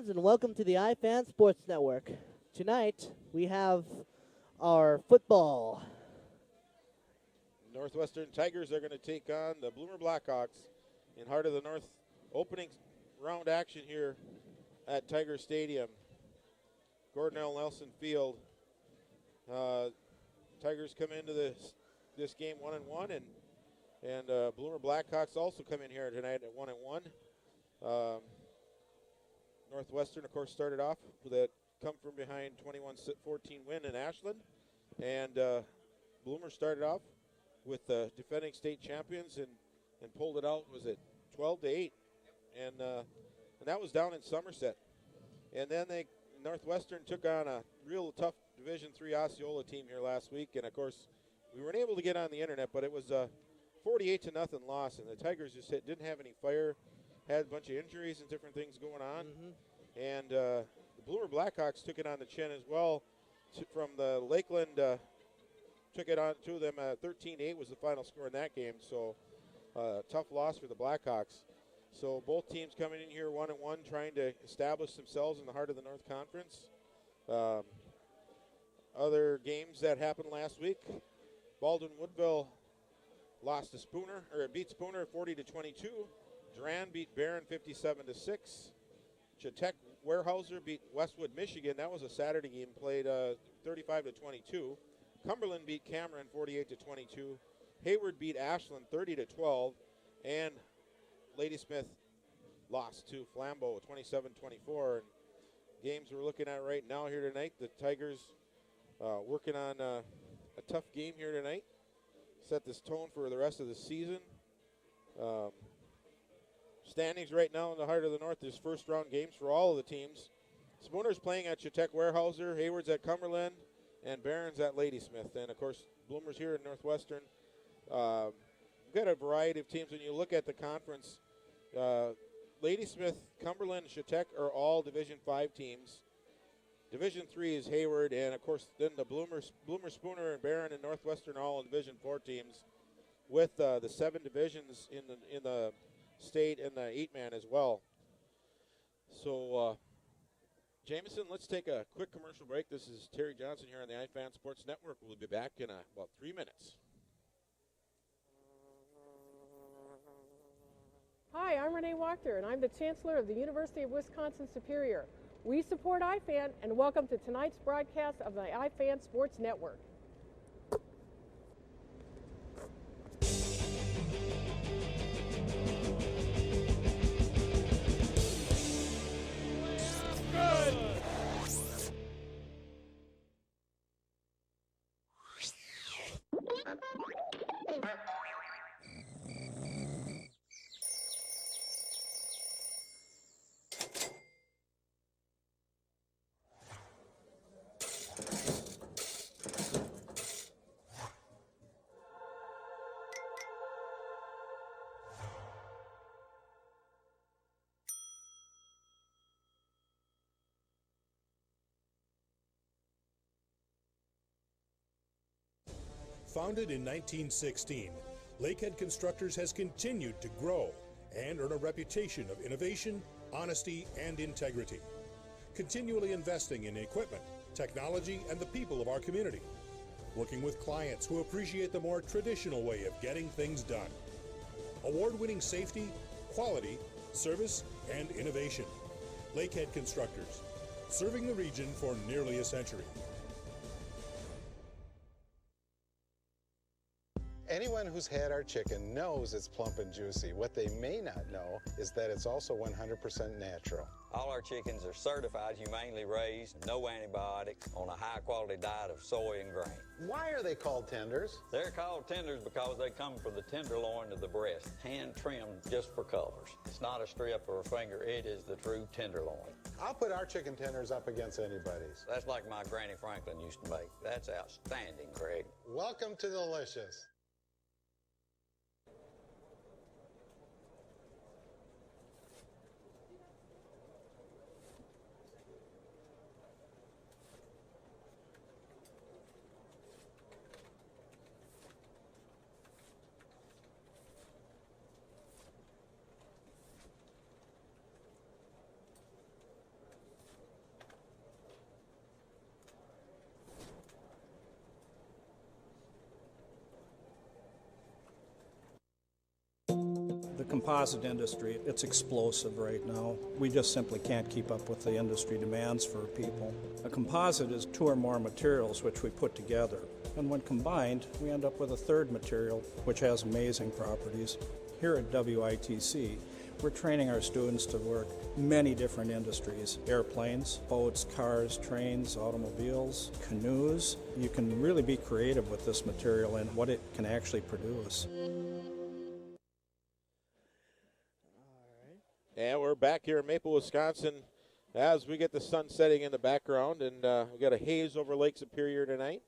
fans, and welcome to the iFan Sports Network. Tonight, we have our football. Northwestern Tigers are going to take on the Bloomer Blackhawks in Heart of the North opening round action here at Tiger Stadium, Gordon L. Nelson Field. Tigers come into this game 1-1, and Bloomer Blackhawks also come in here tonight at 1-1. Northwestern, of course, started off with a come from behind 21-14 win in Ashland, and Bloomer started off with the defending state champions and pulled it out. Was it 12-8, and that was down in Somerset. And then Northwestern took on a real tough Division III Osceola team here last week, and of course we weren't able to get on the internet, but it was a 48-0 loss, and the Tigers just didn't have any fire, had a bunch of injuries and different things going on, and the Bloomer Blackhawks took it on the chin as well from the Lakeland. Took it on to them. 13-8 was the final score in that game, so tough loss for the Blackhawks. So both teams coming in here 1-1, trying to establish themselves in the heart of the North Conference. Other games that happened last week, Baldwin Woodville lost to Spooner, or beat Spooner 40-22. Duran beat Barron 57-6. Chautauqua Weyerhaeuser beat Westwood, Michigan. That was a Saturday game, played 35-22. Cumberland beat Cameron 48-22. Hayward beat Ashland 30-12, and Ladysmith lost to Flambeau 27-24. And games we're looking at right now here tonight, the Tigers working on a tough game here tonight. Set this tone for the rest of the season. Standings right now in the heart of the North, there's first round games for all of the teams. Spooner's playing at Chautauqua Weyerhaeuser, Hayward's at Cumberland, and Barron's at Ladysmith. And of course, Bloomer's here in Northwestern. We've got a variety of teams. When you look at the conference, Ladysmith, Cumberland, and Chautauqua are all Division 5 teams. Division 3 is Hayward, and of course then the Bloomer, Spooner, and Barron and Northwestern are all in Division 4 teams, with the 7 divisions in the state and the 8-man as well. So, Jameson, let's take a quick commercial break. This is Terry Johnson here on the iFan Sports Network. We'll be back in about 3 minutes. Hi, I'm Renee Wachter, and I'm the Chancellor of the University of Wisconsin-Superior. We support iFan, and welcome to tonight's broadcast of the iFan Sports Network. Founded in 1916, Lakehead Constructors has continued to grow and earn a reputation of innovation, honesty, and integrity, continually investing in equipment, technology, and the people of our community, working with clients who appreciate the more traditional way of getting things done. Award-winning safety, quality, service, and innovation. Lakehead Constructors, serving the region for nearly a century. Anyone who's had our chicken knows it's plump and juicy. What they may not know is that it's also 100% natural. All our chickens are certified, humanely raised, no antibiotics, on a high-quality diet of soy and grain. Why are they called tenders? They're called tenders because they come from the tenderloin of the breast, hand-trimmed just for colors. It's not a strip or a finger, it is the true tenderloin. I'll put our chicken tenders up against anybody's. That's like my Granny Franklin used to make. That's outstanding, Craig. Welcome to Delicious. composite industry, it's explosive right now. We just simply can't keep up with the industry demands for people. A composite is 2 or more materials which we put together. And when combined, we end up with a third material which has amazing properties. Here at WITC, we're training our students to work many different industries: airplanes, boats, cars, trains, automobiles, canoes. You can really be creative with this material and what it can actually produce. And we're back here in Maple, Wisconsin as we get the sun setting in the background, and we got a haze over Lake Superior tonight.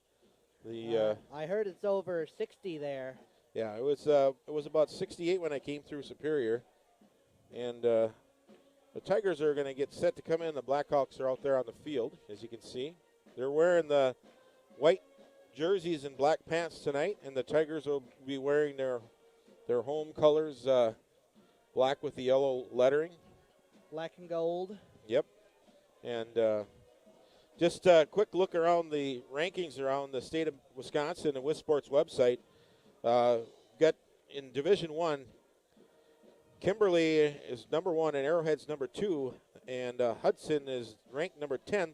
I heard it's over 60 there. Yeah, it was about 68 when I came through Superior. And the Tigers are going to get set to come in. The Blackhawks are out there on the field, as you can see. They're wearing the white jerseys and black pants tonight, and the Tigers will be wearing their home colors, black with the yellow lettering. Black and gold. Yep. And just a quick look around the rankings around the state of Wisconsin and WisSports website. Got in Division I, Kimberly is number 1 and Arrowhead's number 2, and Hudson is ranked number 10.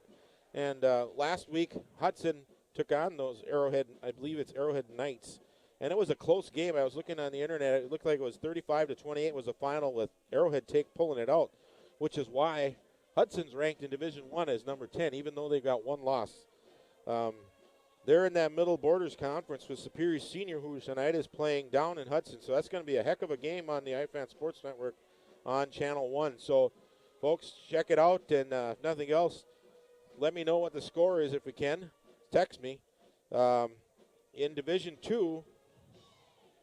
And last week, Hudson took on those Arrowhead, I believe it's Arrowhead Knights, and it was a close game. I was looking on the internet. It looked like it was 35-28 was the final, with Arrowhead pulling it out, which is why Hudson's ranked in Division I as number 10, even though they've got 1 loss. They're in that Middle Borders Conference with Superior Senior, who tonight is playing down in Hudson. So that's going to be a heck of a game on the iFan Sports Network on Channel 1. So, folks, check it out. And if nothing else, let me know what the score is if we can. Text me. In Division 2,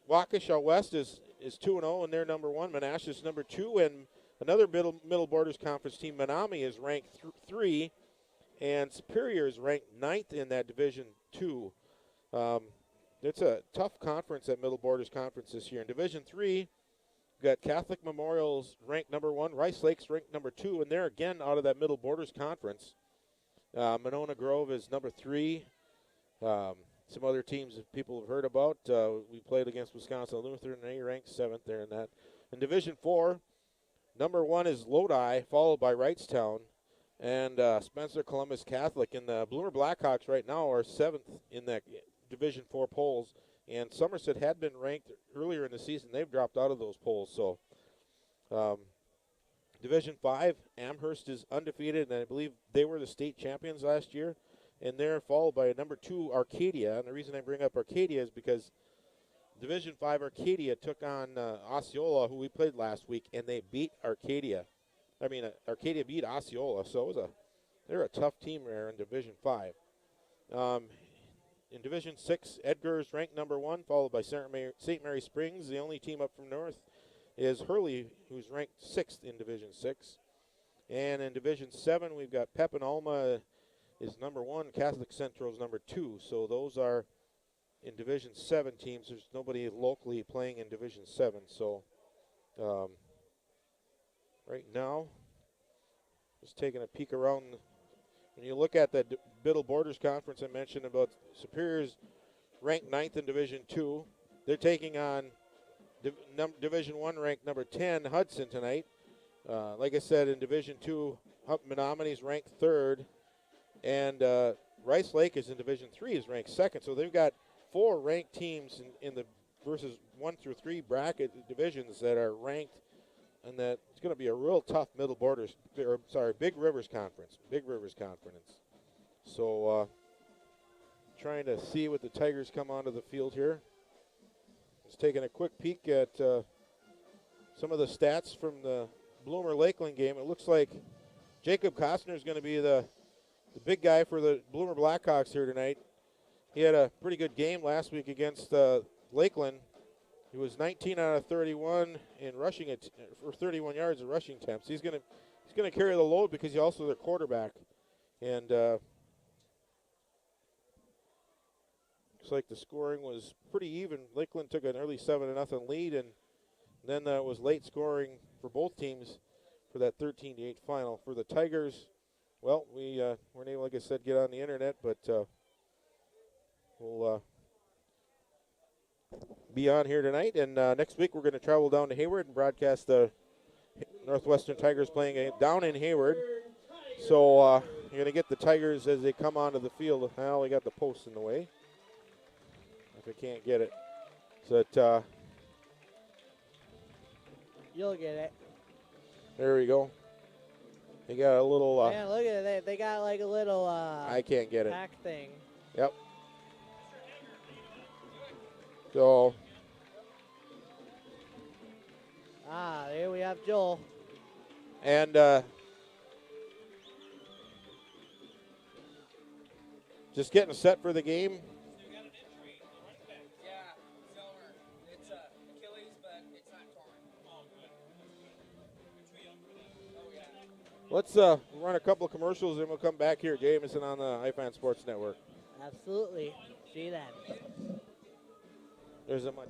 Waukesha West is 2-0, and they're number 1. Menasha is number 2. And another Middle Borders Conference team, Menominee, is ranked 3. And Superior is ranked 9th in that Division 2. It's a tough conference at Middle Borders Conference this year. In Division 3, we've got Catholic Memorial's ranked number 1. Rice Lake's ranked number 2, and they're again out of that Middle Borders Conference. Monona Grove is number 3. Some other teams that people have heard about. We played against Wisconsin Lutheran, and they ranked 7th there in that. In Division 4, number 1 is Lodi, followed by Wrightstown. And Spencer Columbus Catholic. And the Bloomer Blackhawks right now are 7th in that Division 4 polls. And Somerset had been ranked earlier in the season. They've dropped out of those polls. So Division 5, Amherst is undefeated, and I believe they were the state champions last year. And they're followed by number 2, Arcadia. And the reason I bring up Arcadia is because Division 5 Arcadia took on Osceola, who we played last week, and they beat Arcadia. Arcadia beat Osceola, so they're a tough team there in Division 5. In Division 6, Edgar is ranked number 1, followed by St. Mary Springs. The only team up from north is Hurley, who's ranked 6th in Division 6. And in Division 7, we've got Pep and Alma is number 1, Catholic Central is number 2. So those are in Division 7 teams. There's nobody locally playing in Division 7. So right now, just taking a peek around. When you look at the Middle Borders Conference I mentioned about, Superior's ranked 9th in Division 2. They're taking on Division 1 ranked number 10, Hudson, tonight. Like I said, in Division 2, Menominee's ranked 3rd. And Rice Lake is in Division 3, is ranked 2nd. So they've got 4 ranked teams in the versus 1 through 3 bracket divisions that are ranked. And that it's going to be a real tough Big Rivers Conference. Big Rivers Conference. So trying to see what the Tigers come onto the field here. Just taking a quick peek at some of the stats from the Bloomer Lakeland game. It looks like Jacob Costner is going to be the big guy for the Bloomer Blackhawks here tonight. He had a pretty good game last week against Lakeland. He was 19 out of 31 in rushing for 31 yards of rushing attempts. He's going to carry the load because he's also their quarterback. And looks like the scoring was pretty even. Lakeland took an early 7-0 lead, and then it was late scoring for both teams for that 13-8 final. For the Tigers, well, we weren't able, like I said, get on the internet, but we'll be on here tonight. And next week we're going to travel down to Hayward and broadcast the Northwestern Tigers playing down in Hayward. So you're going to get the Tigers as they come onto the field. Well, we got the post in the way. If I can't get it. So that, You'll get it. there we go. They got a little. Man, look at it. They got like a little I can't get it. pack thing. Yep. So. Here we have Joel. And just getting set for the game. Let's run a couple of commercials and we'll come back here. Jameson on the iFan Sports Network. Absolutely. See that. There's a mic.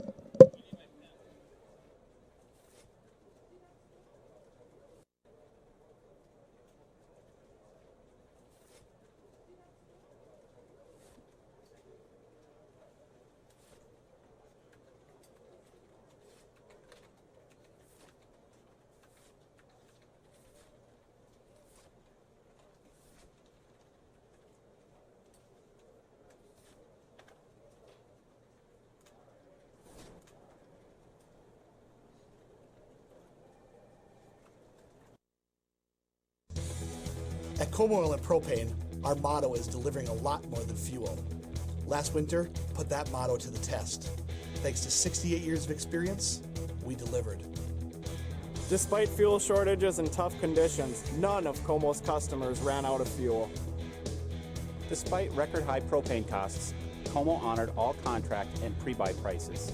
At Como Oil and Propane, our motto is delivering a lot more than fuel. Last winter, put that motto to the test. Thanks to 68 years of experience, we delivered. Despite fuel shortages and tough conditions, none of Como's customers ran out of fuel. Despite record high propane costs, Como honored all contract and pre-buy prices.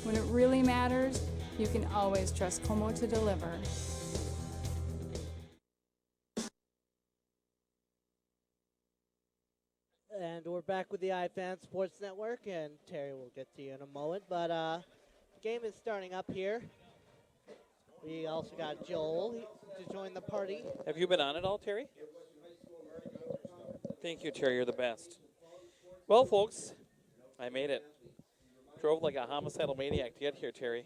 When it really matters, you can always trust Como to deliver. And we're back with the iFan Sports Network, and Terry will get to you in a moment. But the game is starting up here. We also got Joel to join the party. Have you been on it all, Terry? Thank you, Terry. You're the best. Well, folks, I made it. Drove like a homicidal maniac to get here, Terry.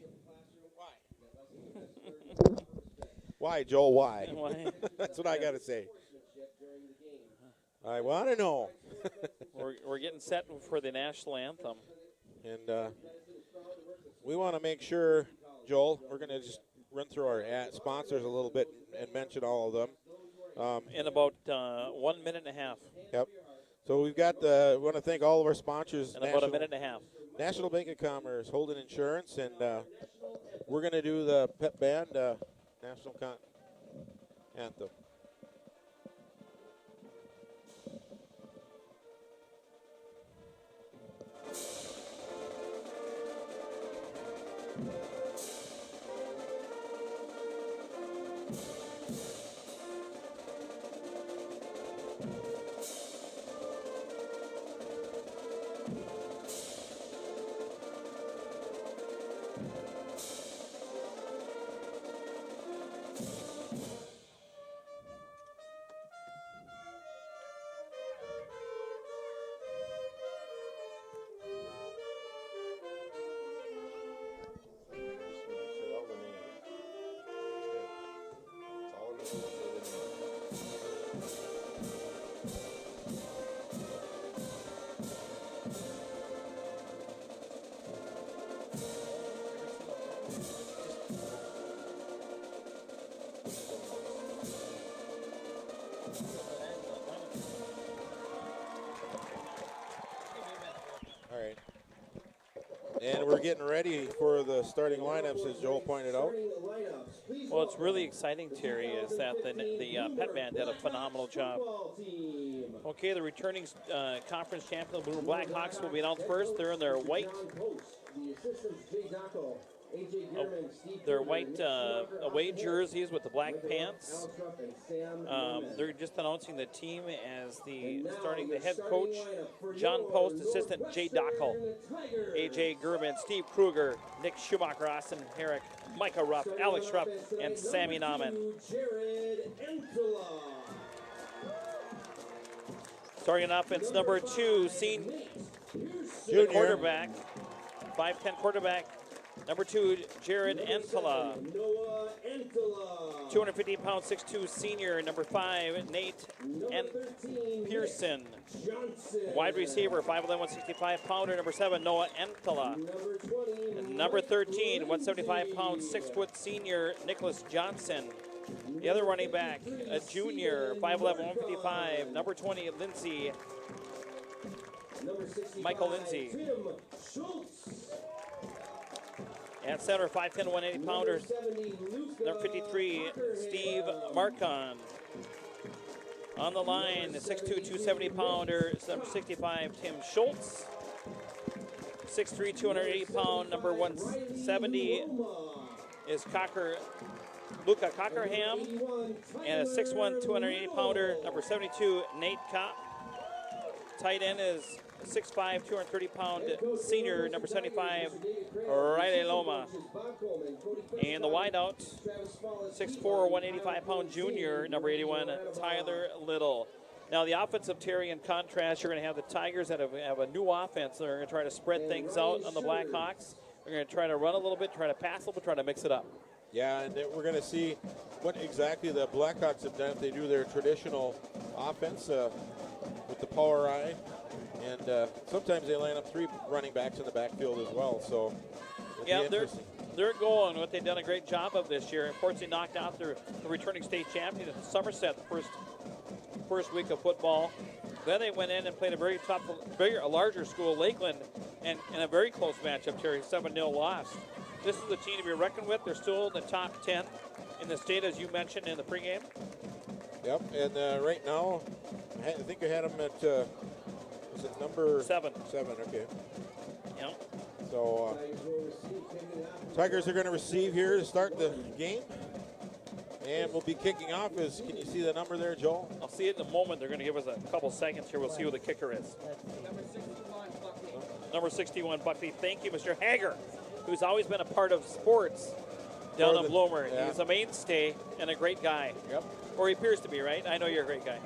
Why, Joel? Why? Why? That's what I got to say. I want to know. we're getting set for the national anthem. And we want to make sure, Joel, we're going to just run through our sponsors a little bit and mention all of them. In about 1 minute and a half. Yep. So we've got we want to thank all of our sponsors. In about a minute and a half. National Bank of Commerce, Holden Insurance, and we're going to do the pep band national anthem. All right. And we're getting ready for the starting lineups, as Joel pointed out. Well, it's really exciting, Terry, is that the pet band did a phenomenal job. Okay, the returning conference champion, the Blue Blackhawks, will be announced first. They're in their white away jerseys with the black pants. They're just announcing the team as the head coach, John Post, assistant Jay Dockel, AJ German, Steve Kruger, Nick Schumacher, Austin Herrick, Micah Rupp, Alex Rupp, and Sammy Nauman. Starting up, it's number 2, the quarterback, 5'10" quarterback. Number 2, Jared Antela. 250-pound, 6'2" senior. Number 5, Nate Pearson. Wide receiver, 5'11", 165-pounder. Number 7, Noah Antela. Number 13, 175-pound, 6-foot senior, Nicholas Johnson. The other running back, a junior, 5'11", 155. Number 20, Michael Lindsay. At center, 5'10", 180-pounder. Number 53, Steve Marcon. On the line, the 6'2", 270-pounder, number 65, Tim Schultz. 6'3", 280-pound, number 170 is Luca Cockerham. And a 6'1", 280-pounder, number 72, Nate Kopp. Tight end is 6'5", 230-pound senior, number 75, Reilley Luoma. And the wideout, 6'4", 185-pound junior, number 81, Tyler Little. Now the offensive, Terry, in contrast, you're going to have the Tigers that have a new offense. They're going to try to spread things out on the Blackhawks. They're going to try to run a little bit, try to pass a little bit, try to mix it up. Yeah, and we're going to see what exactly the Blackhawks have done if they do their traditional offense with the power I. And sometimes they line up 3 running backs in the backfield as well. So yeah, they're going what they've done a great job of this year. Of course, they knocked out the returning state champion at Somerset the first week of football. Then they went in and played a larger school, Lakeland, and in a very close matchup, Terry, 7-0 loss. This is the team to be reckoned with. They're still in the top 10 in the state, as you mentioned in the pregame. Yep, and right now, I think I had them at, was it number 7? 7, okay. Yep. So, Tigers are going to receive here to start the game. And we'll be kicking off. Can you see the number there, Joel? I'll see it in a moment. They're going to give us a couple seconds here. We'll see who the kicker is. Number 61, Buckley. Thank you, Mr. Hager, who's always been a part of sports down in Bloomer. Yeah. He's a mainstay and a great guy. Yep. Or he appears to be, right? I know you're a great guy.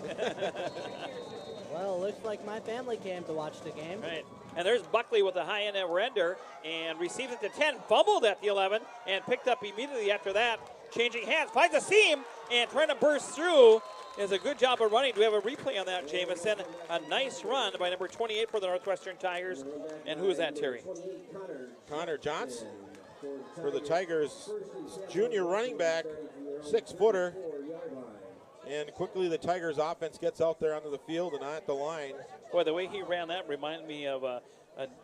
Well, it looks like my family came to watch the game. Right. And there's Buckley with a high-end render and receives it to 10, fumbled at the 11, and picked up immediately after that. Changing hands, finds a seam, and trying to burst through. Is a good job of running. Do we have a replay on that, Jamison? A nice run by number 28 for the Northwestern Tigers. And who is that, Terry? Connor Johnson for the Tigers. Junior running back, 6-footer. And quickly the Tigers offense gets out there onto the field and at the line. Boy, the way he ran that reminded me of a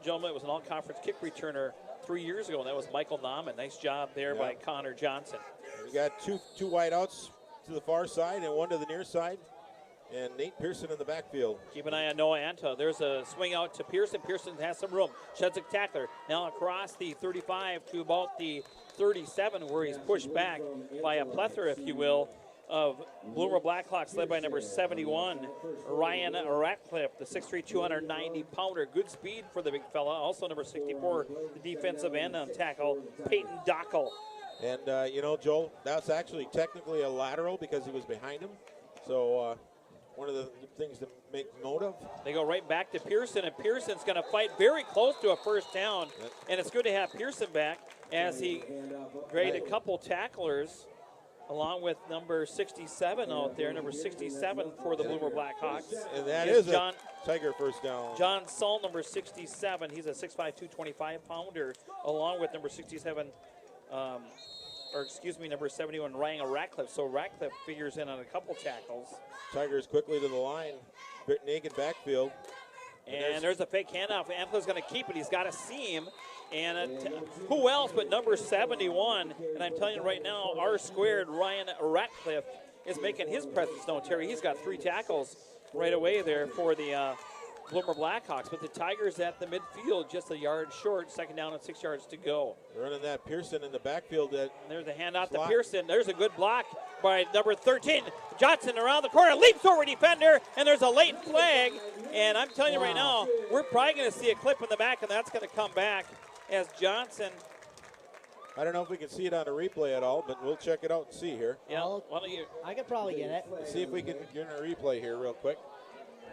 gentleman that was an all-conference kick returner 3 years ago, and that was Michael Nauman. Nice job there by Connor Johnson. We got two wideouts to the far side and one to the near side, and Nate Pearson in the backfield. Keep an eye on Noah Anta. There's a swing out to Pearson. Pearson has some room. Sheds a tackler. Now across the 35 to about the 37, where he's pushed back by a plethora, if you will, of Bloomer Blackhawks, led by number 71, Ryan Ratcliffe, the 6'3", 290-pounder. Good speed for the big fella. Also number 64, the defensive end on tackle, Peyton Dockel. And, Joel, that's actually technically a lateral because he was behind him. So one of the things to make note of. They go right back to Pearson, and Pearson's going to fight very close to a first down. Yep. And it's good to have Pearson back as he graded a couple tacklers, along with number 67 out there, number 67 for the Bloomer Blackhawks. And that is a Tiger first down. John Saul, number 67. He's a 6'5", 225-pounder, along with number 67, number 71, Ryan Ratcliffe. So Ratcliffe figures in on a couple tackles. Tigers quickly to the line, naked backfield. And there's a fake handoff. Anthony's going to keep it. He's got a seam. And who else but number 71? And I'm telling you right now, R-squared Ryan Ratcliffe is making his presence known, Terry. He's got 3 tackles right away there for the Bloomer Blackhawks. But the Tigers at the midfield, just a yard short, second down and 6 yards to go. Running that Pearson in the backfield. There's a handoff to Pearson. There's a good block by number 13. Johnson around the corner, leaps over defender, and there's a late flag. And I'm telling you right now, we're probably going to see a clip in the back, and that's going to come back as Johnson. I don't know if we can see it on a replay at all, but we'll check it out and see here. Yeah, why don't you? I could probably get it. Let's see if we can get a replay here real quick.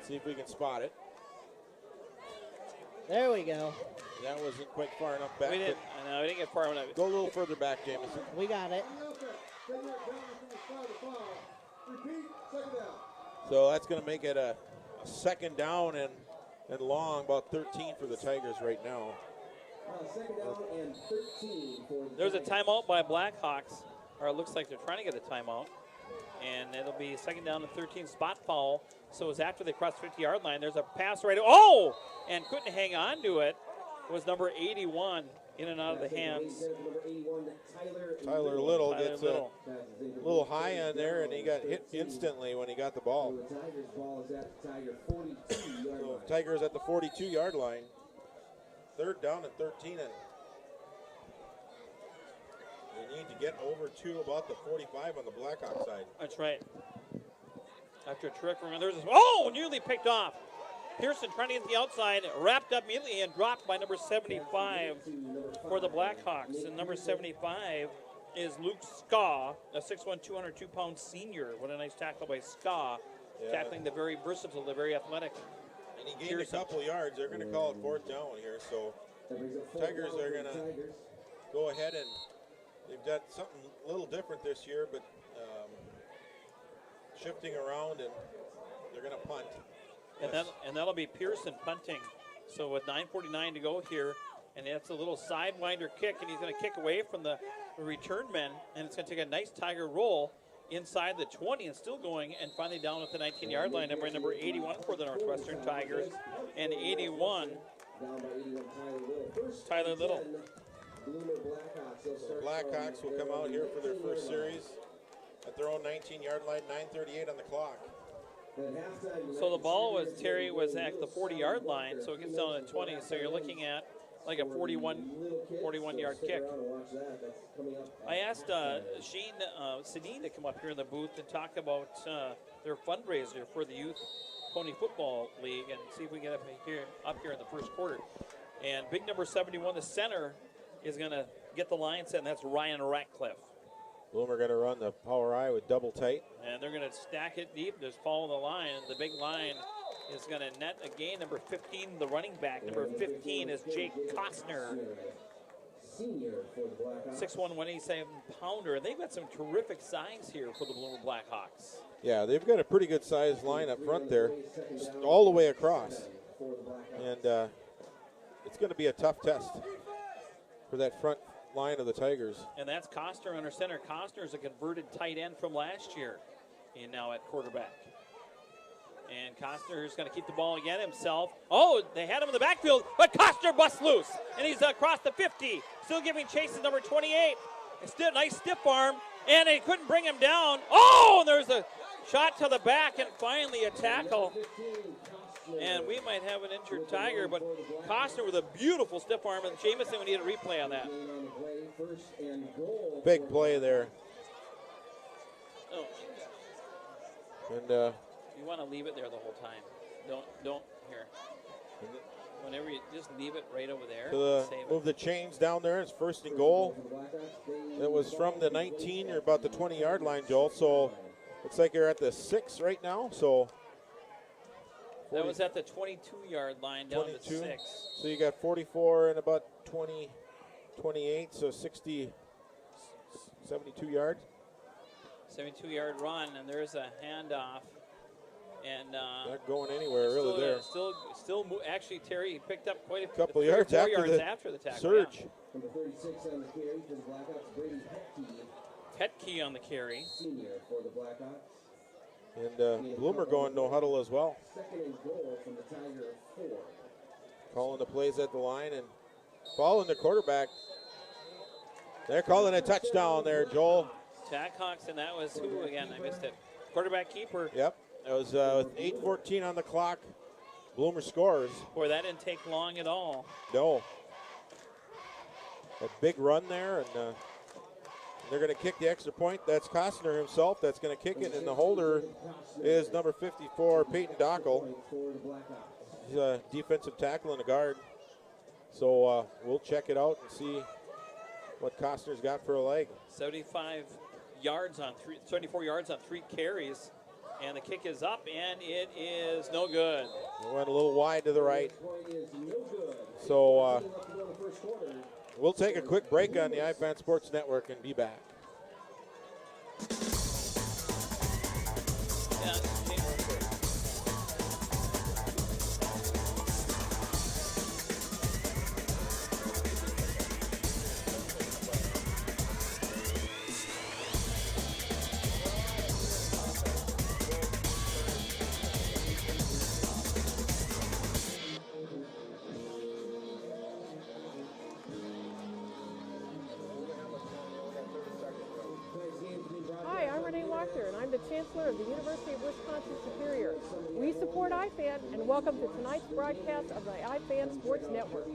See if we can spot it. There we go. That wasn't quite far enough back. We didn't get far enough. Go a little further back, Jamison. We got it. So that's going to make it a second down and long, about 13 for the Tigers right now. Second down and 13 for the There's a timeout by Blackhawks, or it looks like they're trying to get a timeout. And it'll be second down and 13, spot foul. So it's after they cross the 50-yard line. There's a pass right. Oh! And couldn't hang on to it. It was number 81 in and out of the hands. Tyler Little gets a little high on there, and he got hit instantly when he got the ball. So Tigers at the 42-yard line. Third down and 13, and you need to get over to about the 45 on the Blackhawks side. That's right. After a trick run, nearly picked off. Pearson trying to get the outside, wrapped up immediately and dropped by number 75 for the Blackhawks. And number 75 is Luke Skaw, a 6'1", 202-pound senior. What a nice tackle by Skaw, tackling the very versatile, the very athletic. And he gained a couple of yards. They're going to call it fourth down here. So Tigers are going to go ahead, and they've got something a little different this year, but shifting around, and they're going to punt. And that'll be Pearson punting. So with 9:49 to go here, and that's a little sidewinder kick, and he's going to kick away from the return men, and it's going to take a nice Tiger roll inside the 20 and still going, and finally down at the 19-yard line, number 81 for the Northwestern Tigers, and 81, Tyler Little. So Blackhawks will come out here for their first series at their own 19-yard line, 9:38 on the clock. So the ball was at the 40-yard line, so it gets down to 20. So you're looking at like a 41-yard kick. I asked Shane Sedin to come up here in the booth and talk about their fundraiser for the Youth Pony Football League and see if we can get up here in the first quarter. And big number 71, the center, is going to get the line set, and that's Ryan Ratcliffe. Bloomer going to run the power I with double tight. And they're going to stack it deep, just follow the line. The big line is going to net a gain. Number 15, the running back. Number 15 is Jake Costner. 6'1", 187-pounder. And they've got some terrific size here for the Bloomer Blackhawks. Yeah, they've got a pretty good sized line up front there, all the way across. And it's going to be a tough test for that front line of the Tigers. And that's Costner under center. Costner's a converted tight end from last year, and now at quarterback. And Costner's going to keep the ball again himself. Oh, they had him in the backfield, but Costner busts loose, and he's across the 50. Still giving chase to number 28. A nice stiff arm, and they couldn't bring him down. Oh, and there's a shot to the back, and finally a tackle. And we might have an injured Tiger, but Costner with a beautiful stiff arm, and Jamison, we need a replay on that. Big play there. Oh. And you want to leave it there the whole time. Don't here. Whenever you just leave it right over there. Move the chains down there. It's first and goal. It was from the 19 or about the 20-yard line, Joel. So looks like you're at the 6 right now. So that was at the 22-yard line down 22. to 6. So you got 44 and about 20, 28, so 60, 72 yards. 72-yard run, and there's a handoff. And not going anywhere really there. Actually, Terry picked up quite a couple of yards after the tackle. Surge. Yeah. Number 36 on the carry for the Blackhawks, Brady Petke on the carry. Senior for the Blackhawks. And Bloomer going no huddle as well. Second and goal from the Tiger 4. Calling the plays at the line and following the quarterback. They're calling a touchdown there, Joel. Blackhawks, and that was who again? I missed it. Quarterback keeper. Yep. It was with 8:14 on the clock. Bloomer scores. Boy, that didn't take long at all. No. A big run there, and they're going to kick the extra point. That's Costner himself that's going to kick it, and the holder is number 54, Peyton Dockel. He's a defensive tackle and a guard. So we'll check it out and see what Costner's got for a leg. 74 yards on 3 carries. And the kick is up, and it is no good. It went a little wide to the right. So we'll take a quick break on the iFan Sports Network and be back. Hi, I'm Reilley Luoma, and I'm the Chancellor of the University of Wisconsin-Superior. We support iFan, and welcome to tonight's broadcast of the iFan Sports Network.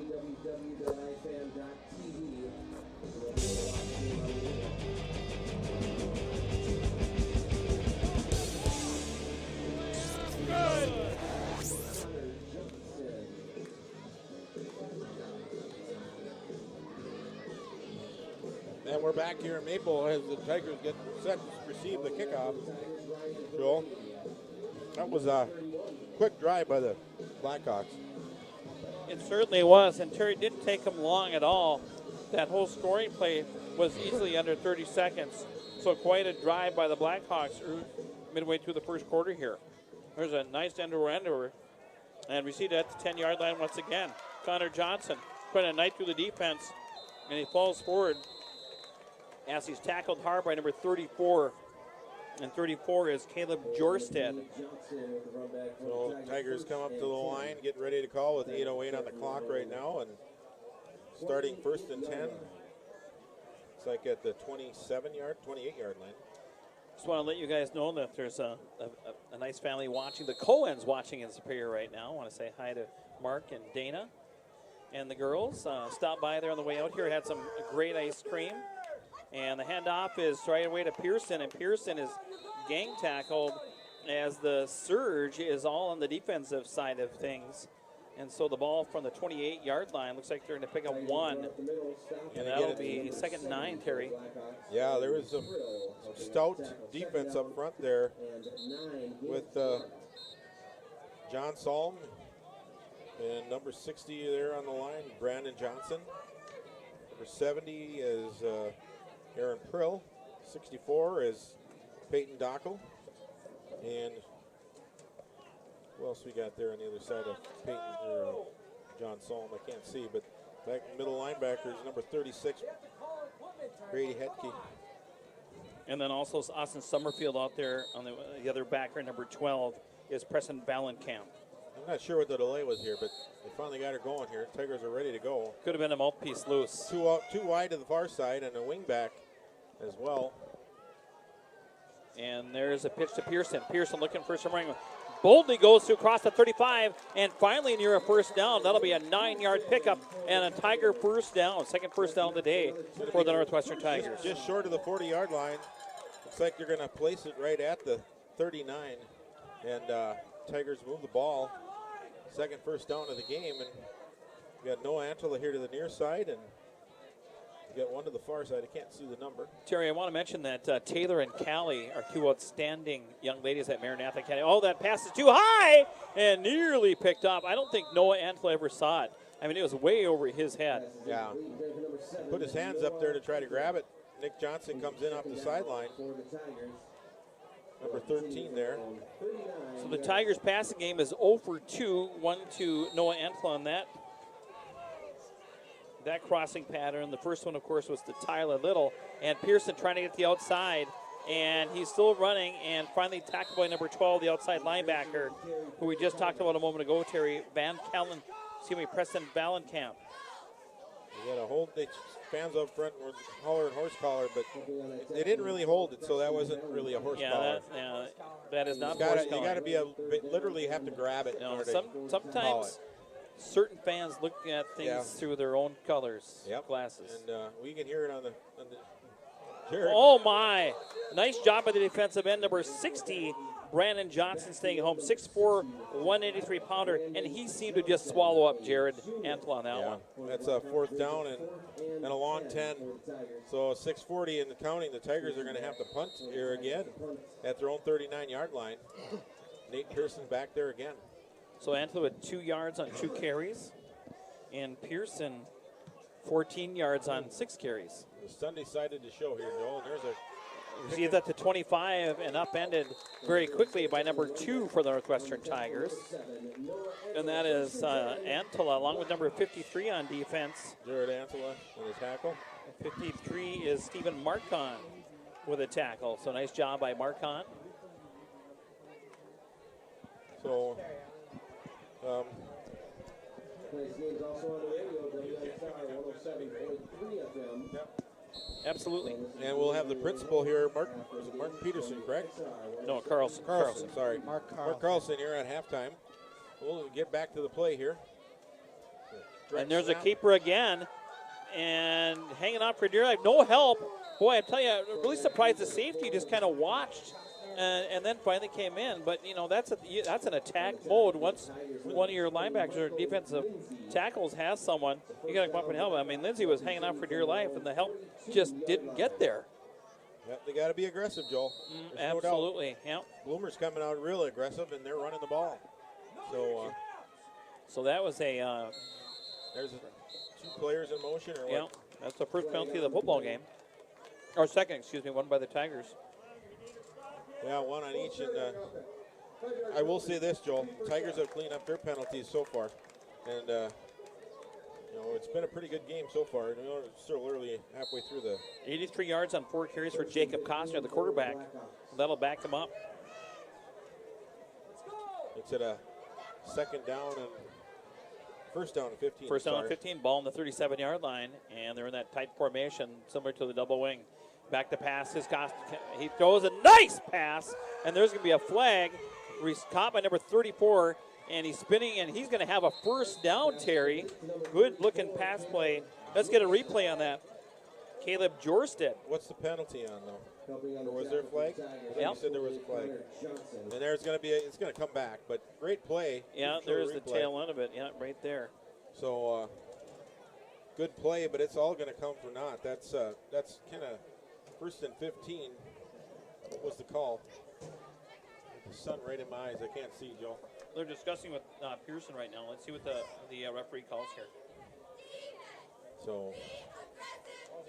And we're back here in Maple as the Tigers get set to receive the kickoff. Joel, that was a quick drive by the Blackhawks. It certainly was, and Terry didn't take him long at all. That whole scoring play was easily under 30 seconds, so quite a drive by the Blackhawks midway through the first quarter here. There's a nice end-to-end, and we see it at the 10-yard line once again. Connor Johnson putting a knife through the defense, and he falls forward as he's tackled hard by number 34. And 34 is Caleb Jorstad. So Tigers come up to the line, getting ready to call with 8:08 on the clock right now, and starting first and 10. It's like at the 28-yard line. Just want to let you guys know that there's a nice family watching. The Cohens watching in Superior right now. I want to say hi to Mark and Dana and the girls. Stopped by there on the way out here. Had some great ice cream. And the handoff is right away to Pearson, and Pearson is gang tackled as the surge is all on the defensive side of things. And so the ball from the 28-yard line looks like they're going to pick up one. And that'll be second and 9, Terry. Yeah, there was some stout defense up front there with John Salm and number 60 there on the line, Brandon Johnson. Number 70 is Aaron Prill. 64 is Peyton Dockel. And who else we got there on the other side of Peyton or John Solom? I can't see, but back middle linebackers, number 36, Brady Hetke. And then also Austin Summerfield out there on the other backer, number 12, is Preston Ballenkamp. I'm not sure what the delay was here, but they finally got her going here. Tigers are ready to go. Could have been a mouthpiece loose. Two wide to the far side and a wing back as well. And there's a pitch to Pearson. Pearson looking for some running. Boldly goes to across the 35 and finally near a first down. That'll be a 9-yard pickup and a Tiger first down. Second first down of the day for the Northwestern Tigers. Just short of the 40-yard line. Looks like they're going to place it right at the 39. And Tigers move the ball. Second first down of the game. And we got Noah Antela here to the near side. And we got one to the far side. I can't see the number. Terry, I want to mention that Taylor and Callie are two outstanding young ladies at Maranatha Academy. Oh, that pass is too high and nearly picked up. I don't think Noah Antela ever saw it. I mean, it was way over his head. Yeah. Put his hands up there to try to grab it. Nick Johnson comes in off the sideline. Number 13 there. So the Tigers' passing game is 0 for 2, 1 to Noah Antela on that crossing pattern. The first one, of course, was to Tyler Little. And Pearson trying to get the outside. And he's still running and finally tackled by number 12, the outside linebacker, who we just talked about a moment ago, Terry, Preston Ballenkamp. They got a hold. Fans up front were hollering horse collar, but they didn't really hold it, so that wasn't really a horse collar. That is not horse collar. You got to literally have to grab it. No, sometimes certain fans look at things through their own colors, glasses. And we can hear it on the Oh, my. Nice job by the defensive end, number 60, Brandon Johnson staying at home, 6'4", 183-pounder, and he seemed to just swallow up Jared Antle on that one. That's a 4th down and a long 10. So 6:40 in the counting. The Tigers are going to have to punt here again at their own 39-yard line. Nate Pearson back there again. So Antle with 2 yards on 2 carries, and Pearson 14 yards on 6 carries. The Sunday sided to show here, Joel. And there's a Received at the 25 and upended very quickly by number 2 for the Northwestern Tigers. And that is Antela, along with number 53 on defense. Jared Antela with a tackle. 53 is Stephen Marcon with a tackle. So nice job by Marcon. So, Tonight's game's also on the radio, WXR 107.3 FM. Yep. Absolutely. And we'll have the principal here, Mark Peterson, correct? No, Carlson. Sorry. Mark Carlson here at halftime. We'll get back to the play here. And there's a keeper again, and hanging on for dear life. No help. Boy, I tell you, I'm really surprised the safety just kind of watched and then finally came in. But, you know, that's an attack mode. Once one of your linebackers or defensive tackles has someone, you got to come up and help. I mean, Lindsey was hanging on for dear life, and the help just didn't get there. Yep, they got to be aggressive, Joel. Absolutely. No yep. Bloomer's coming out real aggressive, and they're running the ball. So that was a there's 2 players in motion, or yeah, what? that's the first penalty of the football game. Or second, excuse me, one by the Tigers. Yeah, 1 on each. And I will say this, Joel. Tigers have cleaned up their penalties so far. And, you know, it's been a pretty good game so far. You know, it's still early, halfway through the 83 yards on 4 carries for Jacob Costner, the quarterback. That'll back them up. It's at a 2nd down and 1st down and 15. First down and 15, ball on the 37-yard line, and they're in that tight formation, similar to the double wing. Back to pass, he throws a nice pass, and there's going to be a flag. He's caught by number 34, and he's spinning, and he's going to have a 1st down, Terry. Good-looking pass play. Let's get a replay on that. Caleb Jorstead. What's the penalty on, though? Or was there a flag? Yep. You said there was a flag. And there's going to be it's going to come back, but great play. Yeah, there's the tail end of it. Yeah, right there. So good play, but it's all going to come for naught. That's kind of 1st and 15. What was the call? The sun right in my eyes. I can't see, Joe. They're discussing with Pearson right now. Let's see what the referee calls here. So,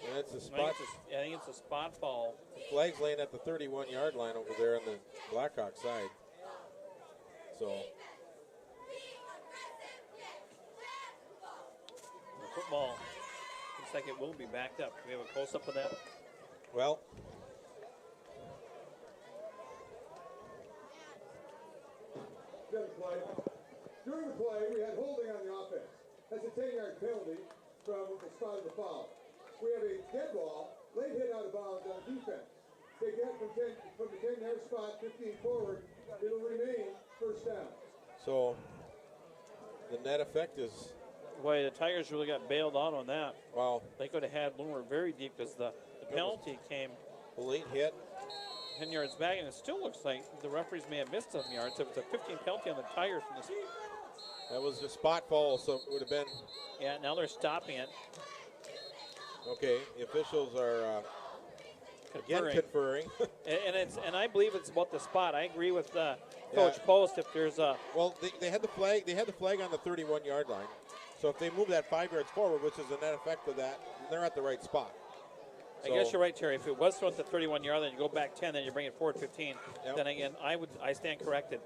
and that's a spot. I think it's a spot foul. The flag's laying at the 31-yard line over there on the Blackhawks side. So, the football looks like it will be backed up. Can we have a close-up of that? well, During the play, we had holding on the offense. That's a 10-yard penalty from the spot of the foul. We have a dead ball, late hit out of bounds on defense. Take that from the 10-yard spot, 15 forward. It'll remain 1st down. so the net effect is. Boy, the Tigers really got bailed out on that. Wow. They could have had Bloomer very deep because the penalty came A late hit. 10 yards back, and it still looks like the referees may have missed some yards. It was a 15 penalty on the Tigers from this. That was a spot foul, so it would have been. Yeah, now they're stopping it. Okay, the officials are again conferring. and I believe it's about the spot. I agree with Coach Post. If there's a they had the flag. They had the flag on the 31-yard line. So if they move that 5 yards forward, which is the net effect of that, they're at the right spot. I guess you're right, Terry. If it was thrown at the 31-yard line, you go back 10, then you bring it forward 15. Yep. Then again, I stand corrected.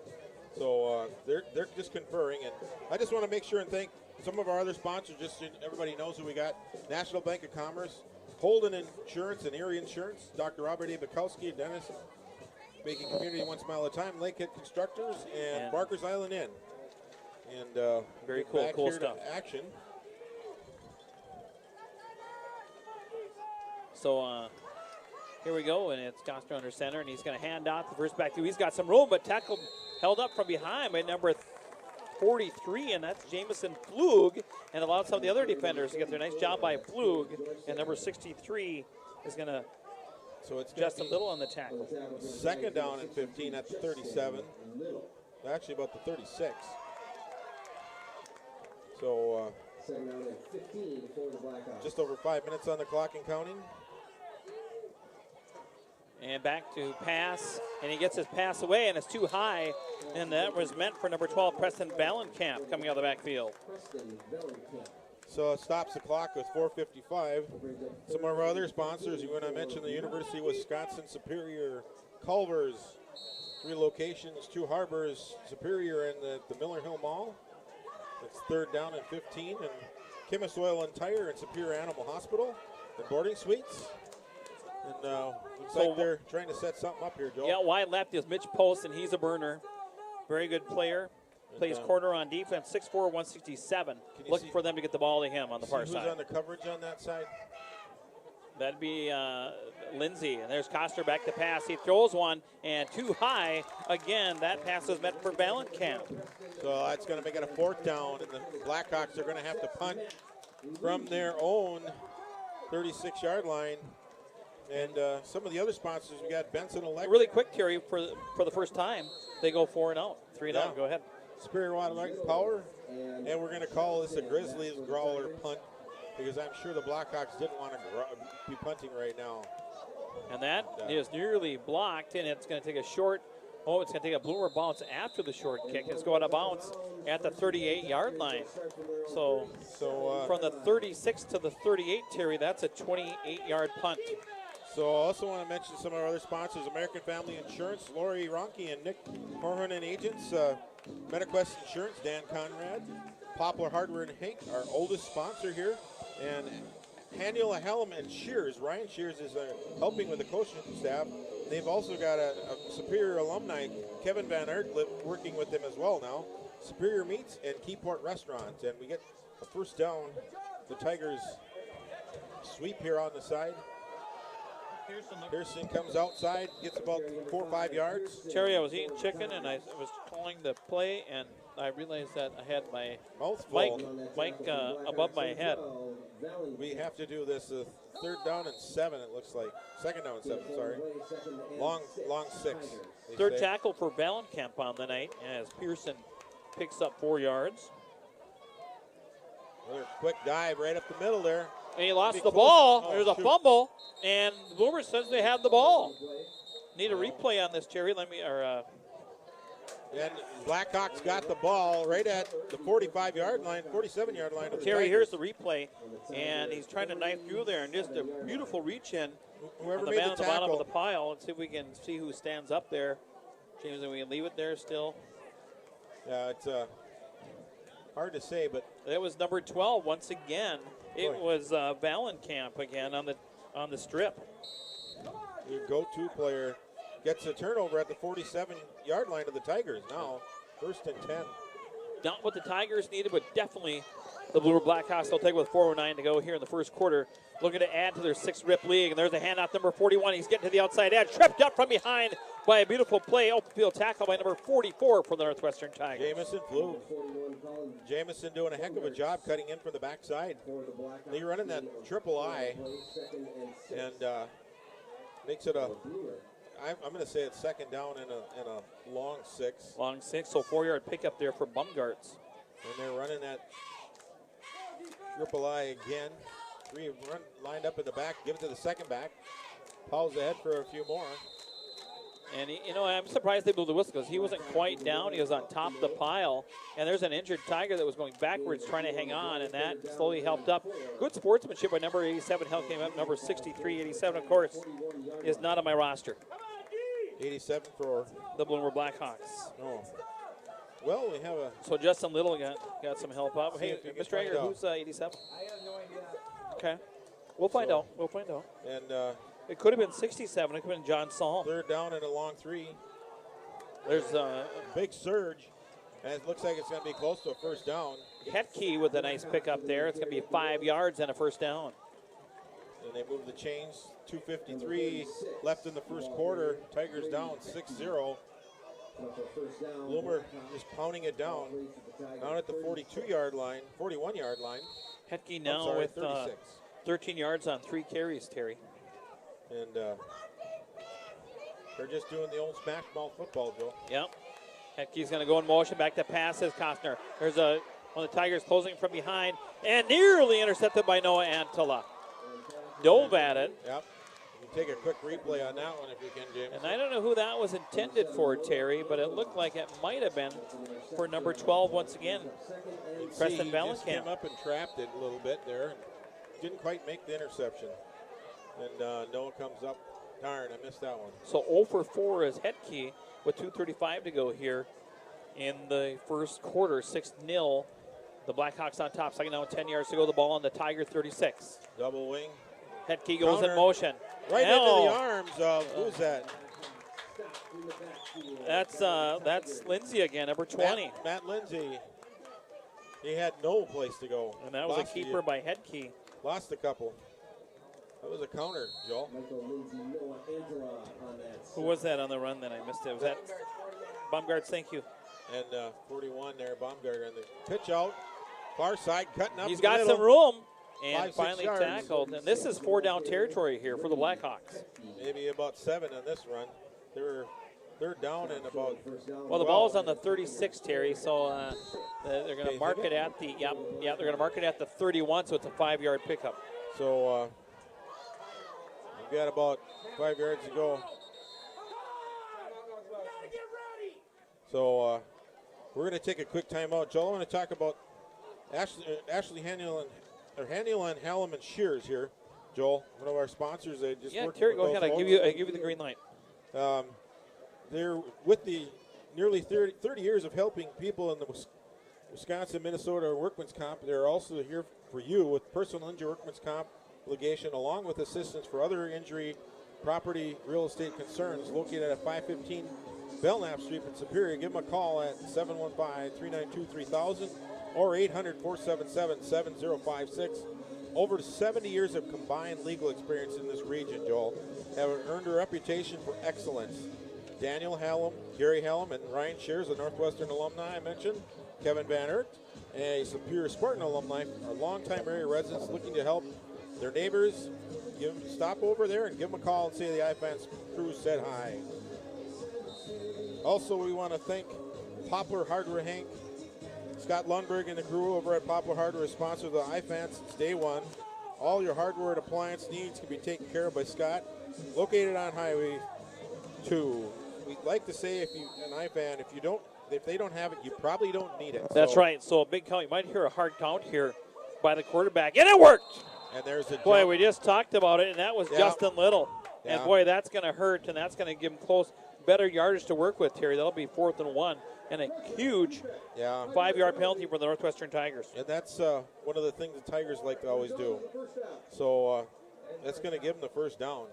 So they're just conferring, and I just want to make sure and thank some of our other sponsors. Just so everybody knows who we got: National Bank of Commerce, Holden Insurance, and Erie Insurance, Dr. Robert A. Bukowski, Dennis, making community 1 smile at a time, Lakehead Constructors, and Barker's Island Inn. And very cool stuff. Action. So here we go, and it's Costner under center, and he's going to hand out the first back to. He's got some room, but held up from behind by number 43, and that's Jamison Flug, and allowed some of the other defenders to get their nice job by Flug, and number 63 is going to So it's Justin Little on the tackle. Second down and 15 at the 37. Actually, about the 36. So Second down and 15 for the Blackhawks. just over 5 minutes on the clock and counting. And back to pass, and he gets his pass away, and it's too high, and that was meant for number 12, Preston Vallenkamp, coming out of the backfield. So it stops the clock with 4:55. Some of our other sponsors, you want to mention the University of Wisconsin Superior, Culver's, 3 locations, 2 harbors, Superior and the Miller Hill Mall. It's third down and 15, and Chemist Oil and Tire and Superior Animal Hospital, the boarding suites. And looks like they're trying to set something up here, Joel. Yeah, wide left is Mitch Post, and he's a burner. Very good player. Plays corner on defense, 6'4", 167. Looking for them to get the ball to him on the far side. Who's on the coverage on that side? That'd be Lindsey. And there's Koster back to pass. He throws one, and too high. Again, that pass is meant for Vallenkamp. So that's going to make it a 4th down, and the Blackhawks are going to have to punt from their own 36-yard line. And some of the other sponsors, we got Benson Electric. Really quick, Terry, for the first time, they go 4 and out, 3 and out. Go ahead. Superior Water Light Power, and we're going to call this a Grizzlies growler punt because I'm sure the Blackhawks didn't want to be punting right now. And that is nearly blocked, and it's going to take a short. Oh, it's going to take a bloomer bounce after the short kick. It's going to bounce at the 38-yard line. So from the 36 to the 38, Terry, that's a 28-yard punt. So I also want to mention some of our other sponsors, American Family Insurance, Lori Ronke and Nick Horhan and Agents, MetaQuest Insurance, Dan Conrad, Poplar Hardware and Hank, our oldest sponsor here, and Handily Helm and Shears. Ryan Shears is helping with the coaching staff. They've also got a Superior alumni, Kevin Van Aert, working with them as well now. Superior Meats and Keyport Restaurant. And we get a first down. The Tigers sweep here on the side. Pearson comes outside, gets about 4 or 5 yards. Terry, I was eating chicken, and I was calling the play, and I realized that I had my mic above my head. We have to do this 3rd down and 7, it looks like. 2nd down and 7, sorry. Long 6. Third tackle for Vallenkamp on the night as Pearson picks up 4 yards. Another quick dive right up the middle there. And he lost the ball. There's a fumble, and Boomer says they have the ball. Need a replay on this, Terry. And Blackhawks got the ball right at the 45-yard line, 47-yard line. Terry, here's the replay, and he's trying to knife through there, and just a beautiful reach in. Whoever the made man the on the bottom tackle. of the pile, and see if we can see who stands up there. James, and we can leave it there still. Yeah, it's hard to say, but that was number 12 once again. It was Vallenkamp again on the strip. Your go-to player gets a turnover at the 47-yard line of the Tigers. Now, 1st and 10. Not what the Tigers needed, but definitely the Blue Blackhawks will take with 4:09 to go here in the first quarter. Looking to add to their 6-rip league, and there's a handoff, number 41. He's getting to the outside edge, tripped up from behind by a beautiful play. Open field tackle by number 44 for the Northwestern Tigers. Jamison flew. Jamison doing a heck of a job cutting in from the backside. They're running that triple I, and makes it I'm going to say it's 2nd down and a long 6. Long 6, so 4-yard pickup there for Bumgarts. And they're running that triple I again. 3 lined up in the back, give it to the second back. Pauls ahead for a few more. And, I'm surprised they blew the whistle because he wasn't quite down. He was on top of the pile. And there's an injured Tiger that was going backwards trying to hang on, and that slowly helped up. Good sportsmanship by number 87. Help came up. Number 63, 87, of course, is not on my roster. 87 for the Bloomer Blackhawks. Oh. Well, we have a... So Justin Little got some help up. Hey, Mr. Ager, who's 87? I have no idea. Okay. We'll find out. And it could have been 67. It could have been John Saul. 3rd down and a long 3. There's a big surge, and it looks like it's going to be close to a 1st down. Hetke with a nice pickup there. It's going to be 5 yards and a 1st down. And they move the chains. 2:53 left in the first quarter. Tigers down 6-0. Bloomer is pounding it down at the 42-yard line, 41-yard line. Hetke now with 13 yards on 3 carries, Terry. And They're just doing the old smash mouth football, Joe. Yep. Heckey's going to go in motion. Back to pass, says Costner. There's one of the Tigers closing from behind and nearly intercepted by Noah Antela. Dove at it. Yep. You take a quick replay on that one if you can, James. And I don't know who that was intended for, Terry, but it looked like it might have been for number 12 once again. Preston He just Valenkamp. came up and trapped it a little bit there. Didn't quite make the interception. And Noah comes up. Darn, I missed that one. So 0 for 4 is Headkey with 2:35 to go here in the first quarter. 6-0. The Blackhawks on top. Second down, 10 yards to go. The ball on the Tiger 36. Double wing. Headkey goes Counter. in motion. Right into the arms of, who's that? That's Lindsay again, number 20. Matt Lindsay. He had no place to go. And that was a keeper by Headkey. Lost a couple. That was a counter, Joel. Who was that on the run that I missed it? Was that Baumgart's? Thank you. And 41 there, Baumgart on the pitch out. Far side, cutting up. He's the got middle. some room. And 5-6 finally yards. tackled. And this is 4-down territory here for the Blackhawks. Maybe about 7 on this run. They're down in about. Well, the ball's on the 36, Terry. So they're going to mark it at the. They're going to mark it at the 31. So it's a 5-yard pickup. So we've got about 5 yards to go. So we're going to take a quick timeout. Joel, I want to talk about Ashley Haniel and Hallam and Shears here. Joel, one of our sponsors. They just worked Terry, with go those ahead. I folks. give you the green light. They're with the nearly 30 years of helping people in the Wisconsin, Minnesota workman's comp. They're also here for you with personal injury workman's comp litigation, along with assistance for other injury, property, real estate concerns. Located at 515 Belknap Street in Superior. Give them a call at 715-392-3000 or 800-477-7056. Over 70 years of combined legal experience in this region, Joel, have earned a reputation for excellence. Daniel Hallam, Gary Hallam, and Ryan Shears, a Northwestern alumni I mentioned, Kevin Van Ert, a Superior Spartan alumni, are longtime area residents looking to help their neighbors. Stop over there and give them a call and say the iFans crew said hi. Also, we want to thank Poplar Hardware Hank, Scott Lundberg, and the crew over at Poplar Hardware sponsor the iFans since day one. All your hardware and appliance needs can be taken care of by Scott. Located on Highway 2. We'd like to say, if they don't have it, you probably don't need it. That's right. So a big count. You might hear a hard count here by the quarterback, and it worked. And there's a boy. jump. We just talked about it, and that was Justin Little. Yeah. And boy, that's going to hurt, and that's going to give him better yardage to work with, Terry. That'll be 4th and 1, and a huge 5-yard penalty for the Northwestern Tigers. And that's one of the things the Tigers like to always do. So that's going to give them the first down.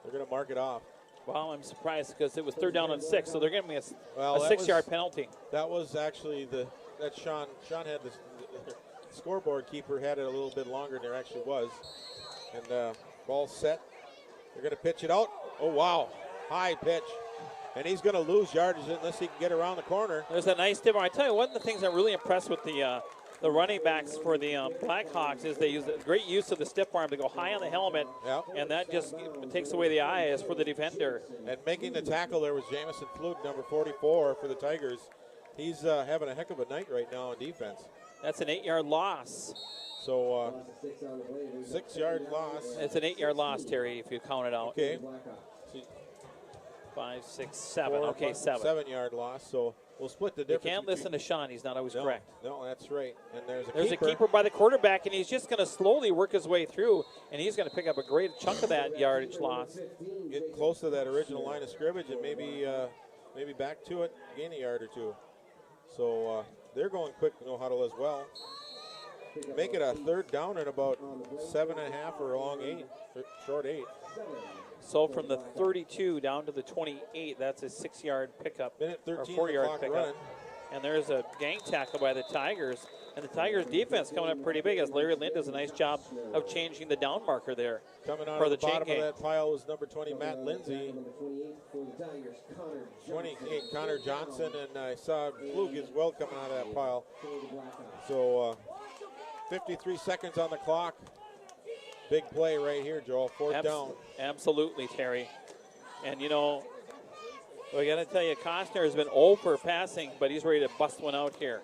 They're going to mark it off. Well, I'm surprised because it was 3rd down and 6, so they're giving me a 6-yard penalty. That was actually that Sean had the scoreboard keeper had it a little bit longer than there actually was. And ball set. They're going to pitch it out. Oh, wow. High pitch. And he's going to lose yardage unless he can get around the corner. There's a nice dip. I tell you, one of the things I'm really impressed with the running backs for the Blackhawks is they use a great use of the stiff arm to go high on the helmet, and that just takes away the eyes for the defender. And making the tackle there was Jamison Flug, number 44 for the Tigers. He's having a heck of a night right now on defense. That's an 8-yard loss. So 6-yard loss. It's an 8-yard loss, Terry, if you count it out. Okay. 5, 6, 7. Okay, 7. 7-yard loss. So we'll split the difference. You can't listen to Sean. He's not always correct. No, that's right. And there's a keeper by the quarterback, and he's just going to slowly work his way through, and he's going to pick up a great chunk of that yardage loss. Get close to that original line of scrimmage and maybe back to it, gain a yard or two. So they're going quick no huddle as well. Make it a 3rd down at about 7.5 or along 8, short 8. So from the 32 down to the 28, that's a 6-yard pickup, minute 13 or 4-yard clock pickup. running. And there's a gang tackle by the Tigers. And the Tigers' defense coming up pretty big as Larry Lind does a nice job of changing the down marker there. Coming out for of the the bottom chain of gang. that pile was number 20, Matt Lindsay. 28, Connor Johnson, and I saw Flug as well coming out of that pile. So 53 seconds on the clock. Big play right here, Joel. 4th down. Absolutely, Terry. And, you know, we got to tell you, Costner has been 0 for passing, but he's ready to bust one out here.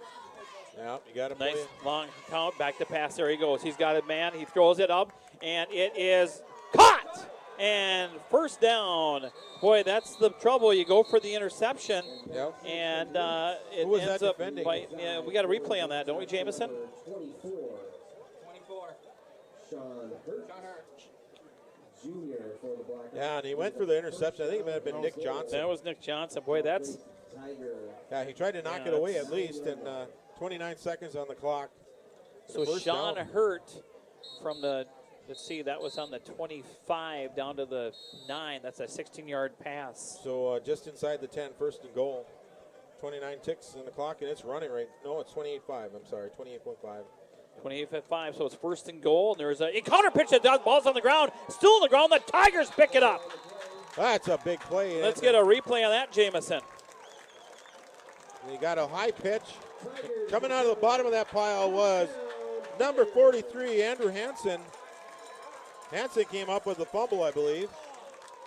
Yeah, you got to nice long count, back to pass. There he goes. He's got a man. He throws it up, and it is caught. And first down. Boy, that's the trouble. You go for the interception, and it Who was ends that up. defending? Yeah, we got a replay on that, don't we, Jameson? 24. Sean Hurt. Jr. for the Blackhawks. Yeah, and he went for the interception. I think it might have been Nick Johnson. That was Nick Johnson. Boy, that's. Yeah, he tried to knock it away at least, and 29 seconds on the clock. So Sean Hurt from the, let's see, that was on the 25 down to the 9. That's a 16-yard pass. So just inside the 10, first and goal. 29 ticks on the clock, and it's running right. No, it's 28.5. I'm sorry, 28.5. 28.5, so it's first and goal. And there's a counter pitch that does. Ball's on the ground. Still on the ground. The Tigers pick it up. That's a big play. Let's get a replay on that, Jameson. He got a high pitch. Coming out of the bottom of that pile was number 43, Andrew Hansen. Hansen came up with the fumble, I believe.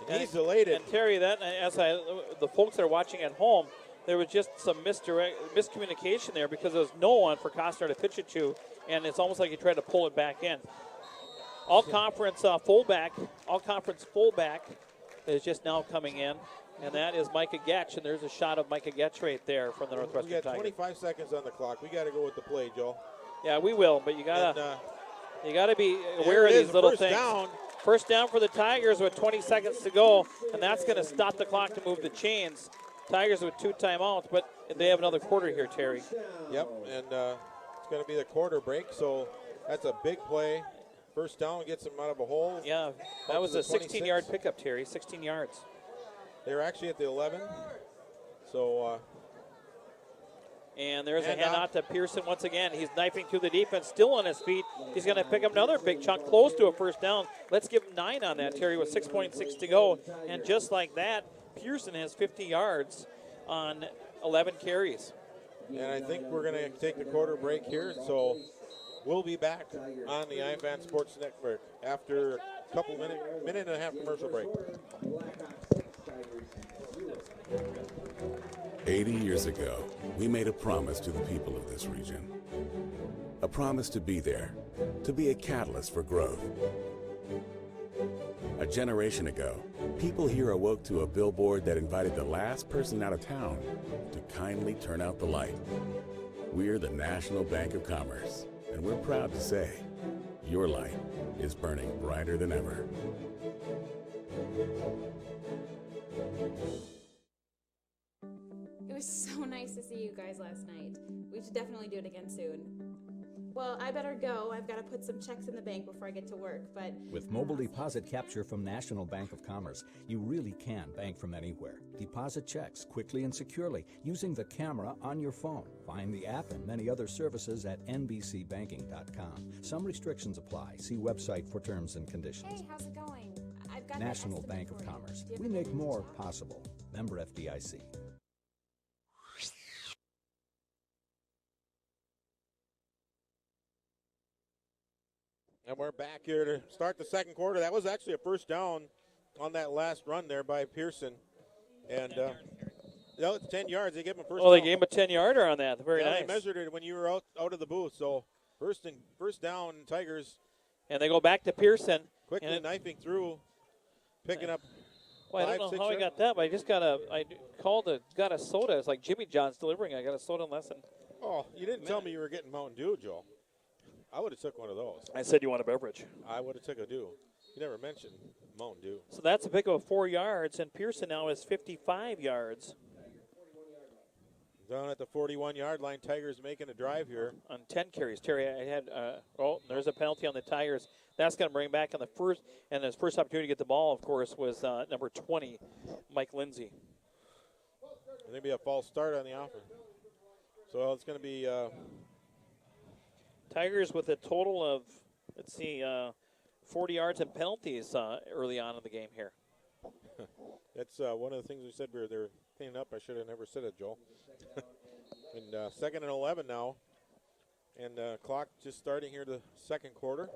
And he's elated. And Terry, that the folks that are watching at home, there was just some miscommunication there because there was no one for Costner to pitch it to, and it's almost like he tried to pull it back in. All-conference fullback is just now coming in, and that is Micah Getch, and there's a shot of Micah Getch right there from the Northwestern We got Tigers. 25 seconds on the clock. We got to go with the play, Joe. Yeah, we will, but you gotta be aware of these little things. First down for the Tigers with 20 seconds to go, and that's going to stop the clock to move the chains. Tigers with 2 timeouts, but they have another quarter here, Terry. Yep, and it's going to be the quarter break, so that's a big play. First down gets them out of a hole. Yeah, that was a 16-yard pickup, Terry, 16 yards. They're actually at the 11, so... and there's a handout to Pearson once again. He's knifing through the defense, still on his feet. He's going to pick up another big chunk, close to a first down. Let's give him 9 on that, Terry, with 6.6 to go. And just like that, Pearson has 50 yards on 11 carries. And I think we're going to take the quarter break here, so we'll be back on the iFan Sports Network after a couple minute and a half commercial break. 80 years ago, we made a promise to the people of this region. A promise to be there, to be a catalyst for growth. A generation ago, people here awoke to a billboard that invited the last person out of town to kindly turn out the light. We're the National Bank of Commerce, and we're proud to say, your light is burning brighter than ever. It was so nice to see you guys last night. We should definitely do it again soon. Well, I better go. I've got to put some checks in the bank before I get to work, but... With mobile deposit capture from National Bank of Commerce, you really can bank from anywhere. Deposit checks quickly and securely using the camera on your phone. Find the app and many other services at nbcbanking.com. Some restrictions apply. See website for terms and conditions. Hey, how's it going? I've got National Bank of Commerce. We make more possible. Member FDIC. And we're back here to start the second quarter. That was actually a first down on that last run there by Pearson. And no, it's 10 yards. They gave him a first down. They gave him a 10-yarder on that. Very nice. They measured it when you were out of the booth. So first down, Tigers. And they go back to Pearson. Quickly knifing through, picking up Well, I don't know how I got that, but I just got a soda. It's like Jimmy John's delivering. I got a soda lesson. Oh, you didn't tell me you were getting Mountain Dew, Joel. I would have took one of those. I said you want a beverage. I would have took a Dew. You never mentioned Mountain Dew. So that's a pick of 4 yards, and Pearson now has 55 yards. Down at the 41-yard line, Tigers making a drive here. On 10 carries. Terry, I had, there's a penalty on the Tigers. That's going to bring back on the first, and his first opportunity to get the ball, of course, was number 20, Mike Lindsay. Maybe a false start on the offer. So it's going to be... Tigers with a total of, 40 yards and penalties early on in the game here. That's one of the things we said they're cleaning up. I should have never said it, Joel. And second and 11 now. And clock just starting here the second quarter.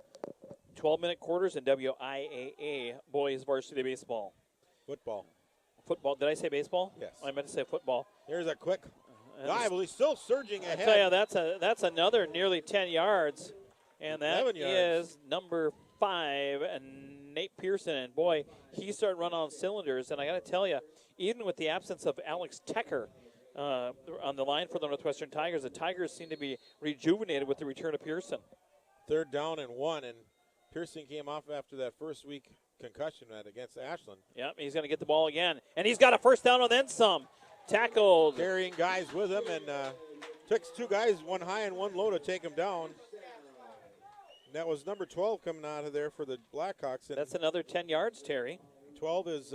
12-minute quarters in WIAA boys varsity baseball. Football. Football. Did I say baseball? Yes. I meant to say football. Here's a quick dive. Well, he's still surging ahead. I tell you, that's another nearly 10 yards. And that 11 yards. is number 5, and Nate Pearson. And, boy, he started running on cylinders. And I got to tell you, even with the absence of Alex Tecker on the line for the Northwestern Tigers, the Tigers seem to be rejuvenated with the return of Pearson. 3rd down and 1, and Pearson came off after that first week concussion against Ashland. Yep, he's going to get the ball again. And he's got a first down and then some. Tackled. Carrying guys with him, and took 2 guys, one high and one low, to take him down. And that was number 12 coming out of there for the Blackhawks. And that's another 10 yards, Terry. 12 is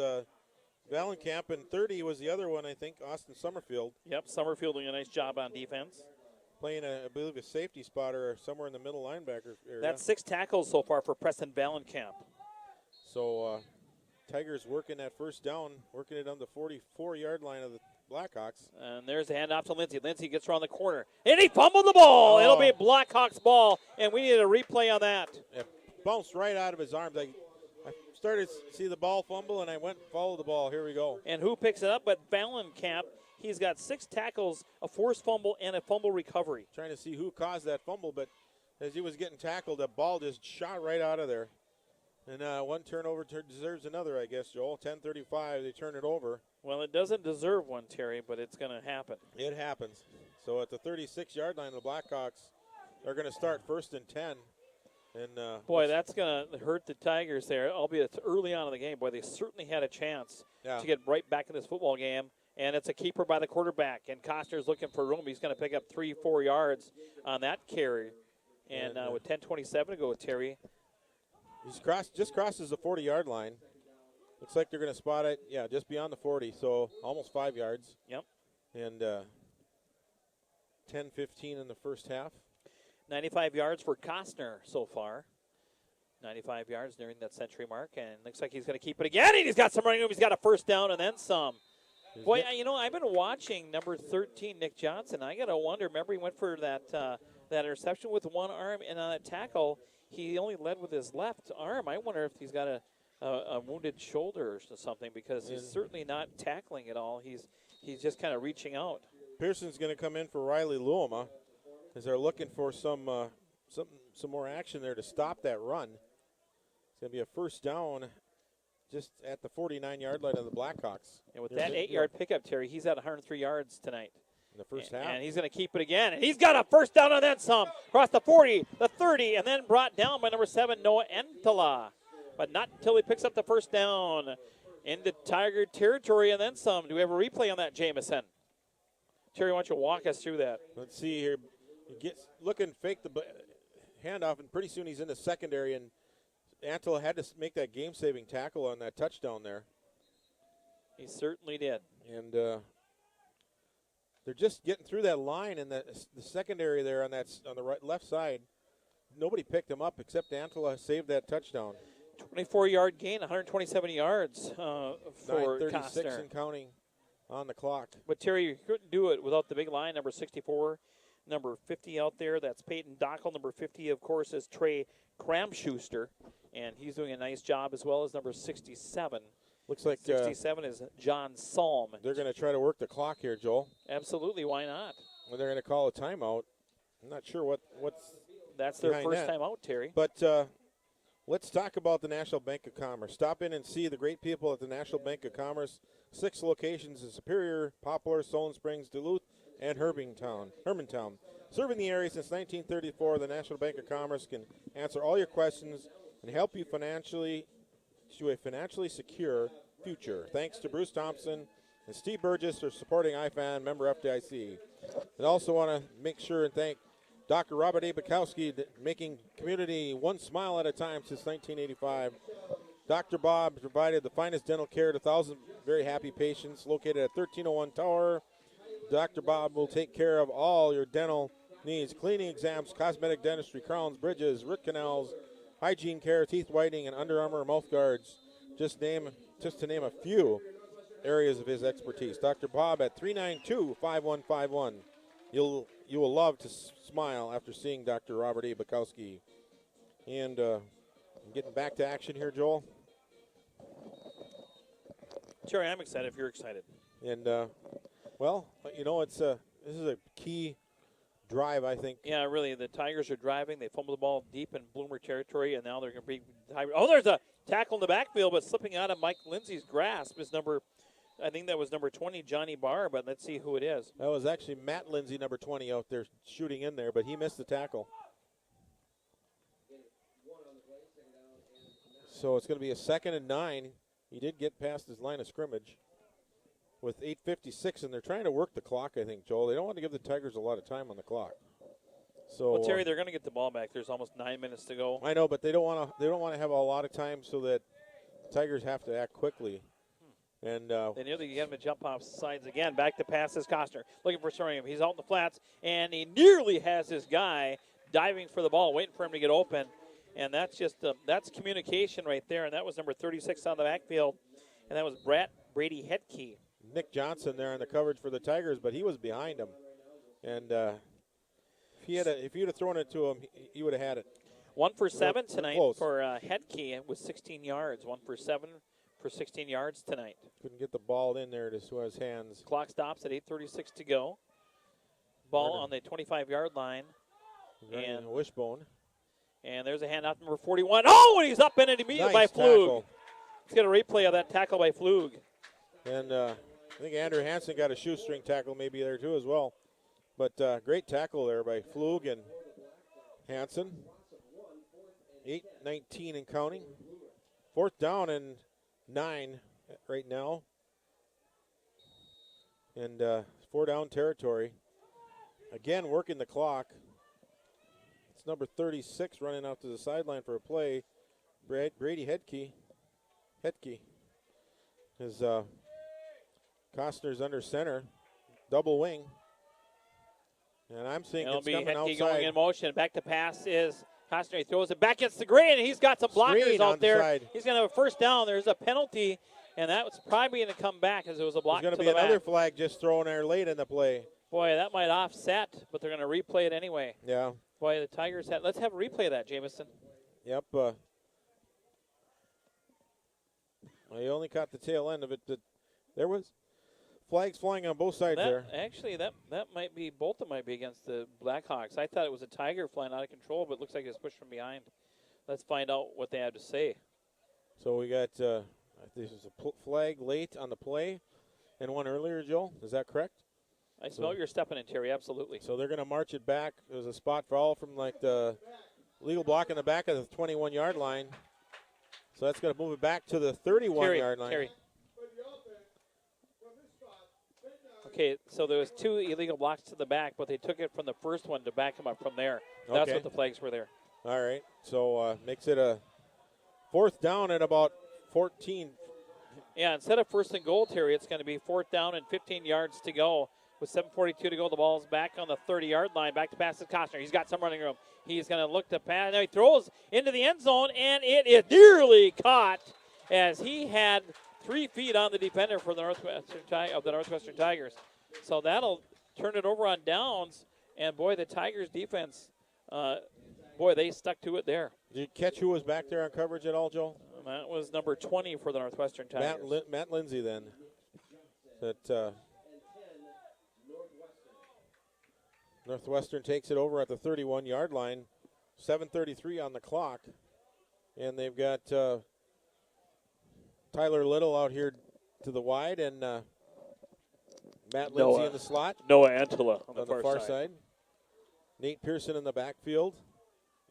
Valenkamp, and 30 was the other one, I think, Austin Summerfield. Yep, Summerfield doing a nice job on defense. Playing, I believe, a safety spot or somewhere in the middle linebacker area. That's 6 tackles so far for Preston Valenkamp. So Tigers working that first down, working it on the 44-yard line of the Blackhawks. And there's a handoff to Lindsey. Lindsey gets around the corner, and he fumbled the ball. It'll be Blackhawks ball, and we need a replay on that. It bounced right out of his arms. I started to see the ball fumble, and I went and followed the ball. Here we go. And who picks it up but Valenkamp? He's got 6 tackles, a forced fumble, and a fumble recovery. Trying to see who caused that fumble, but as he was getting tackled, the ball just shot right out of there. And one turnover deserves another, I guess, Joel. 10:35, they turn it over. Well, it doesn't deserve one, Terry, but it's going to happen. It happens. So at the 36-yard line, the Blackhawks are going to start 1st and 10. And boy, that's going to hurt the Tigers there, albeit it's early on in the game. Boy, they certainly had a chance to get right back in this football game. And it's a keeper by the quarterback. And Costner's looking for room. He's going to pick up 3-4 yards on that carry. And with 10:27 to go, Terry. He's just crosses the 40-yard line. Looks like they're going to spot it, just beyond the 40, so almost 5 yards. Yep. And 10:15 in the first half. 95 yards for Costner so far. 95 yards nearing that century mark, and looks like he's going to keep it again. And he's got some running room. He's got a first down and then some. Boy, I've been watching number 13, Nick Johnson. I got to wonder, remember he went for that interception with one arm, and on that tackle, he only led with his left arm. I wonder if he's got a wounded shoulder or something, because he's certainly not tackling at all. He's just kind of reaching out. Pearson's going to come in for Reilley Luoma, as they're looking for some more action there to stop that run. It's going to be a first down just at the 49-yard line of the Blackhawks. And with that 8-yard pickup, Terry, he's at 103 yards tonight. In the first half. And he's going to keep it again. And he's got a first down and then some. Across the 40, the 30, and then brought down by number 7, Noah Entala. But not until he picks up the first down into Tiger territory and then some. Do we have a replay on that, Jamison? Terry, why don't you walk us through that? Let's see here. He gets looking, fake the handoff, and pretty soon he's in the secondary, and Antela had to make that game-saving tackle on that touchdown there. He certainly did. And they're just getting through that line in the secondary there on the left side. Nobody picked him up except Antela saved that touchdown. 24-yard gain, 127 yards for 9:36 Costner. and counting on the clock. But, Terry, you couldn't do it without the big line, number 64, number 50 out there. That's Peyton Dockel. Number 50, of course, is Trey Kramschuster, and he's doing a nice job, as well as number 67. Looks like 67 is John Salm. They're going to try to work the clock here, Joel. Absolutely, why not? Well, they're going to call a timeout. I'm not sure what's That's their first time out, Terry. But let's talk about the National Bank of Commerce. Stop in and see the great people at the National Bank of Commerce. 6 locations in Superior, Poplar, Solon Springs, Duluth, and Hermantown. Serving the area since 1934, the National Bank of Commerce can answer all your questions and help you financially to a financially secure future. Thanks to Bruce Thompson and Steve Burgess for supporting IFAN, member FDIC. I also want to make sure and thank Dr. Robert A. Bukowski, making community one smile at a time since 1985. Dr. Bob provided the finest dental care to 1,000 very happy patients located at 1301 Tower. Dr. Bob will take care of all your dental needs: cleaning, exams, cosmetic dentistry, crowns, bridges, root canals, hygiene care, teeth whitening, and Under Armour mouth guards. Just to name a few areas of his expertise. Dr. Bob at 392-5151. You will love to smile after seeing Dr. Robert A. Bukowski. And getting back to action here, Joel. Terry, I'm excited if you're excited. And, well, you know, it's this is a key drive, I think. Yeah, really. The Tigers are driving. They fumble the ball deep in Bloomer territory, and now they're going to be. Oh, there's a tackle in the backfield, but slipping out of Mike Lindsay's grasp is I think that was number 20, Johnny Barr, but let's see who it is. That was actually Matt Lindsay, number 20, out there shooting in there, but he missed the tackle. So it's going to be a 2nd and 9. He did get past his line of scrimmage with 8:56, and they're trying to work the clock, I think, Joel. They don't want to give the Tigers a lot of time on the clock. So, well, Terry, they're going to get the ball back. There's almost 9 minutes to go. I know, but they don't want to have a lot of time so that the Tigers have to act quickly. And they nearly get him to jump off sides again. Back to pass is Costner. Looking for Surium. He's out in the flats, and he nearly has his guy diving for the ball, waiting for him to get open. And that's just that's communication right there. And that was number 36 on the backfield. And that was Brady Hetke. Nick Johnson there in the coverage for the Tigers, but he was behind him. And if you'd have thrown it to him, he would have had it. 1 for 7 tonight for Hetke with 16 yards. 1 for 7 for 16 yards tonight. Couldn't get the ball in there to his hands. Clock stops at 8:36 to go. Ball on the 25-yard line. And a wishbone. And there's a handoff, number 41. Oh, and he's up in it immediately by Flug. Let's get a replay of that tackle by Flug. And I think Andrew Hansen got a shoestring tackle maybe there too as well. But great tackle there by Flug and Hansen. 8:19 and counting. 4th down and 9 right now. And 4 down territory. Again, working the clock. It's number 36 running out to the sideline for a play. Brady Hetke. His Costner's under center. Double wing. And I'm seeing it's coming outside. Going in motion. Back to pass is Costner. He throws it back against the green, and he's got some blockers out there. He's going to have a first down. There's a penalty, and that's probably going to come back as it was a block. There's going to be another flag just thrown there late in the play. Boy, that might offset, but they're going to replay it anyway. Yeah. Boy, the Tigers had. Let's have a replay of that, Jamison. Yep. I only caught the tail end of it. But there was flags flying on both sides there. Actually, that might be, both of them might be against the Blackhawks. I thought it was a Tiger flying out of control, but it looks like it's pushed from behind. Let's find out what they have to say. So we got this is a flag late on the play and one earlier, Joel. Is that correct? I smell you're stepping in, Terry, absolutely. So they're going to march it back. There's a spot foul from like the legal block in the back of the 21-yard line. So that's going to move it back to the 31-yard line. Terry. Okay, so there was 2 illegal blocks to the back, but they took it from the first one to back them up from there. That's what the flags were there. All right, so makes it a 4th down at about 14. Yeah, instead of 1st and goal, Terry, it's going to be 4th down and 15 yards to go. With 7:42 to go, the ball's back on the 30-yard line. Back to pass to Costner. He's got some running room. He's going to look to pass. Now he throws into the end zone, and it is nearly caught as he had 3 feet on the defender for the Northwestern Tigers. So that'll turn it over on downs. And, boy, the Tigers' defense, they stuck to it there. Did you catch who was back there on coverage at all, Joel? That was number 20 for the Northwestern Tigers. Matt Lindsay then. That Northwestern takes it over at the 31-yard line. 7:33 on the clock. And they've got Tyler Little out here to the wide and Matt Lindsay in the slot. Noah Antela on the far side. Nate Pearson in the backfield.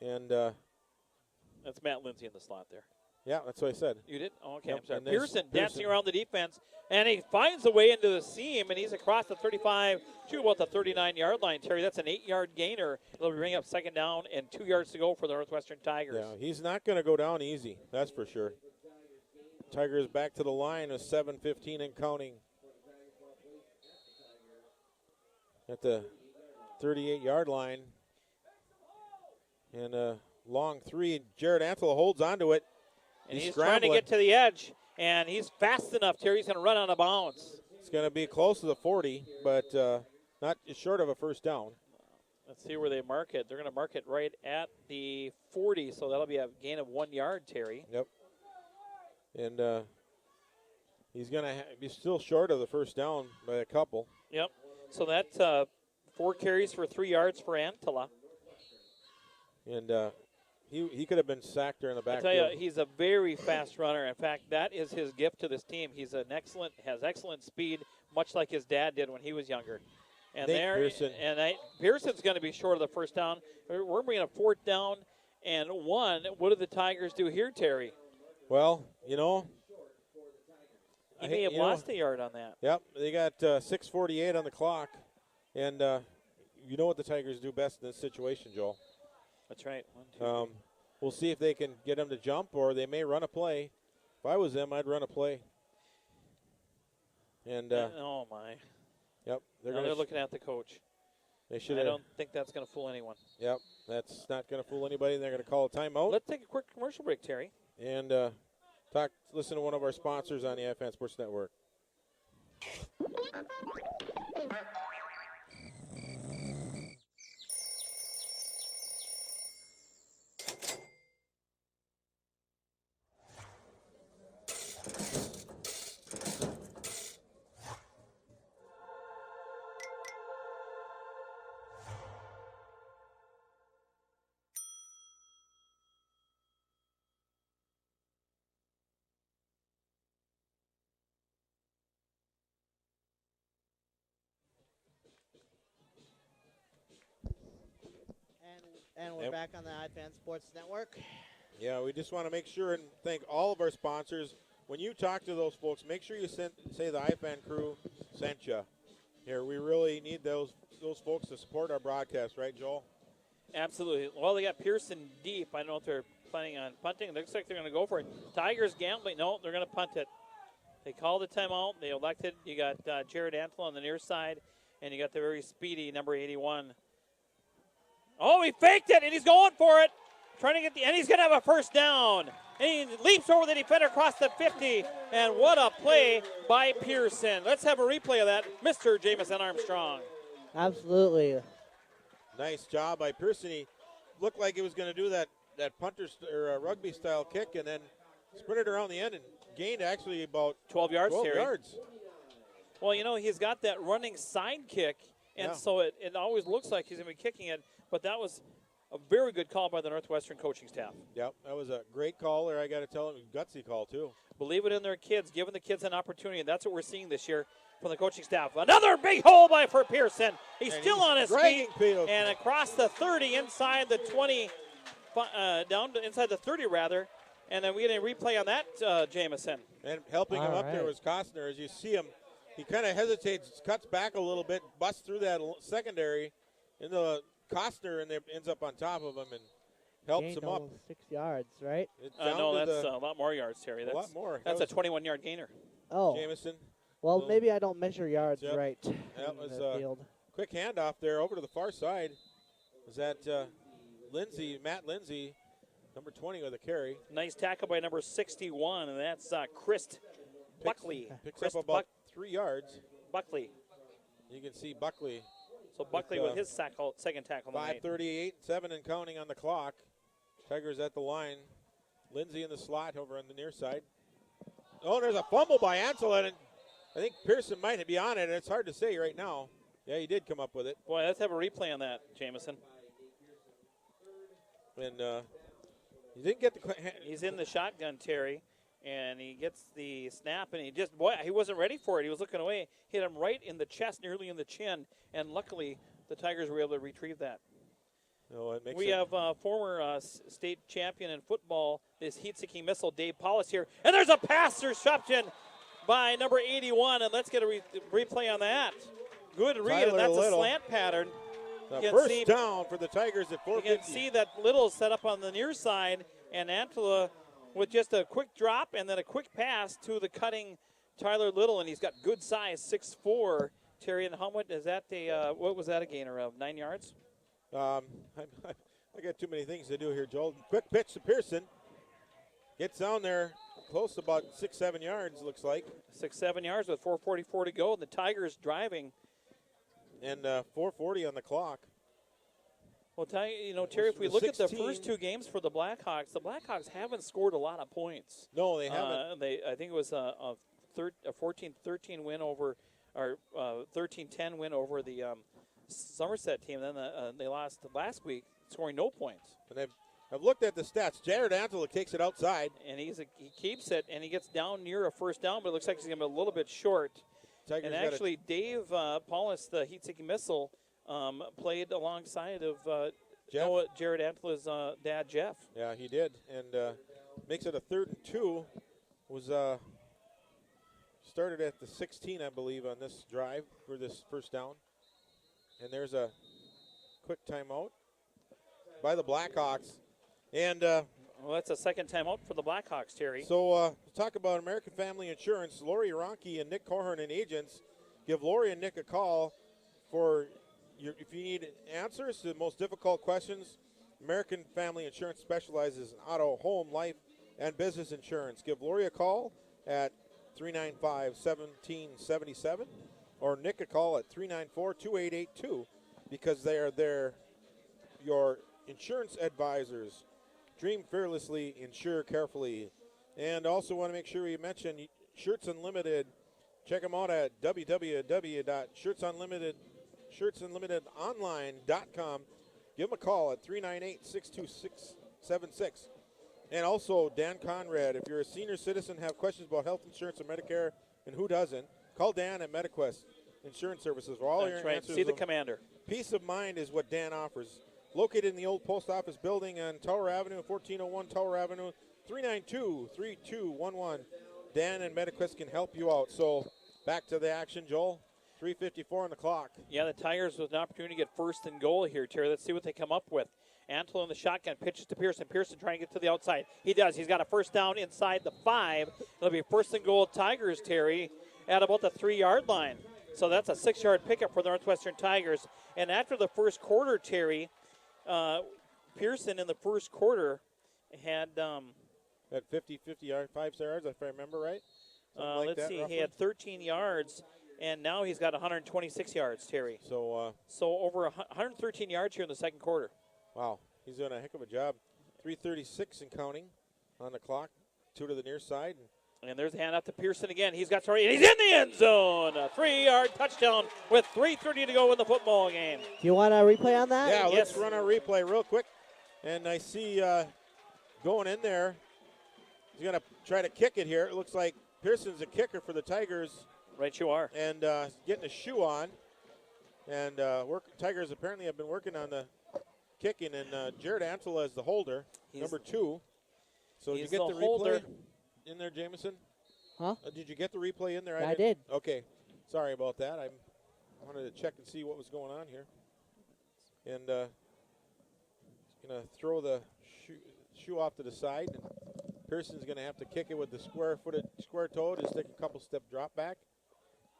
And that's Matt Lindsay in the slot there. Yeah, that's what I said. You did? Oh, okay, yep. I'm sorry. Pearson dancing around the defense, and he finds a way into the seam, and he's across the 35 to about the 39-yard line. Terry, that's an 8-yard gainer. It'll bring up 2nd down and 2 yards to go for the Northwestern Tigers. Yeah, he's not going to go down easy, that's for sure. Tigers back to the line with 7:15 and counting. At the 38-yard line. And a long 3. Jared Antela holds onto it. And he's trying to get to the edge, and he's fast enough, Terry. He's going to run out of bounds. It's going to be close to the 40, but not short of a first down. Let's see where they mark it. They're going to mark it right at the 40, so that'll be a gain of 1 yard, Terry. Yep. And, He's going to be still short of the first down by a couple. Yep. So that's 4 carries for 3 yards for Antela. And he could have been sacked there in the I backfield. tell you, he's a very fast runner. In fact, that is his gift to this team. He's has excellent speed, much like his dad did when he was younger. And Pearson's going to be short of the first down. We're bringing a 4th down and 1. What do the Tigers do here, Terry? Well, you know, he may have lost a yard on that. Yep, they got 6:48 on the clock, and you know what the Tigers do best in this situation, Joel. That's right. We'll see if they can get him to jump, or they may run a play. If I was them, I'd run a play. And oh my. Yep, they're looking at the coach. They should. I don't think that's going to fool anyone. Yep, that's not going to fool anybody. They're going to call a timeout. Let's take a quick commercial break, Terry. And listen to one of our sponsors on the iFan Sports Network. And we're back on the iFan Sports Network. Yeah, we just want to make sure and thank all of our sponsors. When you talk to those folks, make sure you say the iFan crew sent you. Here, we really need those folks to support our broadcast, right, Joel? Absolutely. Well, they got Pearson deep. I don't know if they're planning on punting. It looks like they're going to go for it. Tigers gambling. No, they're going to punt it. They called the timeout. They elected. You got Jared Antle on the near side, and you got the very speedy number 81. Oh, he faked it, and he's going for it. Trying to get and he's going to have a first down. And he leaps over the defender across the 50, and what a play by Pearson. Let's have a replay of that, Mr. Jamison Armstrong. Absolutely. Nice job by Pearson. He looked like he was going to do that punter or rugby-style kick and then sprinted around the end and gained actually about 12 yards. 12 yards. Well, you know, he's got that running side kick, and so it always looks like he's going to be kicking it, but that was a very good call by the Northwestern coaching staff. Yep, that was a great call, or I got to tell him, gutsy call, too. Believe it in their kids, giving the kids an opportunity, and that's what we're seeing this year from the coaching staff. Another big hole for Pearson. He's still on his feet, and across the 30, inside the 20, down to inside the 30, rather, and then we get a replay on that, Jamison. And helping him up there was Costner. As you see him, he kind of hesitates, cuts back a little bit, busts through that secondary into Costner, and ends up on top of him and helps him up. 6 yards, right? No, that's a lot more yards, Terry. That's a lot more. That's a 21-yard gainer. Oh. Jameson. Well, maybe I don't measure yards right. That was the field. Quick handoff there over to the far side. Was that Matt Lindsay, number 20 with a carry. Nice tackle by number 61, and that's Chris Buckley. Picks up about 3 yards. Buckley. You can see Buckley. So Buckley with his second tackle. 5:38, 7 and counting on the clock. Tigers at the line. Lindsay in the slot over on the near side. Oh, there's a fumble by Ansel, and I think Pearson might be on it. It's hard to say right now. Yeah, he did come up with it. Boy, let's have a replay on that, Jamison. And he didn't get the. He's in the shotgun, Terry, and he gets the snap, and he wasn't ready for it. He was looking away, hit him right in the chest, nearly in the chin, and luckily the Tigers were able to retrieve that. We have former state champion in football, this heat-seeking missile, Dave Paulus here, and there's a pass interception by number 81, and let's get a replay on that. Good read, and that's a slant pattern. First down for the Tigers at 4:50. You can see that Little set up on the near side, and Antela with just a quick drop and then a quick pass to the cutting Tyler Little, and he's got good size, 6'4". Terry, and how much is that? What was that a gainer of? 9 yards? I got too many things to do here, Joel. Quick pitch to Pearson. Gets down there close to about 6-7 yards, looks like. 6-7 yards with 4:44 to go. The Tigers driving. And 4:40 on the clock. Well, Terry, if we look at the first 2 games for the Blackhawks haven't scored a lot of points. No, they haven't. I think it was 14-13 win over, or 13-10 win over the Somerset team. Then they lost last week, scoring no points. And I've looked at the stats. Jared Antela kicks it outside. And he keeps it, and he gets down near a first down, but it looks like he's going to be a little bit short. Tigers and actually, Dave Paulus, the heat-seeking missile, played alongside of Jared Antela's dad, Jeff. Yeah, he did, and makes it a 3rd and 2. Was started at the 16, I believe, on this drive for this first down. And there's a quick timeout by the Blackhawks. And well, that's a second timeout for the Blackhawks, Terry. So talk about American Family Insurance. Lori Ronke and Nick Corhorn and agents. Give Lori and Nick a call for if you need answers to the most difficult questions. American Family Insurance specializes in auto, home, life, and business insurance. Give Lori a call at 395-1777 or Nick a call at 394-2882 because they are your insurance advisors. Dream fearlessly, insure carefully. And also want to make sure we mention Shirts Unlimited. Check them out at www.shirtsunlimitedonline.com. Give them a call at 398-626-76. And also Dan Conrad. If you're a senior citizen, have questions about health insurance or Medicare, and who doesn't, call Dan at MediQuest Insurance Services for all That's your right. answers. See the commander. Peace of mind is what Dan offers. Located in the old post office building on Tower Avenue, 1401 Tower Avenue, 392-3211. Dan and MediQuest can help you out. So back to the action, Joel. 3:54 on the clock. Yeah, the Tigers with an opportunity to get first and goal here, Terry. Let's see what they come up with. Antler in the shotgun, pitches to Pearson. Pearson trying to get to the outside. He does. He's got a first down inside the 5. It'll be first and goal Tigers, Terry, at about the 3-yard line. So that's a 6-yard pickup for the Northwestern Tigers. And after the first quarter, Terry, Pearson in the first quarter had at 50 yards, 5 yards, if I remember right. Let's see, roughly. He had 13 yards, and now he's got 126 yards, Terry. So over 113 yards here in the second quarter. Wow, he's doing a heck of a job. 3:36 and counting on the clock. 2 to the near side. And there's a hand out to Pearson again. He's got and he's in the end zone. A 3-yard touchdown with 3:30 to go in the football game. Do you want a replay on that? Yeah, let's run our replay real quick. And I see going in there, he's going to try to kick it here. It looks like Pearson's a kicker for the Tigers. Right, you are. And getting a shoe on. And Tigers apparently have been working on the kicking. And Jared Antela is the holder, number 2. So did you get the replay in there, Jameson? Huh? Did you get the replay in there? I did. Okay. Sorry about that. I wanted to check and see what was going on here. And he's going to throw the shoe off to the side. And Pearson's going to have to kick it with the square-toed. Just take a couple step drop back.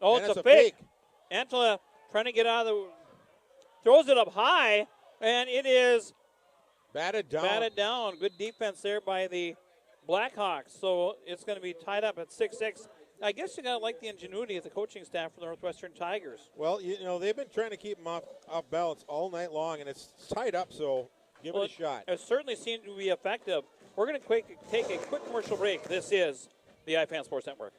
Oh, and it's a fake. Antela trying to get out of the – throws it up high, and it is batted down. Batted down. Good defense there by the Blackhawks. So it's going to be tied up at 6-6. I guess you got to like the ingenuity of the coaching staff for the Northwestern Tigers. Well, they've been trying to keep them off balance all night long, and it's tied up, so give it a shot. It certainly seemed to be effective. We're going to take a quick commercial break. This is the iFan Sports Network.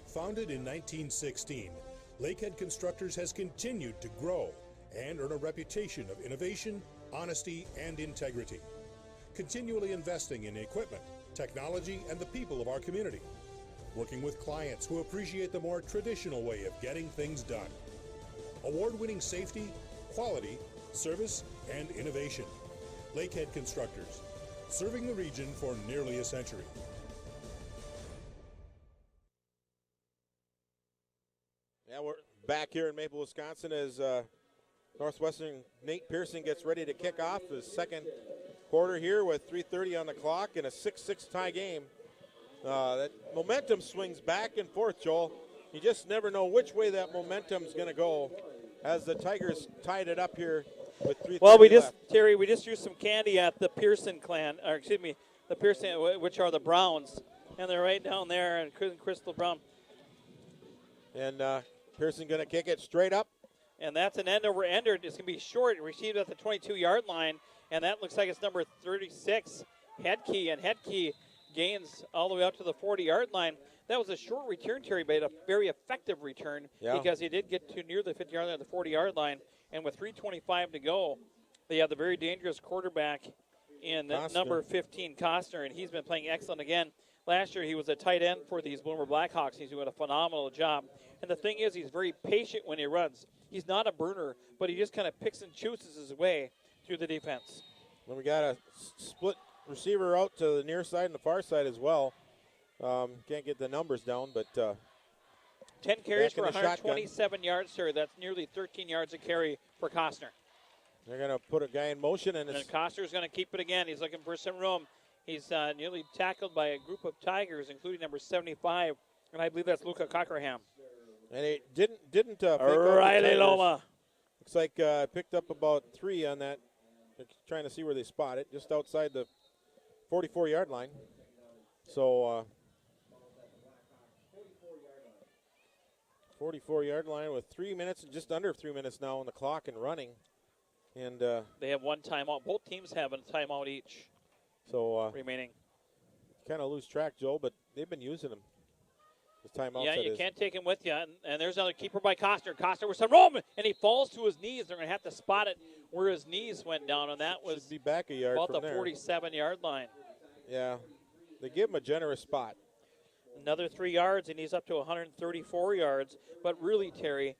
Founded in 1916, Lakehead Constructors has continued to grow and earn a reputation of innovation, honesty, and integrity. Continually investing in equipment, technology, and the people of our community. Working with clients who appreciate the more traditional way of getting things done. Award-winning safety, quality, service, and innovation. Lakehead Constructors, serving the region for nearly a century. Yeah, we're back here in Maple, Wisconsin as Northwestern Nate Pearson gets ready to kick off the second quarter here with 3:30 on the clock in a 6-6 tie game. That momentum swings back and forth, Joel. You just never know which way that momentum's going to go as the Tigers tied it up here with 3:30 left. Terry, we just threw some candy at the Pearson clan, or excuse me, the Pearson, which are the Browns, and they're right down there, and Crystal Brown. And Pearson going to kick it straight up. And that's an end-over-ender. It's going to be short, received at the 22-yard line, and that looks like it's number 36, Hedke. And Hedke gains all the way out to the 40-yard line. That was a short return, Terry, but a very effective return because he did get to near the 50-yard line, the 40-yard line. And with 3:25 to go, they have the very dangerous quarterback in number 15, Costner, and he's been playing excellent again. Last year he was a tight end for these Bloomer Blackhawks. He's doing a phenomenal job. And the thing is, he's very patient when he runs. He's not a burner, but he just kind of picks and chooses his way through the defense. Then we got a split receiver out to the near side and the far side as well. Can't get the numbers down, but 10 carries for 127 yards, sir. That's nearly 13 yards a carry for Costner. They're going to put a guy in motion. And Costner's going to keep it again. He's looking for some room. He's nearly tackled by a group of Tigers, including number 75, and I believe that's Luca Cockerham. And it didn't fake out the Reilley Tigers. Luoma. Looks like picked up about 3 on that. They're trying to see where they spot it, just outside the 44-yard line. So 44-yard line with 3 minutes, just under 3 minutes now on the clock and running. And they have one timeout. Both teams have a timeout each. So remaining. Kind of lose track, Joel, but they've been using them. This timeout. Yeah, you can't take him with you. And there's another keeper by Costner. Costner with some room, and he falls to his knees. They're going to have to spot it where his knees went down, and that was should be back a yard about from the there. 47-yard line. Yeah, they give him a generous spot. Another 3 yards, and he's up to 134 yards. But really, Terry,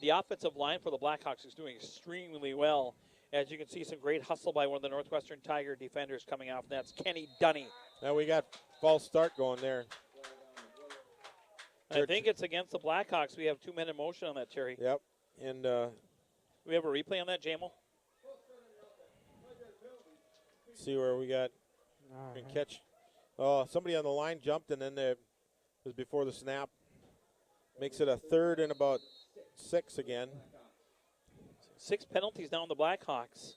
the offensive line for the Blackhawks is doing extremely well. As you can see, some great hustle by one of the Northwestern Tiger defenders coming off. That's Kenny Dunny. Now we got false start going there. I think it's against the Blackhawks. We have 2 men in motion on that, Terry. Yep. And we have a replay on that, Jamal? See where we got can catch. Oh, somebody on the line jumped, and then it was before the snap. Makes it a 3rd and about 6 again. 6 penalties now on the Blackhawks.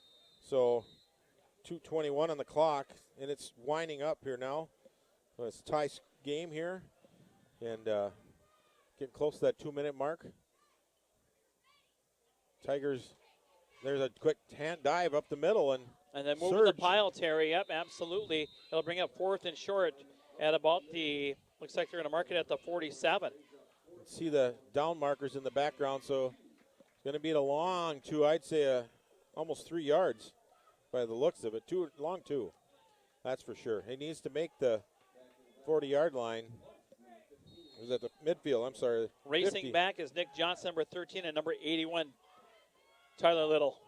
So 2:21 on the clock, and it's winding up here now. So it's a tie game here, and getting close to that 2-minute mark. Tigers, there's a quick hand dive up the middle, and then move to the pile, Terry. Yep, absolutely. It'll bring up 4th and short at about the, looks like they're going to mark it at the 47. See the down markers in the background, so it's going to be a long 2, I'd say almost 3 yards by the looks of it. Long 2, that's for sure. He needs to make the 40-yard line. It was at the midfield, I'm sorry. Racing 50. back is Nick Johnson, number 13, and number 81, Tyler Little.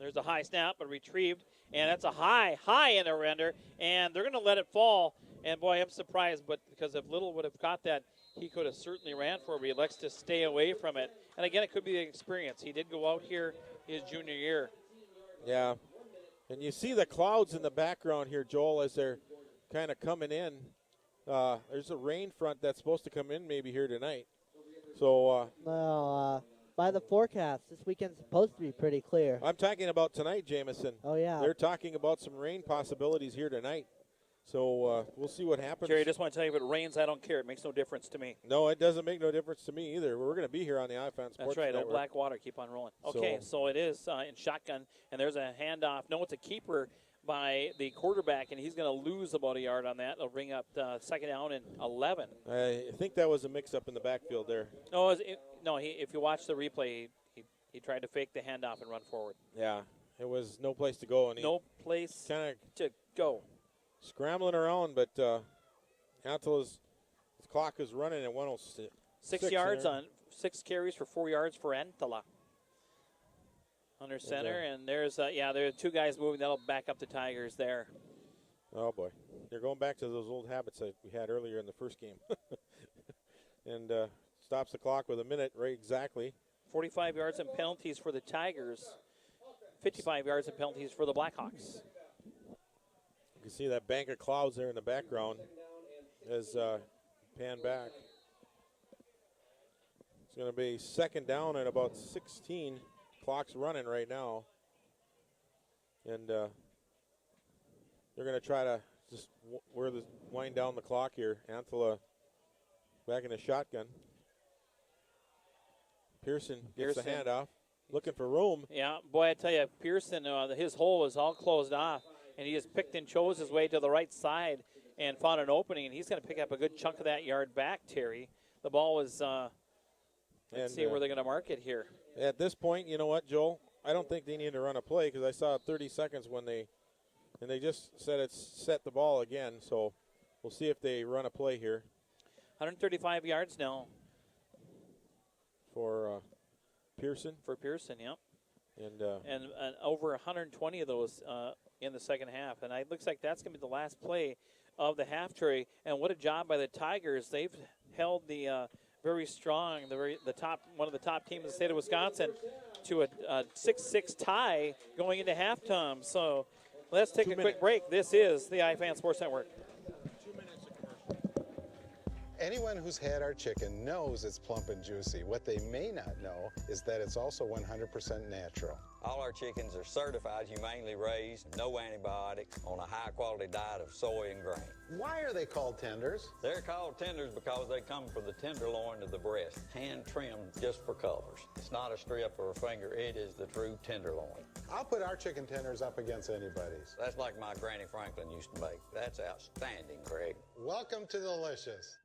There's a high snap, but retrieved, and that's a high in a render, and they're going to let it fall. And, boy, I'm surprised, but because if Little would have caught that, he could have certainly ran for it, but he elects to stay away from it. And, again, it could be the experience. He did go out here his junior year. Yeah, and you see the clouds in the background here, Joel, as they're kind of coming in. There's a rain front that's supposed to come in maybe here tonight. So by the forecast, this weekend's supposed to be pretty clear. I'm talking about tonight, Jamison. Oh, yeah. They're talking about some rain possibilities here tonight. So we'll see what happens. Jerry, I just want to tell you, if it rains, I don't care. It makes no difference to me. No, it doesn't make no difference to me either. We're going to be here on the iFan Sports That's right. Network. No black water. Keep on rolling. Okay, so it is in shotgun, and there's a handoff. No, it's a keeper by the quarterback, and he's going to lose about a yard on that. It'll bring up 2nd down and 11. I think that was a mix-up in the backfield there. No, if you watch the replay, he tried to fake the handoff and run forward. Yeah, it was no place to go. And no place to go. Scrambling around, but Antila's clock is running at 106. 6 yards on 6 carries for 4 yards for Antela. Under center, and there are 2 guys moving. That'll back up the Tigers there. Oh, boy. They're going back to those old habits that we had earlier in the first game. And stops the clock with a minute, right exactly. 45 yards and penalties for the Tigers. 55 yards and penalties for the Blackhawks. You can see that bank of clouds there in the background as pan back. It's going to be 2nd down at about 16. Clock's running right now. And they're going to try to just wind down the clock here. Antela back in the shotgun. Pearson gets the handoff, looking for room. Yeah, boy, I tell you, Pearson, his hole is all closed off, and he just picked and chose his way to the right side. and found an opening, and he's going to pick up a good chunk of that yard back, Terry. The ball was, let's see where they're going to mark it here. At this point, you know what, Joel? I don't think they need to run a play because I saw 30 seconds and they just said it's set the ball again. So we'll see if they run a play here. 135 yards now. For Pearson? For Pearson, yep. And over 120 of those in the second half. And it looks like that's going to be the last play of the half, Terry. And what a job by the Tigers. They've held the very strong, one of the top teams in the state of Wisconsin to a 6-6 tie going into halftime. So let's take a quick break. This is the iFan Sports Network. Anyone who's had our chicken knows it's plump and juicy. What they may not know is that it's also 100% natural. All our chickens are certified, humanely raised, no antibiotics, on a high-quality diet of soy and grain. Why are they called tenders? They're called tenders because they come from the tenderloin of the breast, hand-trimmed just for colors. It's not a strip or a finger, it is the true tenderloin. I'll put our chicken tenders up against anybody's. That's like my Granny Franklin used to make. That's outstanding, Craig. Welcome to Delicious.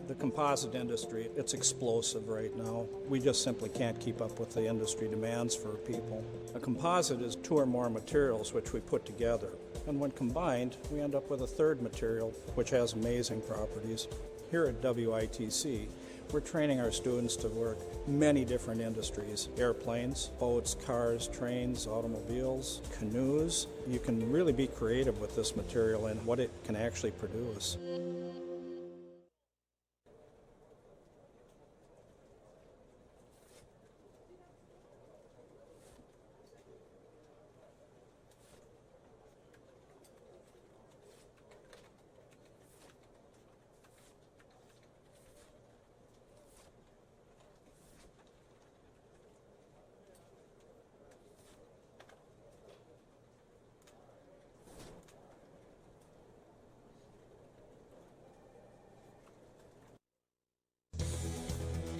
The composite industry, it's explosive right now. We just simply can't keep up with the industry demands for people. A composite is two or more materials which we put together, and when combined, we end up with a third material which has amazing properties. Here at WITC, we're training our students to work many different industries: airplanes, boats, cars, trains, automobiles, canoes. You can really be creative with this material and what it can actually produce.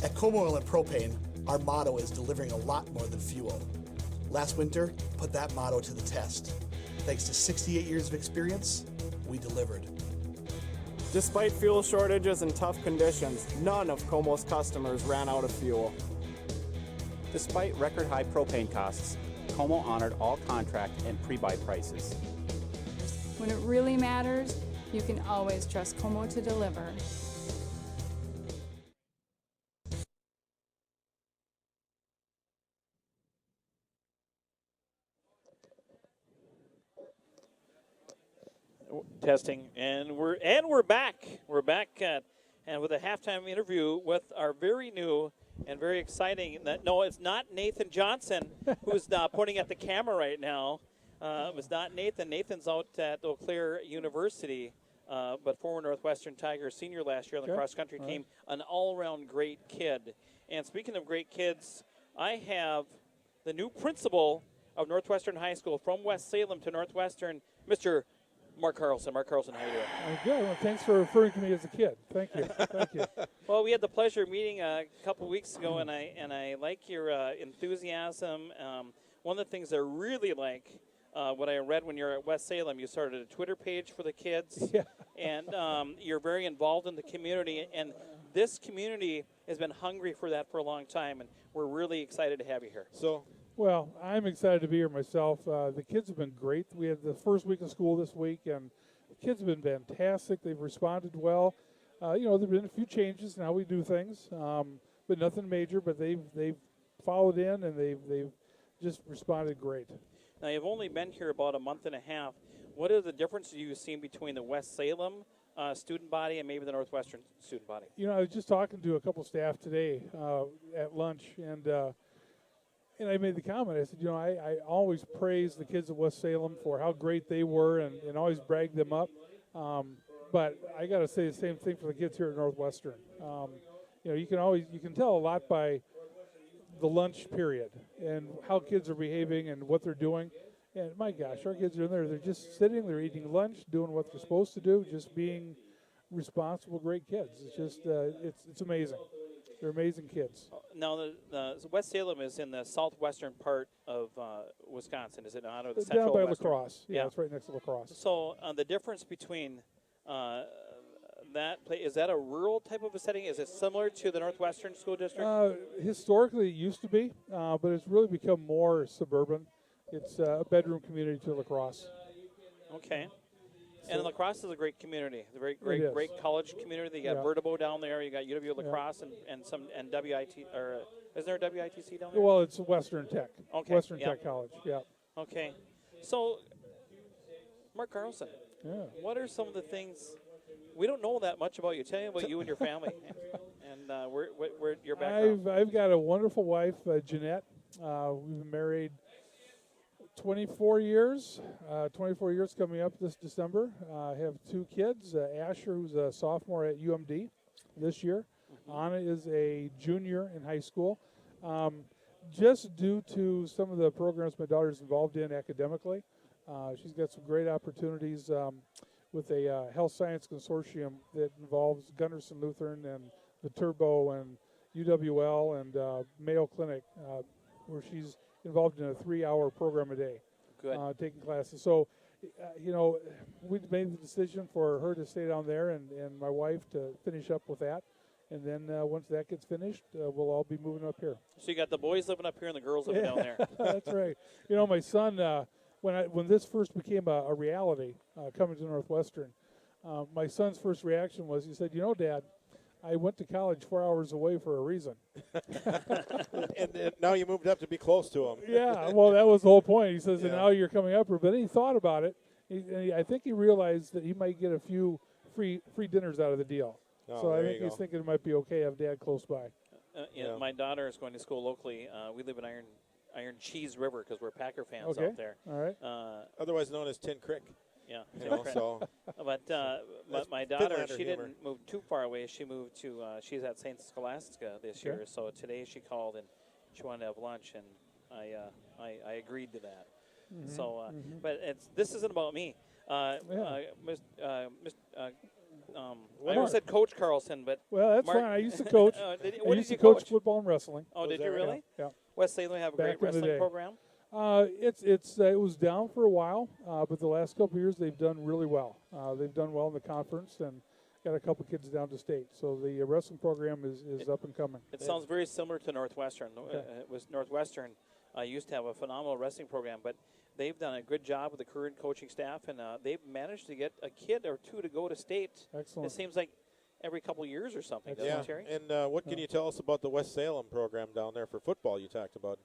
At Como Oil and Propane, our motto is delivering a lot more than fuel. Last winter, put that motto to the test. Thanks to 68 years of experience, we delivered. Despite fuel shortages and tough conditions, none of Como's customers ran out of fuel. Despite record high propane costs, Como honored all contract and pre-buy prices. When it really matters, you can always trust Como to deliver. Testing, and we're back. We're back and with a halftime interview with our very new and very exciting. No, it's not Nathan Johnson who's pointing at the camera right now. It was not Nathan. Nathan's out at Eau Claire University, but former Northwestern Tigers senior last year on the cross country team. An all-around great kid. And speaking of great kids, I have the new principal of Northwestern High School from West Salem to Northwestern, Mr. Mark Carlson. Mark Carlson, how are you doing? I'm good. Well, thanks for referring to me as a kid. Thank you. Thank you. Well, we had the pleasure of meeting a couple weeks ago, and I like your enthusiasm. One of the things I really like, what I read when you're at West Salem, you started a Twitter page for the kids, and you're very involved in the community, and this community has been hungry for that for a long time, and we're really excited to have you here. Well, I'm excited to be here myself. The kids have been great. We had the first week of school this week, and the kids have been fantastic. They've responded well. There have been a few changes in how we do things, but nothing major. But they've followed in, and they've just responded great. Now, you've only been here about a month and a half. What are the differences you've seen between the West Salem student body and maybe the Northwestern student body? I was just talking to a couple staff today at lunch, and And I made the comment. I said, I always praise the kids at West Salem for how great they were, and always brag them up. But I got to say the same thing for the kids here at Northwestern. You can tell a lot by the lunch period and how kids are behaving and what they're doing. And my gosh, our kids are in there. They're just sitting, they're eating lunch, doing what they're supposed to do, just being responsible, great kids. It's just, it's amazing. They're amazing kids. Now, the West Salem is in the southwestern part of Wisconsin, is it not? Or the Down central by La western? Crosse. Yeah, it's right next to La Crosse. So the difference between that is that a rural type of a setting? Is it similar to the Northwestern School District? Historically, it used to be, but it's really become more suburban. It's a bedroom community to La Crosse. Okay. And La Crosse is a great community, a great college community. You got Vertebo down there. You got UW La Crosse and WIT, or is there a WITC down there? Well, it's Western Tech. Okay. Western Tech College. Yeah. Okay. So, Mark Carlson. Yeah. What are some of the things we don't know that much about you? Tell me about you and your family, and where your background. I've got a wonderful wife, Jeanette. We've been married 24 years. 24 years coming up this December. I have 2 kids. Asher, who's a sophomore at UMD this year. Anna is a junior in high school. Just due to some of the programs my daughter's involved in academically, she's got some great opportunities with a health science consortium that involves Gunderson Lutheran and the Turbo and UWL and Mayo Clinic, where she's involved in a 3-hour program a day, taking classes. So, we made the decision for her to stay down there and my wife to finish up with that. And then once that gets finished, we'll all be moving up here. So you got the boys living up here and the girls living down there. That's right. My son, when this first became a reality, coming to Northwestern, my son's first reaction was, he said, Dad, I went to college 4 hours away for a reason. and now you moved up to be close to him. Yeah, well, that was the whole point. He says, and Yeah. now you're coming up here. But then he thought about it. I think he realized that he might get a few free dinners out of the deal. Oh, so I there think you he's go. thinking it might be okay to have Dad close by. My daughter is going to school locally. We live in Iron Cheese River because we're Packer fans Okay. out there. All right. Otherwise known as Tin Creek. Yeah. But my daughter, Finlander she humor. didn't move too far away. She moved to, she's at St. Scholastica this Okay. year. So today she called and she wanted to have lunch, and I agreed to that. Mhm. So, Mhm. but this isn't about me. I almost said Coach Carlson, but Well, that's Mark, fine. I used to coach. what I did used you to coach coach? football and wrestling. Oh, did you really? Yeah. West Salem have a Back great in the wrestling day. program. It was down for a while, but the last couple of years they've done really well. They've done well in the conference and got a couple kids down to state. So the wrestling program is up and coming. It sounds very similar to Northwestern. It was Northwestern used to have a phenomenal wrestling program, but they've done a good job with the current coaching staff, and they've managed to get a kid or two to go to state. Excellent. It seems like every couple years or something, doesn't it, Terry? And what can you tell us about the West Salem program down there for football you talked about?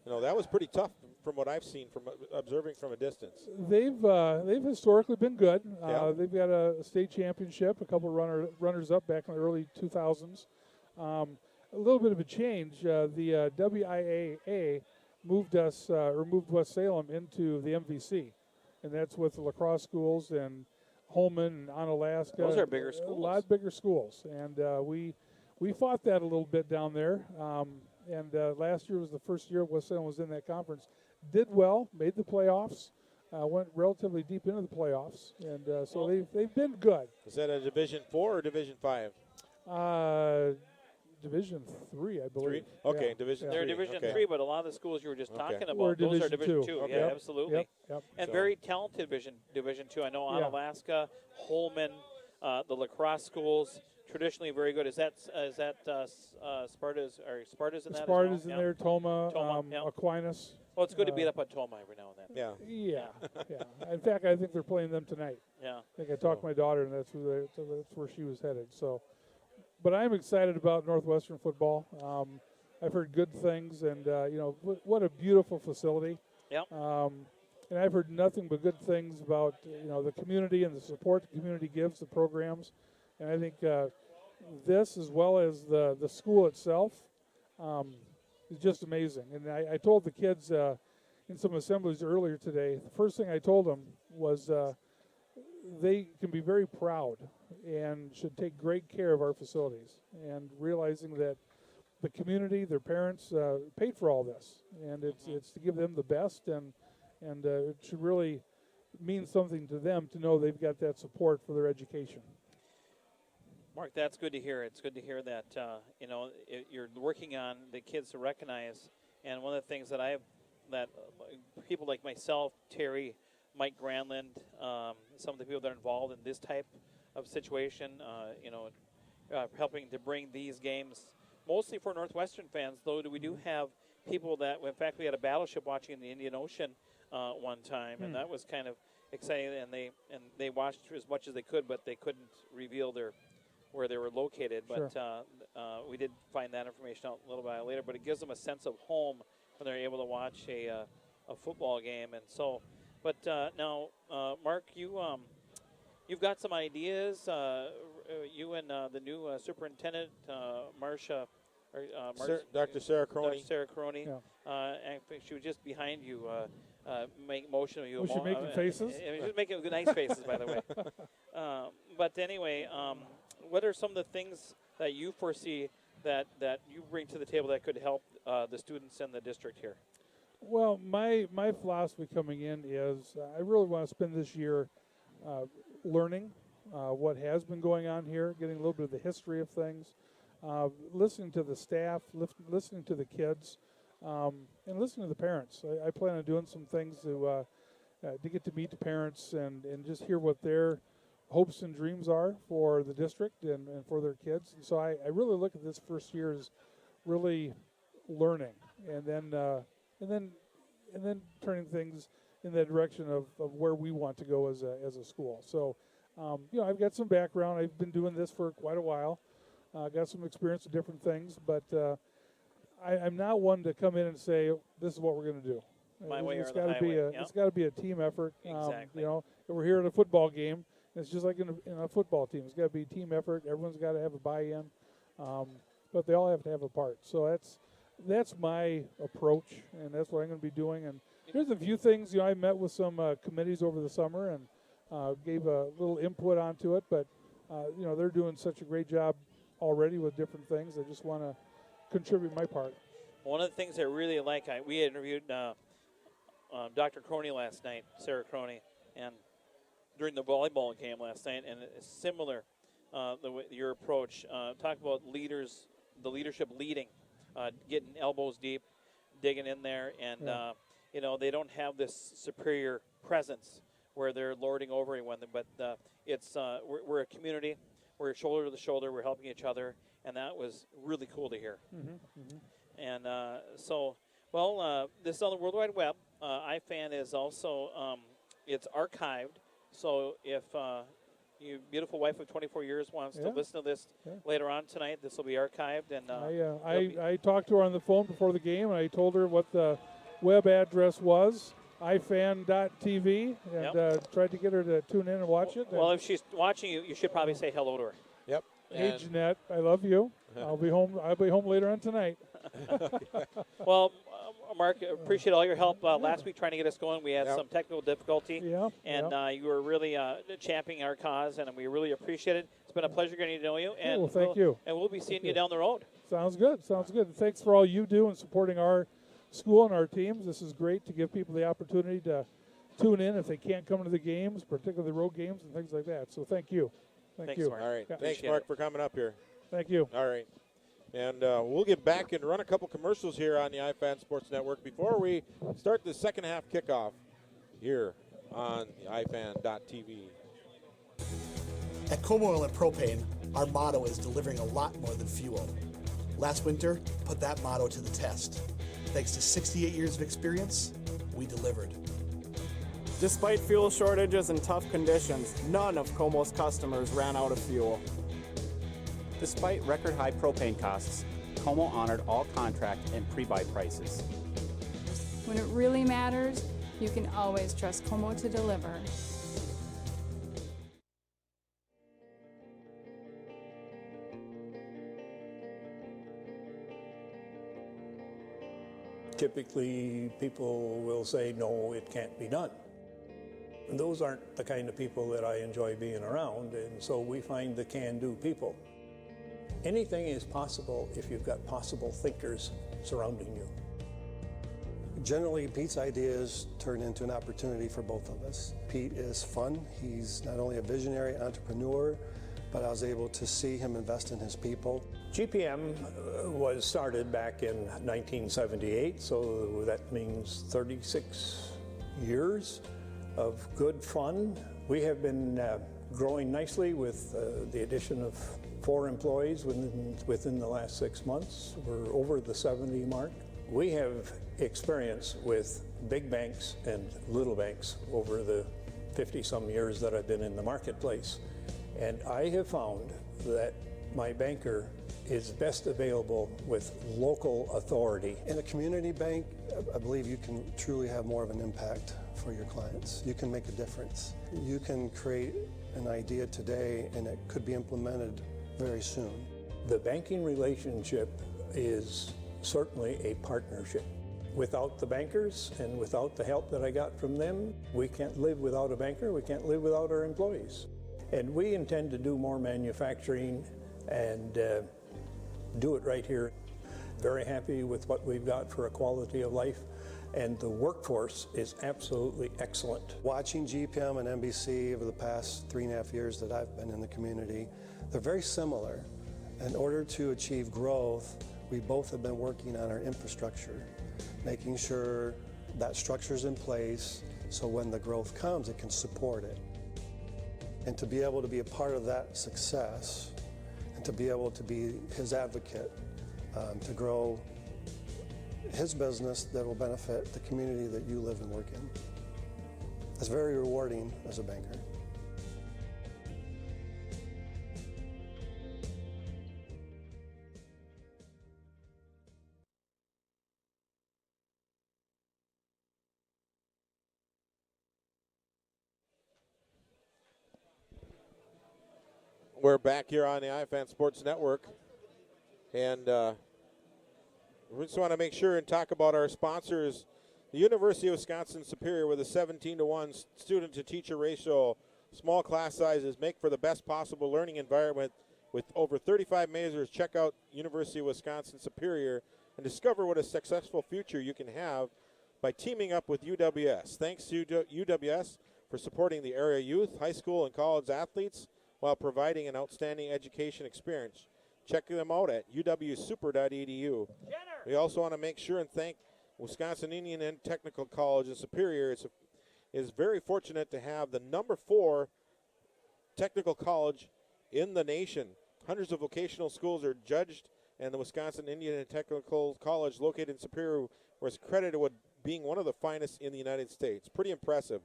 That was pretty tough from what I've seen from observing from a distance. They've historically been good. Yeah. They've got a state championship, a couple runners up back in the early 2000s. A little bit of a change. The WIAA moved West Salem into the MVC, and that's with the La Crosse schools and Holman and Onalaska. Those are bigger A schools. lot bigger schools, and we fought that a little bit down there. And last year was the first year West Salem was in that conference. Did well, made the playoffs, went relatively deep into the playoffs, and so they've been good. Is that a Division 4 or Division 5? Division 3, I believe. Okay, Yeah. Division They're 3. Division okay. 3, but a lot of the schools you were just talking about, We're those are Division Division 2. two. Yeah, Yep. absolutely. Yep. And So- very talented Division 2. I know Yeah. Onalaska, Holman, the La Crosse schools, traditionally very good. Is that Sparta's in that? Sparta's as in well? there, Toma, yeah. Aquinas. Well, it's good to beat up on Toma every now and then. Yeah. Yeah. In fact, I think they're playing them tonight. Yeah. I think I talked to my daughter, and that's where she was headed. So, but I'm excited about Northwestern football. I've heard good things, and what a beautiful facility. Yep. And I've heard nothing but good things about the community and the support the community gives the programs, and I think this, as well as the school itself, is just amazing. And I told the kids in some assemblies earlier today, the first thing I told them was they can be very proud and should take great care of our facilities, and realizing that the community, their parents, paid for all this, and it's to give them the best, and it should really mean something to them to know they've got that support for their education. Mark, that's good to hear. It's good to hear that you're working on the kids to recognize. And one of the things that people like myself, Terry, Mike Granlund, some of the people that are involved in this type of situation, helping to bring these games, mostly for Northwestern fans, though we do have people that, in fact, we had a battleship watching in the Indian Ocean one time, and that was kind of exciting, and they watched as much as they could, but they couldn't reveal where they were located. But we did find that information out a little bit later, but it gives them a sense of home when they're able to watch a football game. And so, but now, Mark, you've got some ideas. You and the new superintendent, Marcia. Dr. Sarah Croney. Dr. Sarah Croney. Yeah. She was just behind you, make motion. Was she making faces? She was making nice faces, by the way. But anyway, what are some of the things that you foresee that you bring to the table that could help the students in the district here? Well, my philosophy coming in is I really want to spend this year learning what has been going on here, getting a little bit of the history of things, listening to the staff, listening to the kids, and listening to the parents. I plan on doing some things to get to meet the parents and just hear what their hopes and dreams are for the district and for their kids. And so I really look at this first year as really learning, and then turning things in that direction of where we want to go as a school. So, I've got some background. I've been doing this for quite a while. Got some experience in different things, but I'm not one to come in and say this is what we're going to do. It's got to be it's got to be a team effort. Exactly. If we're here at a football game, it's just like in a football team. It's got to be a team effort. Everyone's got to have a buy-in, but they all have to have a part. So that's my approach, and that's what I'm going to be doing. And there's a few things. I met with some committees over the summer and gave a little input onto it. But they're doing such a great job already with different things. I just want to contribute my part. One of the things I really like, we interviewed Dr. Croney last night, Sarah Croney, and during the volleyball game last night, and it's similar, your approach. Talk about leaders, the leadership leading, getting elbows deep, digging in there, and they don't have this superior presence where they're lording over everyone. But we're a community. We're shoulder to shoulder. We're helping each other, and that was really cool to hear. And this is on the World Wide Web. iFan is also it's archived. So if your beautiful wife of 24 years wants to listen to this later on tonight, this will be archived. And I talked to her on the phone before the game, and I told her what the web address was, ifan.tv, and tried to get her to tune in and watch it. Well, if she's watching you, you should probably say hello to her. Yep. Hey, Jeanette, I love you. I'll be home later on tonight. Well, Mark, appreciate all your help last week trying to get us going. We had some technical difficulty, and you were really championing our cause, and we really appreciate it. It's been a pleasure getting to know you. And thank you. And we'll be seeing you down the road. Sounds good. Sounds good. Thanks for all you do in supporting our school and our teams. This is great to give people the opportunity to tune in if they can't come to the games, particularly the road games and things like that. So thank you. Thanks, you. Mark. All right. Thanks, Mark, for coming up here. Thank you. All right. And we'll get back and run a couple commercials here on the iFan Sports Network before we start the second half kickoff here on the ifan.tv. At Como Oil and Propane, our motto is delivering a lot more than fuel. Last winter, put that motto to the test. Thanks to 68 years of experience, we delivered. Despite fuel shortages and tough conditions, none of Como's customers ran out of fuel. Despite record high propane costs, Como honored all contract and pre-buy prices. When it really matters, you can always trust Como to deliver. typically people will say, no, it can't be done. And those aren't the kind of people that I enjoy being around, and so we find the can-do people. Anything is possible if you've got possible thinkers surrounding you. Generally, Pete's ideas turn into an opportunity for both of us. Pete is fun. He's not only a visionary entrepreneur, but I was able to see him invest in his people. GPM was started back in 1978, so that means 36 years of good fun. We have been growing nicely with the addition of 4 employees within the last 6 months. We're over the 70 mark. We have experience with big banks and little banks over the 50-some years that I've been in the marketplace. And I have found that my banker is best available with local authority. In a community bank, I believe you can truly have more of an impact for your clients. You can make a difference. You can create an idea today and it could be implemented very soon. The banking relationship is certainly a partnership. Without the bankers and without the help that I got from them, we can't live without a banker, we can't live without our employees. And we intend to do more manufacturing and do it right here. Very happy with what we've got for a quality of life, and the workforce is absolutely excellent. Watching GPM and NBC over the past 3.5 years that I've been in the community, they're very similar. In order to achieve growth, we both have been working on our infrastructure, making sure that structure's in place so when the growth comes, it can support it. And to be able to be a part of that success and to be able to be his advocate, to grow his business that will benefit the community that you live and work in. It's very rewarding as a banker. We're back here on the iFan Sports Network, and we just want to make sure and talk about our sponsors. The University of Wisconsin Superior, with a 17-to-1 student-to-teacher ratio, small class sizes make for the best possible learning environment with over 35 majors. Check out University of Wisconsin Superior and discover what a successful future you can have by teaming up with UWS. Thanks to UWS for supporting the area youth, high school, and college athletes while providing an outstanding education experience. Check them out at uwsuper.edu. We also want to make sure and thank Wisconsin Indian and Technical College in Superior. Is very fortunate to have the number 4 technical college in the nation. Hundreds of vocational schools are judged, and the Wisconsin Indian and Technical College located in Superior was credited with being one of the finest in the United States. Pretty impressive.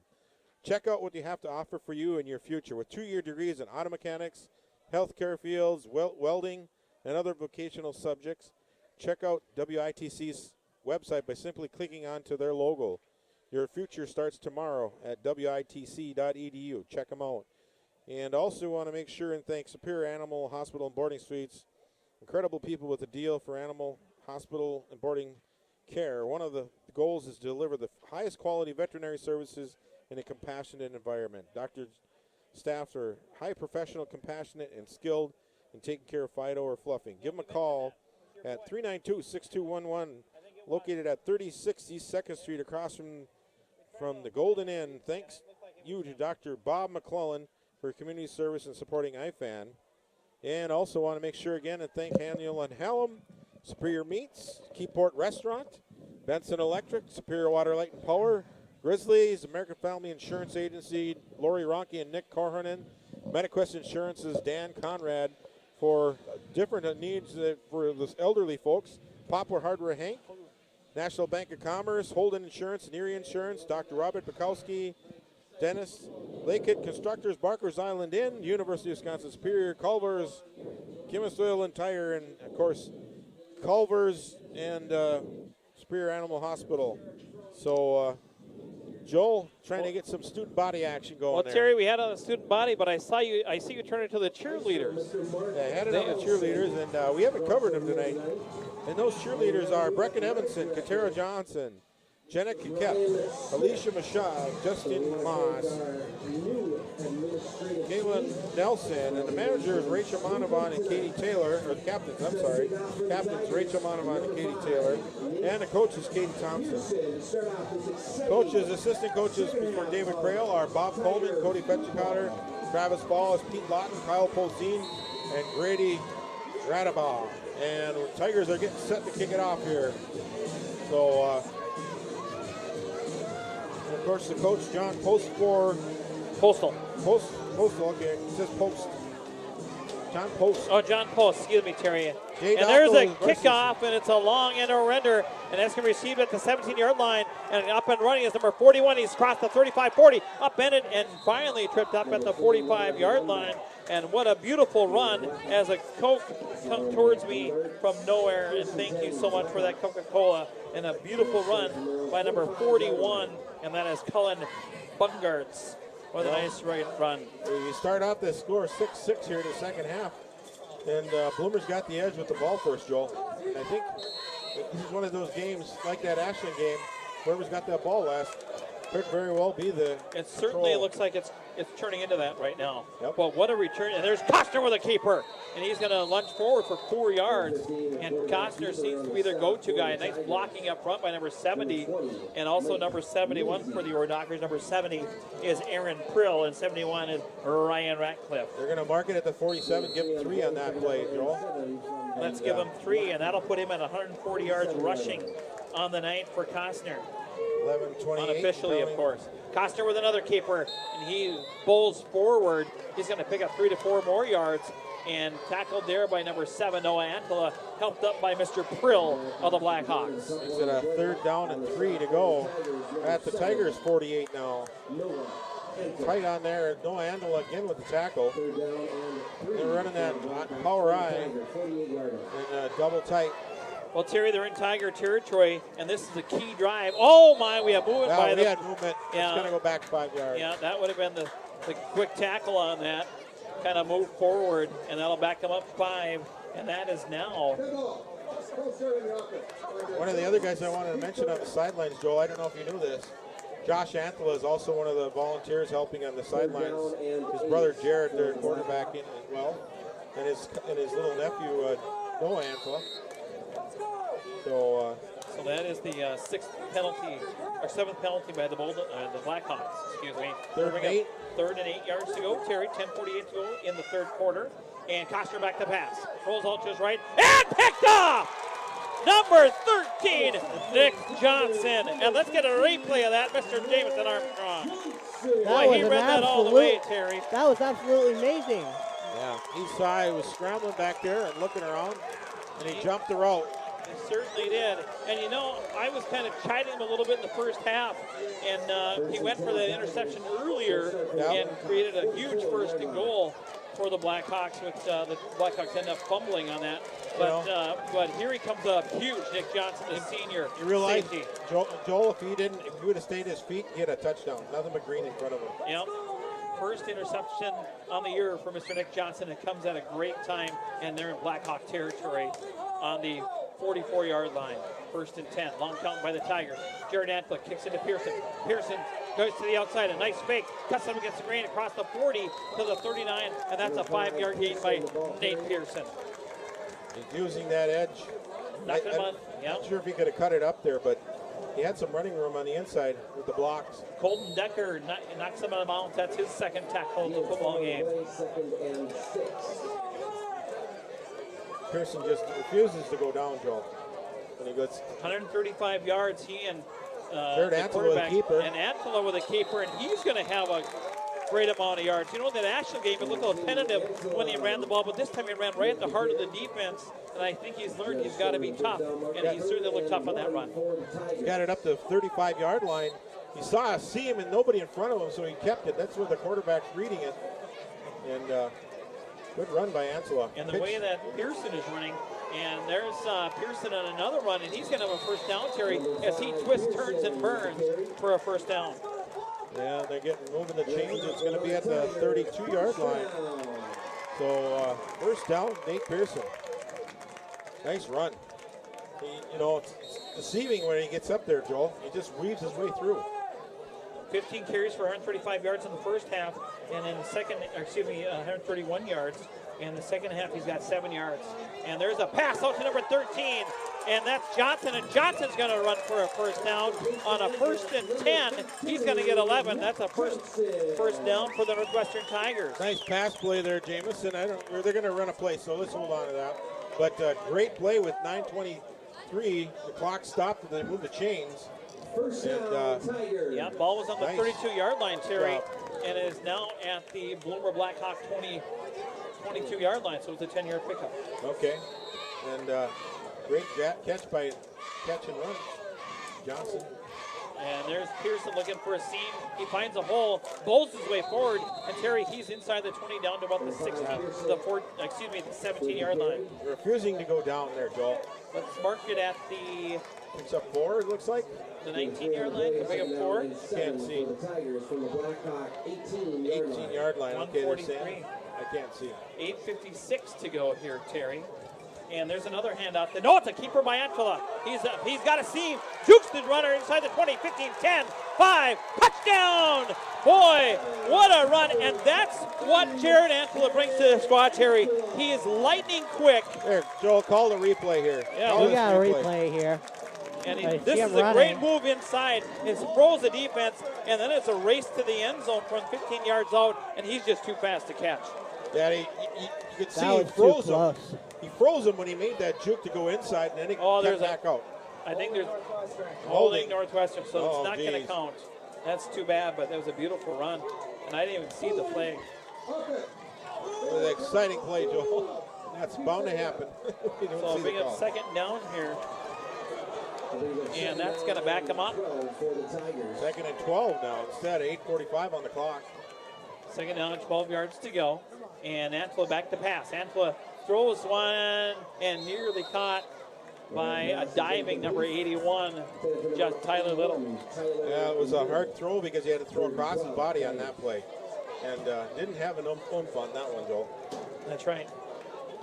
Check out what they have to offer for you in your future with 2-year degrees in auto mechanics, healthcare fields, welding, and other vocational subjects. Check out WITC's website by simply clicking onto their logo. Your future starts tomorrow at witc.edu. Check them out. And also want to make sure and thank Superior Animal Hospital and Boarding Suites. Incredible people with a deal for animal hospital and boarding care. One of the goals is to deliver the highest quality veterinary services in a compassionate environment. Doctors, staffs are high professional, compassionate, and skilled in taking care of Fido or Fluffing. Give them a call at 392-6211, located at 36 East 2nd Street across from the Golden Inn. Thanks you to Dr. Bob McClellan for community service and supporting IFAN. And also want to make sure again and thank Haniel and Hallam, Superior Meats, Keyport Restaurant, Benson Electric, Superior Water, Light and Power, Grizzlies, American Family Insurance Agency, Lori Ronke and Nick Corhernan, MediQuest Insurance's Dan Conrad for different needs for the elderly folks, Poplar Hardware Hank, National Bank of Commerce, Holden Insurance and Erie Insurance, Dr. Robert Bukowski, Dennis, Lakehead Constructors, Barker's Island Inn, University of Wisconsin Superior, Culver's, Chemist Oil and Tire, and of course Culver's and Superior Animal Hospital. So Joel, trying to get some student body action going. Well, there. Terry, we had on the student body, but I see you turn it to the cheerleaders. Yeah, I had it on the cheerleaders, and we haven't covered them tonight. And those cheerleaders are Brecken Evanson, Katara Johnson, Jenna Kikep, Alicia Mashad, Justin Moss, Galen Nelson, and the managers Rachel Monavon and Katie Taylor, or the captains, I'm sorry. Captains Rachel Monavon and Katie Taylor, and the coaches Katie Thompson. Coaches, assistant coaches for David Crail are Bob Coleman, Cody Fetchicotter, Travis Ballas, Pete Lawton, Kyle Polzine, and Grady Radabaugh. And the Tigers are getting set to kick it off here. So, and of course, the coach, John Post for Postal. Postal, okay, it says Post. John Post. Oh, John Post, excuse me, Terry. Jay And there's a Dockel kickoff, and it's a long end render, and that's going to be received at the 17-yard line, and up and running is number 41. He's crossed the 35-40, upended, and finally tripped up at the 45-yard line. And what a beautiful run as a Coke comes towards me from nowhere. And thank you so much for that Coca-Cola. And a beautiful run by number 41, and that is Cullen Bungarts with a nice right run. You start off the score 6-6 here in the second half. And Bloomer's got the edge with the ball first, Joel. And I think this is one of those games, like that Ashland game, whoever's got that ball last could very well be the It certainly control. looks like it's turning into that right now. Yep. But what a return. And there's Costner with a keeper. And he's going to lunge forward for 4 yards. And Costner seems to be their go-to guy. Nice blocking up front by number 70. And also number 71 for the Ordakers. Number 70 is Aaron Prill. And 71 is Ryan Ratcliffe. They're going to mark it at the 47, give him 3 on that play, Joel. Let's give him 3. And that'll put him at 140 yards rushing on the night for Costner. 11-28. Unofficially, of course. Costner with another keeper, and he bowls forward. He's going to pick up 3 to 4 more yards, and tackled there by number 7, Noah Antela, helped up by Mr. Prill of the Blackhawks. It's at a 3rd down and 3 to go at the Tigers 48 now. Tight on there, Noah Antela again with the tackle. They're running that power eye and double tight. Well, Terry, they're in Tiger territory, and this is a key drive. Oh, my, we have movement by we the... had movement. Yeah. It's going to go back 5 yards. Yeah, that would have been the quick tackle on that. Kind of move forward, and that'll back them up 5, and that is now. One of the other guys I wanted to mention on the sidelines, Joel, I don't know if you knew this. Josh Antela is also one of the volunteers helping on the sidelines. His brother Jared, their quarterback, in as well, and his little nephew Noah Antela. So that is the 7th penalty by the Blackhawks. Excuse me. 3rd and 8. 3rd and 8 yards to go. Terry, 10:48 to go in the 3rd quarter, and Costner back to pass. Rolls out to his right and picked off. Number 13, Nick Johnson, and let's get a replay of that, Mr. Jameson Armstrong. Boy, he read that all the way, Terry. That was absolutely amazing. Yeah, he saw he was scrambling back there and looking around, and he jumped the route. He certainly did. And you know, I was kind of chiding him a little bit in the first half, and he went for the interception earlier and created a huge 1st and goal for the Blackhawks, which the Blackhawks end up fumbling on that. But here he comes up huge, Nick Johnson, the senior. You realize, safety. Joel, if he would have stayed his feet, he had a touchdown. Nothing but green in front of him. Yep. First interception on the year for Mr. Nick Johnson. It comes at a great time, and they're in Blackhawk territory on the 44-yard line. 1st and 10. Long count by the Tigers. Jared Antler kicks into Pearson. Pearson goes to the outside. A nice fake. Cuts them against the grain across the 40 to the 39, and that's a 5-yard gain by Nate Pearson. He's using that edge. I'm not sure if he could have cut it up there, but he had some running room on the inside with the blocks. Colton Decker knocks him out of bounds. That's his 2nd tackle of the football game. Pearson just refuses to go down, Joel. When he goes 135 yards, he and Jared the Antela quarterback, with a keeper. and Antela with a keeper, and he's going to have a great amount of yards. You know, that Ashland game, it looked a little tentative when he ran the ball, but this time he ran right at the heart of the defense, and I think he's learned he's got to be tough, and he certainly looked tough on that run. He got it up to the 35-yard line. He saw a seam and nobody in front of him, so he kept it. That's where the quarterback's reading it. And good run by Antela. And the way that Pearson is running, and there's Pearson on another run, and he's going to have a 1st down, Terry, as he twists, turns, and burns for a 1st down. Yeah, they're moving the chains. It's going to be at the 32-yard line. So 1st down, Nate Pearson. Nice run. It's deceiving when he gets up there, Joel. He just weaves his way through. 15 carries for 135 yards in the first half, and in the second, 131 yards. In the second half, he's got 7 yards. And there's a pass out to number 13, and that's Johnson, and Johnson's going to run for a first down. On a 1st and 10, he's going to get 11. That's a first down for the Northwestern Tigers. Nice pass play there, Jamison. They're going to run a play, so let's hold on to that. But great play with 9:23. The clock stopped, and they moved the chains. Yeah, ball was on the 32-yard line, Terry, and it is now at the Bloomer Blackhawk 22-yard line, so it's a 10-yard pickup. Okay, and great catch and run, Johnson. And there's Pearson looking for a seam. He finds a hole, bowls his way forward, and Terry, he's inside the 20 down to about the 17-yard line. Refusing to go down there, Joel. Let's mark it at the... Picks up 4, it looks like. The 19-yard line, can pick up 4. Can't see. 18-yard line, okay, they're saying. I can't see. 8:56 to go here, Terry. And there's another handout. No, it's a keeper by Antela. He's got a seam. Jukes the runner inside the 20, 15, 10, 5. Touchdown! Boy, what a run. And that's what Jared Antela brings to the squad, Terry. He is lightning quick. There, Joel, call the replay here. Yeah, we got a replay here. And this is a great move inside. It throws the defense, and then it's a race to the end zone from 15 yards out, and he's just too fast to catch. Yeah, you could see he froze him. He froze him when he made that juke to go inside, and then he got back out. I think there's holding Northwestern, so it's not going to count. That's too bad, but that was a beautiful run, and I didn't even see the flag. It was an exciting play, Joel. That's bound to happen. So bring up second down here. And that's going to back him up. 2nd and 12 now instead. 8:45 on the clock. Second down, 12 yards to go. And Antela back to pass. Antela throws one and nearly caught by a diving number 81, just Tyler Little. Yeah, it was a hard throw because he had to throw across his body on that play. And didn't have an oomph on that one, Joel. That's right.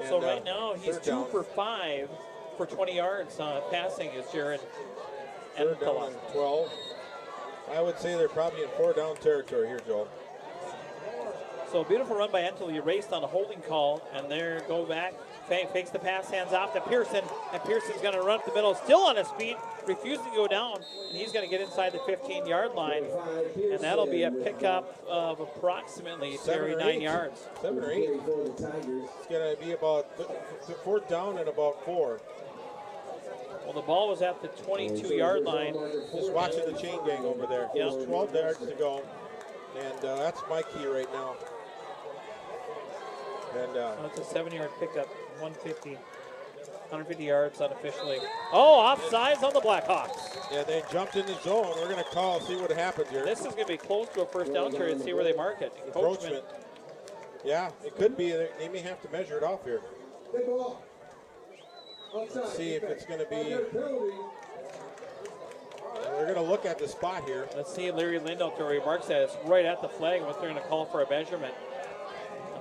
And so right now he's 2 for 5 for 20 yards passing is Jared. Third down and 12. I would say they're probably in 4-down territory here, Joel. So a beautiful run by Entel. He raced on a holding call, and there go back. Fakes the pass, hands off to Pearson, and Pearson's going to run up the middle, still on his feet, refusing to go down, and he's going to get inside the 15-yard line, and that'll be a pickup of approximately 9 yards. 7 or 8. It's going to be about 4th down and about 4. Well, the ball was at the 22-yard line. Just watching the chain gang over there. Yep. There's 12 yards to go, and that's my key right now. And it's a 7-yard pickup, 150 yards unofficially. Oh, offsides on the Blackhawks. Yeah, they jumped in the zone. We're going to call, see what happens here. This is going to be close to a first down carry and see where they mark it. Encroachment. Yeah, it could be. They may have to measure it off here. Let's see if it's going to be. They're going to look at the spot here. Let's see Larry Lindow where he marks that. It's right at the flag, what they're going to call for a measurement.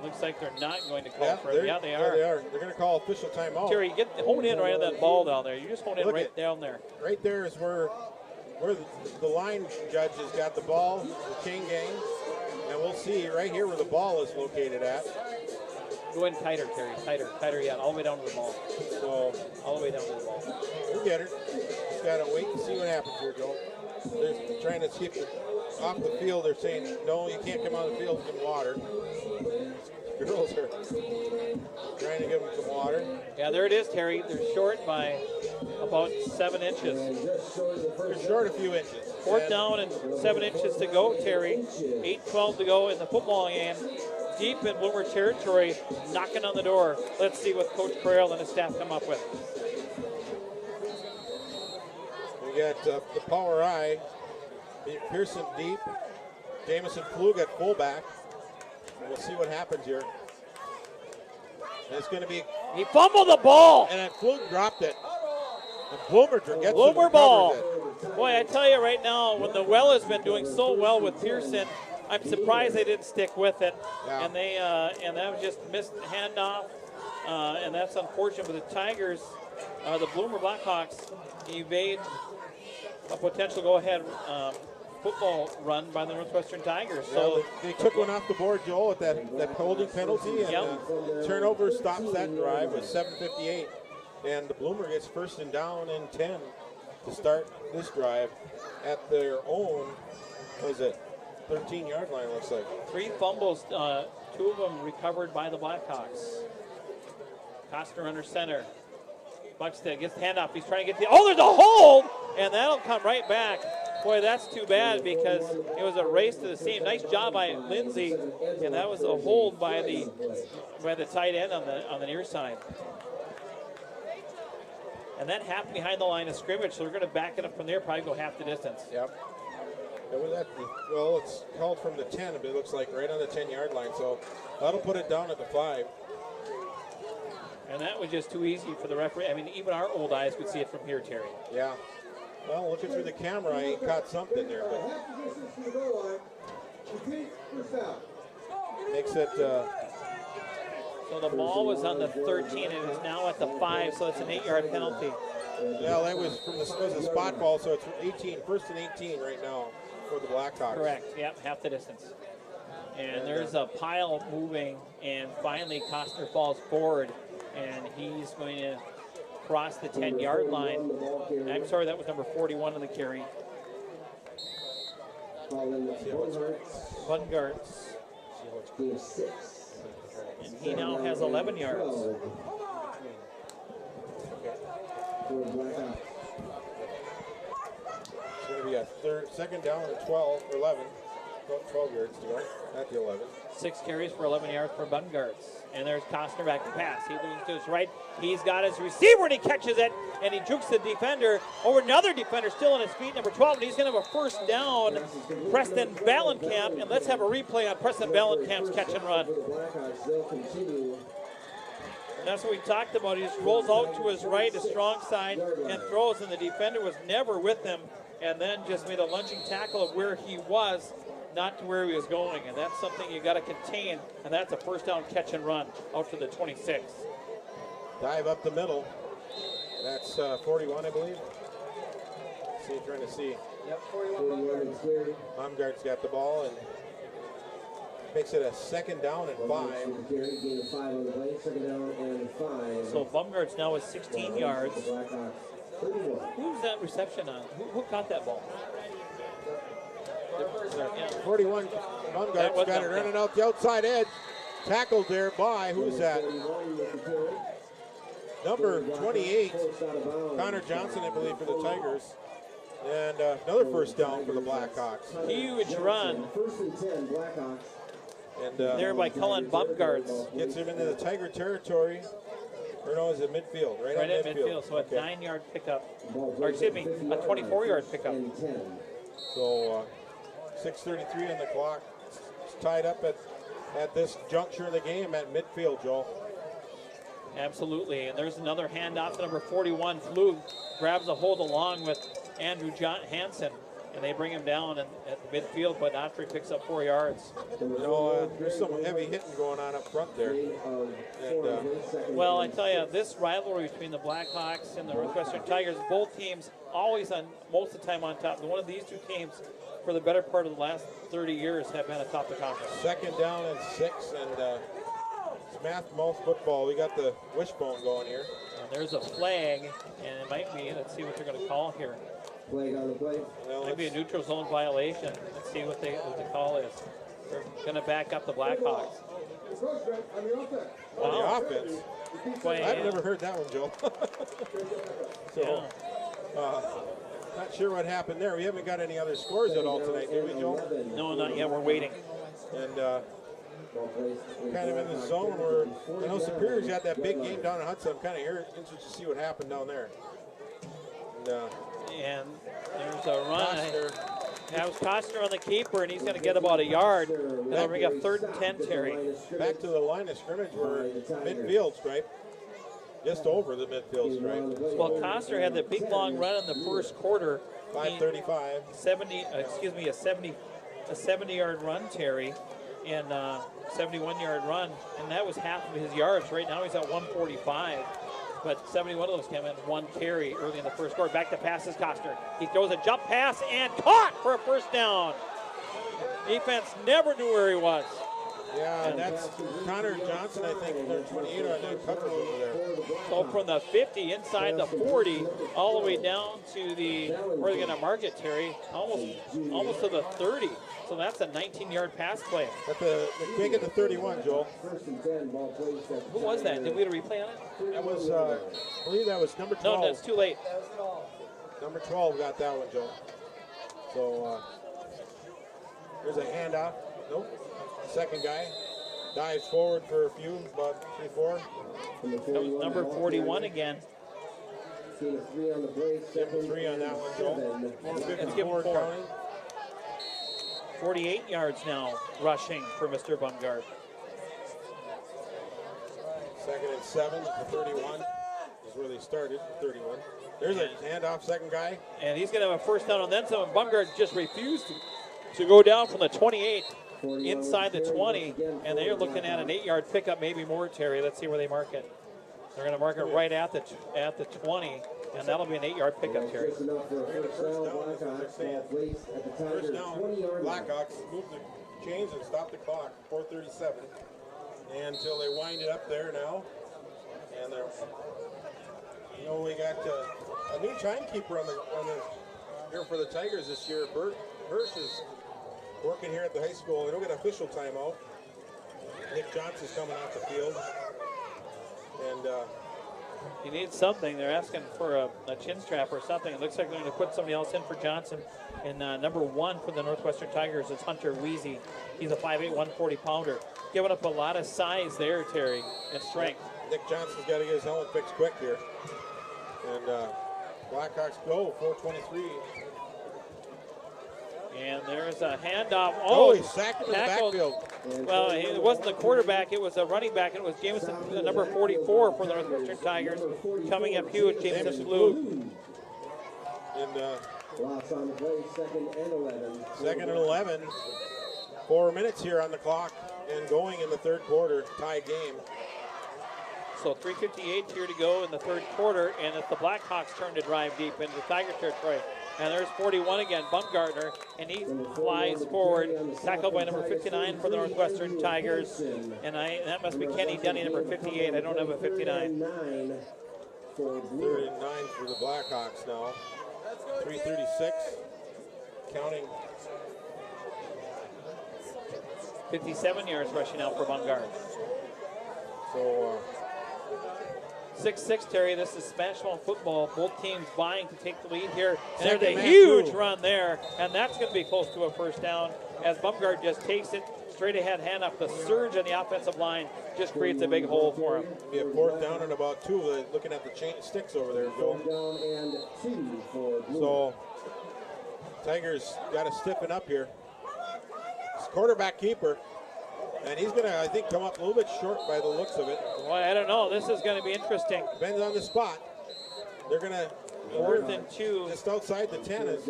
Looks like they're not going to call for it. Yeah, they are. They're going to call official timeout. Terry, hone in right on that ball down there. You just hone in right down there. Right there is where the line judge has got the ball, the chain gang, and we'll see right here where the ball is located at. Go in tighter, Terry. Tighter yet. All the way down to the ball. So all the way down to the ball. We'll get her. Just got to wait and see what happens here, Joe. They're trying to keep it off the field. They're saying, no, you can't come on the field in water. Girls are trying to give them some water. Yeah, there it is, Terry. They're short by about 7 inches. They're short a few inches. 4th down and 7 inches to go, Terry. 8:12 to go in the football game. Deep in Bloomer territory, knocking on the door. Let's see what Coach Corral and his staff come up with. We got the power eye. Pearson deep. Jamison Flug at fullback. We'll see what happens here. And it's going to be. He fumbled the ball. And then Flug dropped it. And Bloomer gets it. Bloomer ball. Boy, I tell you right now, when the well has been doing so well with Pearson, I'm surprised they didn't stick with it. Yeah. And that was just missed handoff. And that's unfortunate for the Tigers. the Bloomer Blackhawks evade a potential go-ahead football run by the Northwestern Tigers. So they took one off the board, Joel, at that holding penalty, and turnover stops that drive with 7:58. And the Bloomer gets first and down and 10 to start this drive at their own, 13-yard line, looks like. 3 fumbles, 2 of them recovered by the Blackhawks. Costner under center. Buxton gets the handoff. He's trying to get there's a hold, and that'll come right back. Boy, that's too bad because it was a race to the seam. Nice job by Lindsay, and that was a hold by the tight end on the near side. And that happened behind the line of scrimmage, so we're going to back it up from there, probably go half the distance. Yep. Well, it's called from the 10, but it looks like right on the 10-yard line, so that'll put it down at the 5. And that was just too easy for the referee. I mean, even our old eyes could see it from here, Terry. Yeah. Well, looking through the camera, I caught something there, but makes it. So the ball was on the 13 and is now at the 5, so it's an 8-yard penalty. Yeah, that was it was a spot ball, so it's 18, first and 18 right now for the Blackhawks. Correct. Yep, half the distance. And there's a pile moving, and finally Costner falls forward, and he's going to cross the 10-yard line. I'm sorry, that was number 41 on the carry. Bungartz. And he now has 11 yards. It's going to be a second down and 12 or 11. 12 yards to go at the 11. 6 carries for 11 yards for Bungartz. And there's Costner back to pass. He leans to his right. He's got his receiver, and he catches it, and he jukes the defender over another defender still on his feet, number 12, and he's going to have a first down, Preston Ballenkamp, and let's have a replay on Preston Ballenkamp's catch and run. And that's what we talked about. He just rolls out to his right, a strong side, and throws, and the defender was never with him, and then just made a lunging tackle of where he was, not to where he was going, and that's something you got to contain, and that's a first down catch and run out to the 26. Dive up the middle. That's 41, I believe. Trying to see. Yep, 41. Baumgart's got the ball and makes it a second down and 5. So Baumgart's now is 16 yards. Who's that reception on? Who caught that ball? 41, Baumgart's got it running out the outside edge. Tackled there by, who's that? Number 28, Connor Johnson, I believe, for the Tigers. And another first down for the Blackhawks. Huge run. And there by Cullen Baumgart's. Gets him into the Tiger territory. Or no, is it midfield? Right at midfield. So a 9-yard pickup. Or excuse me, a 24-yard pickup. So 6:33 on the clock. It's tied up at this juncture of the game at midfield, Joel. Absolutely. And there's another handoff to number 41. Flug grabs a hold along with Andrew Hansen, and they bring him down at the midfield, but Autry picks up 4 yards. There's some heavy hitting going on up front there. And, well, I tell you, this rivalry between the Blackhawks and the Northwestern Tigers, both teams always on most of the time on top. One of these two teams, for the better part of the last 30 years, have been atop the conference. Second down and 6, and it's Math-Mouth football. We got the wishbone going here. And there's a flag, and it might be, let's see what they're going to call here. Flag on the play. Well, maybe a neutral zone violation. Let's see what the call is. They're going to back up the Blackhawks. On the offense? I've never heard that one, Joe. Not sure what happened there. We haven't got any other scores at all tonight, do we, Joe? No, not yet. We're waiting. And kind of in the zone where I know Superior's got that big game down in Hudson. I'm kind of interested to see what happened down there. And there's a run. That was Costner on the keeper, and he's going to get about a yard. And they'll bring up 3rd and 10, Terry. Back to the line of scrimmage where midfield stripe. Just over the midfield stripe. Well, Costner had the big long run in the first quarter. 5:35. A 70-yard run, Terry, and 71-yard run, and that was half of his yards. Right now he's at 145. but 71 of those came in one carry early in the first quarter. Back to passes Costner. He throws a jump pass and caught for a first down. Defense never knew where he was. Yeah, and that's Connor Johnson, I think, number 28 on that cut over there. So from the 50 inside the 40, all the way down to the, where are they going to mark it, Terry? Almost to the 30. So that's a 19-yard pass play. But the kick at the 31, Joel. Who was that? Did we get a replay on it? That was, I believe that was number 12. No, that's too late. Number 12 got that one, Joel. So there's a handoff. Nope. Second guy dives forward for a few, about 3-4. Number 41 again. Give him 3 on that one, Joel. 454 counting. 48 yards now rushing for Mr. Bumgard. 2nd and 7 at the 31 is where they started, 31. There's a handoff, second guy. And he's going to have a first down on then some. And Bumgard just refused to go down from the 28 inside the 20. And they're looking at an 8-yard pickup, maybe more, Terry. Let's see where they mark it. They're going to mark it right at the 20. And that'll be an 8-yard pickup, Terry. First down, Blackhawks move the chains and stop the clock, 4:37. Until they wind it up there now. And they're, we got a new timekeeper on the here for the Tigers this year. Bert Hirsch is working here at the high school. They don't get official timeout. Nick Johnson's coming off the field. And he needs something. They're asking for a chin strap or something. It looks like they're going to put somebody else in for Johnson. And number 1 for the Northwestern Tigers is Hunter Weezy. He's a 5'8", 140-pounder. Giving up a lot of size there, Terry, and strength. Nick Johnson's got to get his helmet fixed quick here. And Blackhawks go, 4:23. And there's a handoff. Oh, he's sacked in the backfield. Well, it wasn't the quarterback. It was a running back. It was Jameson, the number 44 for the Northwestern Tigers. Coming up huge, Jameson Blue. And loss on the play, 2nd and 11. 2nd and 11. 4 minutes here on the clock and going in the third quarter. Tie game. So 3:58 here to go in the third quarter, and it's the Blackhawks' turn to drive deep into Tiger territory. And there's 41 again, Bumgarner, and he flies forward, tackled by number 59 for the Northwestern Tigers. And that must be Kenny Dunny, number 58. I don't have a 59. 39 for the Blackhawks now. 3:36, counting. 57 yards rushing out for Bumgarner. So 6-6, Terry. This is Smashmouth football. Both teams vying to take the lead here. And Second there's a man huge too. run there, and that's going to be close to a first down as Bumgard just takes it straight ahead, hand up. The surge on the offensive line just creates a big hole for him. It'll be a 4th down and about 2. Looking at the chain sticks over there, Joe. So Tigers got to stiffen up here. It's quarterback keeper. And he's going to, I think, come up a little bit short by the looks of it. Well, I don't know. This is going to be interesting. Depends on the spot. They're going to 4th and 2. Just outside the 10 is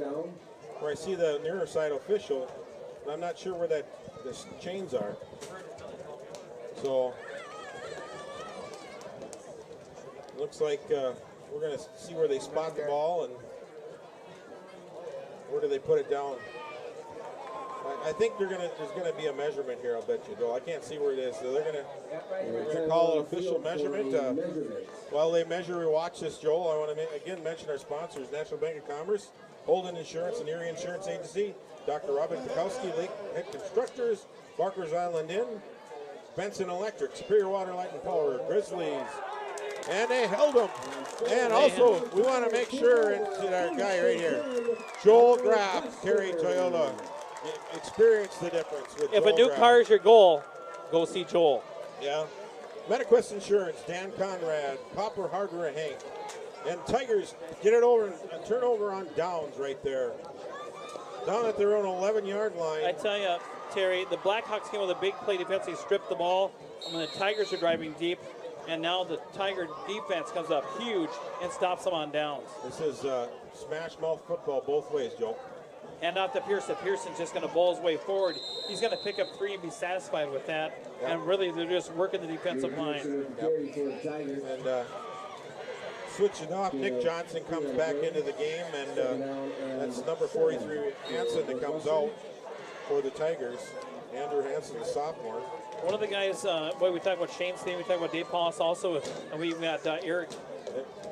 where I see the nearer side official. And I'm not sure where the chains are. So looks like we're going to see where they spot the ball and where do they put it down. I think there's going to be a measurement here, I'll bet you, Joe. I can't see where it is. So they're going to call an official measurement. While they measure, we watch this, Joel, I want to again mention our sponsors, National Bank of Commerce, Holden Insurance and Erie Insurance Agency, Dr. Robert Bukowski, Lake Head Constructors, Barker's Island Inn, Benson Electric, Superior Water, Light and Power, Grizzlies, and they held them. And also, we want to make sure, and our guy right here, Joel Graff, Terry Toyota. Experience the difference. With If Joel a new Graff. car is your goal, go see Joel. Yeah. MetaQuest Insurance, Dan Conrad, Popper Hardware Hank. And Tigers get it over and turn over on downs right there. Down at their own 11-yard line. I tell you, Terry, the Blackhawks came with a big play defense. They stripped the ball. And when the Tigers are driving deep, and now the Tiger defense comes up huge and stops them on downs. This is smash mouth football both ways, Joe. Hand off to Pearson. Pearson's just going to bowl his way forward. He's going to pick up 3 and be satisfied with that. Yep. And really, they're just working the defensive line. Yep. And switching off. Nick Johnson comes back into the game, and that's number 43, Hansen, that comes out for the Tigers. Andrew Hansen, the sophomore. One of the guys, we talked about Shane's team, we talked about Dave Paulus also, and we've got Eric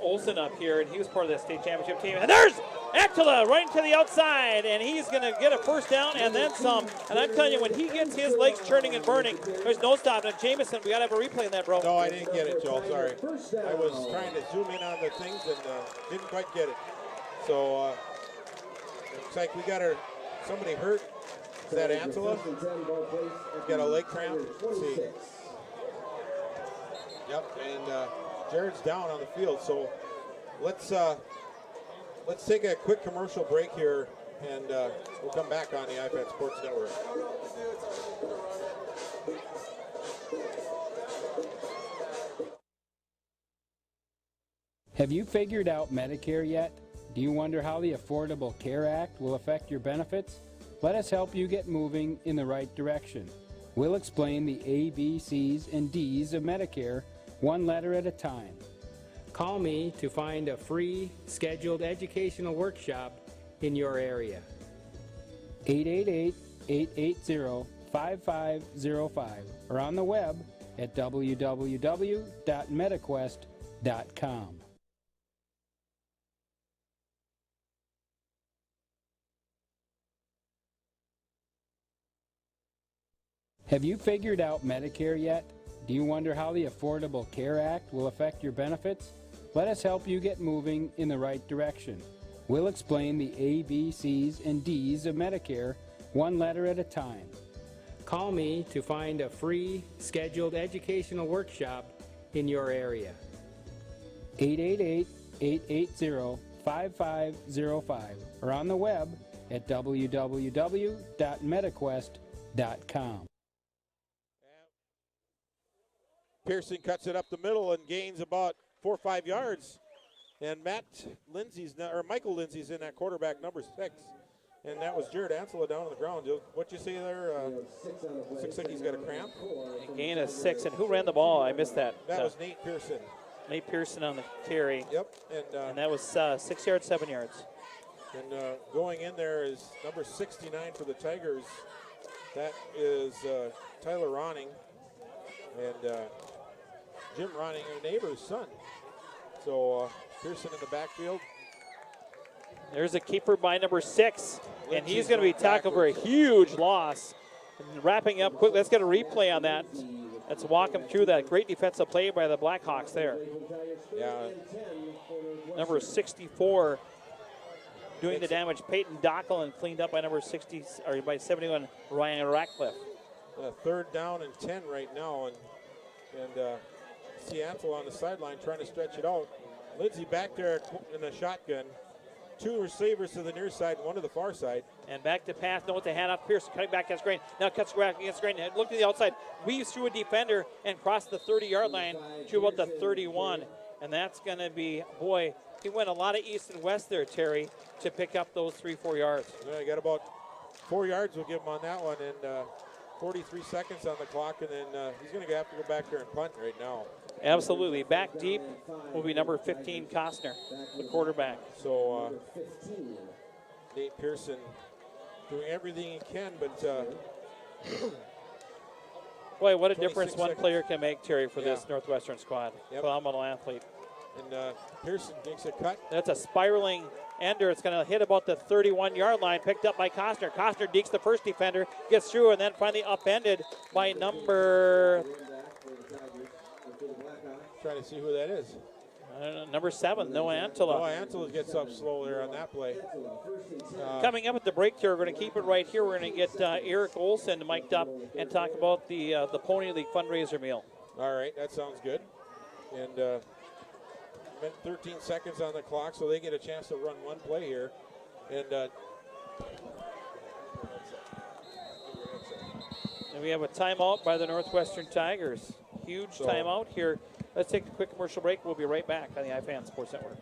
Olson up here, and he was part of that state championship team. And there's Actula right into the outside, and he's going to get a first down and then some. And I'm telling you, when he gets his legs churning and burning, there's no stopping. And Jamison, we got to have a replay on that, bro. No, I didn't get it, Joel. Sorry. I was trying to zoom in on the things and didn't quite get it. So looks like we got somebody hurt. Is that Antela? Got a leg cramp. Let's see. Yep, and Jared's down on the field. So let's take a quick commercial break here, and we'll come back on the iPad Sports Network. Have you figured out Medicare yet? Do you wonder how the Affordable Care Act will affect your benefits? Let us help you get moving in the right direction. We'll explain the A, B, C's, and D's of Medicare one letter at a time. Call me to find a free scheduled educational workshop in your area. 888-880-5505 or on the web at www.mediquest.com. Have you figured out Medicare yet? Do you wonder how the Affordable Care Act will affect your benefits? Let us help you get moving in the right direction. We'll explain the A, B, C's, and D's of Medicare one letter at a time. Call me to find a free scheduled educational workshop in your area. 888-880-5505 or on the web at www.mediquest.com. Pearson cuts it up the middle and gains about 4 or 5 yards. And Michael Lindsay's in that quarterback, number 6. And that was Jared Ansela down on the ground. What'd you say there? Looks like he's got a cramp. A gain of 6. And who ran the ball? I missed that. That was Nate Pearson. Nate Pearson on the carry. Yep. And that was 6 yards, 7 yards. And going in there is number 69 for the Tigers. That is Tyler Ronning. And Jim Ronning, your neighbor's son. So Pearson in the backfield. There's a keeper by number 6, and he's going to be tackled for a huge loss. And wrapping up quick, let's get a replay on that. Let's walk him through that great defensive play by the Blackhawks there. Yeah. Number 64 doing the damage. Peyton Dockel, and cleaned up by number 60 or by 71 Ryan Ratcliffe. 3rd down and 10 right now, and Seattle on the sideline trying to stretch it out. Lindsay back there in the shotgun. 2 receivers to the near side, 1 to the far side. And back to pass, no, with the hand off Pearson, cutting back against Grain. Now cuts back against Grain, look to the outside, weaves through a defender and crossed the 30-yard line to about the 31. And that's going to be, boy, he went a lot of east and west there, Terry, to pick up those 3-4 yards. Yeah, he got about 4 yards we'll give him on that one, and 43 seconds on the clock, and then he's going to have to go back there and punt right now. Absolutely. Back deep will be number 15, Costner, the quarterback. So Nate Pearson doing everything he can, but boy, what a difference one player can make, Terry, for this Northwestern squad. Yep. Phenomenal athlete. And Pearson makes a cut. That's a spiraling ender. It's going to hit about the 31-yard line, picked up by Costner. Costner dekes the first defender, gets through, and then finally upended by number... Trying to see who that is. Number 7, Noah Antela. Noah Antela gets up slow there on that play. Coming up at the break here, we're going to keep it right here. We're going to get Eric Olson mic'd up and talk about the Pony League fundraiser meal. All right, that sounds good. And 13 seconds on the clock, so they get a chance to run one play here. And we have a timeout by the Northwestern Tigers. Huge timeout here. Let's take a quick commercial break. We'll be right back on the iFan Sports Network.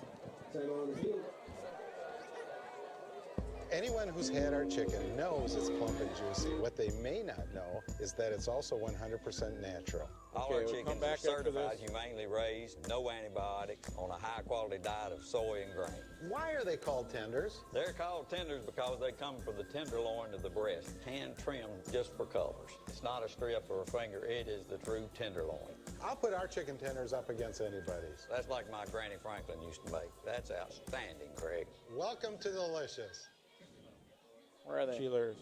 Anyone who's had our chicken knows it's plump and juicy. What they may not know is that it's also 100% natural. All our chickens are certified, humanely raised, no antibiotics, on a high-quality diet of soy and grain. Why are they called tenders? They're called tenders because they come from the tenderloin of the breast, hand-trimmed just for colors. It's not a strip or a finger, it is the true tenderloin. I'll put our chicken tenders up against anybody's. That's like my Granny Franklin used to make. That's outstanding, Craig. Welcome to Delicious. Where are they? Cheerleaders.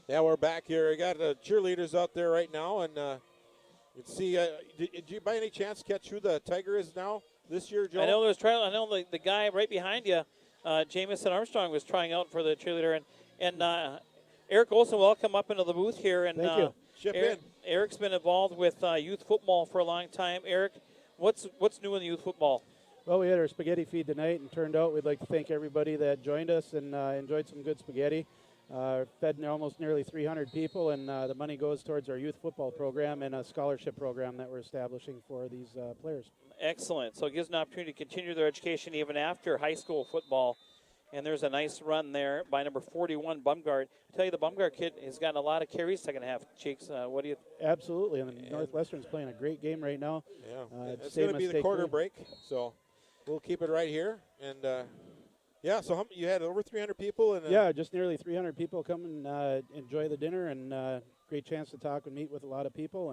Yeah, we're back here. We got cheerleaders out there right now, and you can see. Did you by any chance catch who the Tiger is now this year, Joe? I know there's trial. I know the guy right behind you, Jamison Armstrong, was trying out for the cheerleader, and Eric Olson, welcome up into the booth here. And Thank you. Ship in. Eric's been involved with youth football for a long time. Eric, what's new in youth football? Well, we had our spaghetti feed tonight, and turned out we'd like to thank everybody that joined us and enjoyed some good spaghetti. Fed almost nearly 300 people, and the money goes towards our youth football program and a scholarship program that we're establishing for these players. Excellent. So it gives an opportunity to continue their education even after high school football. And there's a nice run there by number 41, Bumgard. I tell you, the Bumgard kid has gotten a lot of carries second half, Cheeks. What do you Absolutely, and Northwestern's playing a great game right now. Yeah, it's going to be the quarter break, so we'll keep it right here. And yeah, so you had over 300 people? And yeah, just nearly 300 people come and enjoy the dinner, and great chance to talk and meet with a lot of people.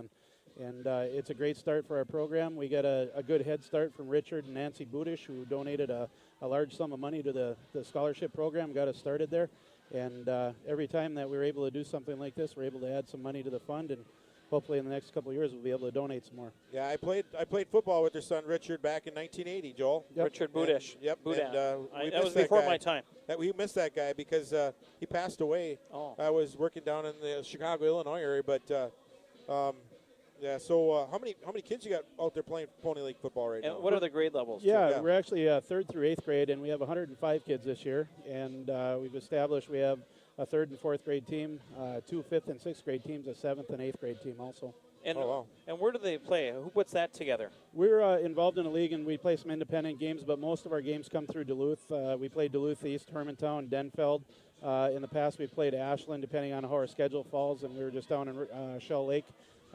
And it's a great start for our program. We got a good head start from Richard and Nancy Budish, who donated a large sum of money to the scholarship program, got us started there. And every time that we're able to do something like this, we're able to add some money to the fund, and hopefully in the next couple of years we'll be able to donate some more. Yeah, I played football with their son Richard back in 1980, Joel. Yep. Richard Budish. Yep. Budish. And, that was before my time. We missed that guy because he passed away. Oh. I was working down in the Chicago, Illinois area, but yeah. So how many kids you got out there playing Pony League football right now? And what are the grade levels? Yeah, we're actually 3rd through 8th grade, and we have 105 kids this year. And we've established we have a 3rd and 4th grade team, 2 5th and 6th grade teams, a 7th and 8th grade team also. And, and where do they play? Who puts that together? We're involved in a league, and we play some independent games, but most of our games come through Duluth. We played Duluth East, Hermantown, Denfeld. In the past, we played Ashland, depending on how our schedule falls, and we were just down in Shell Lake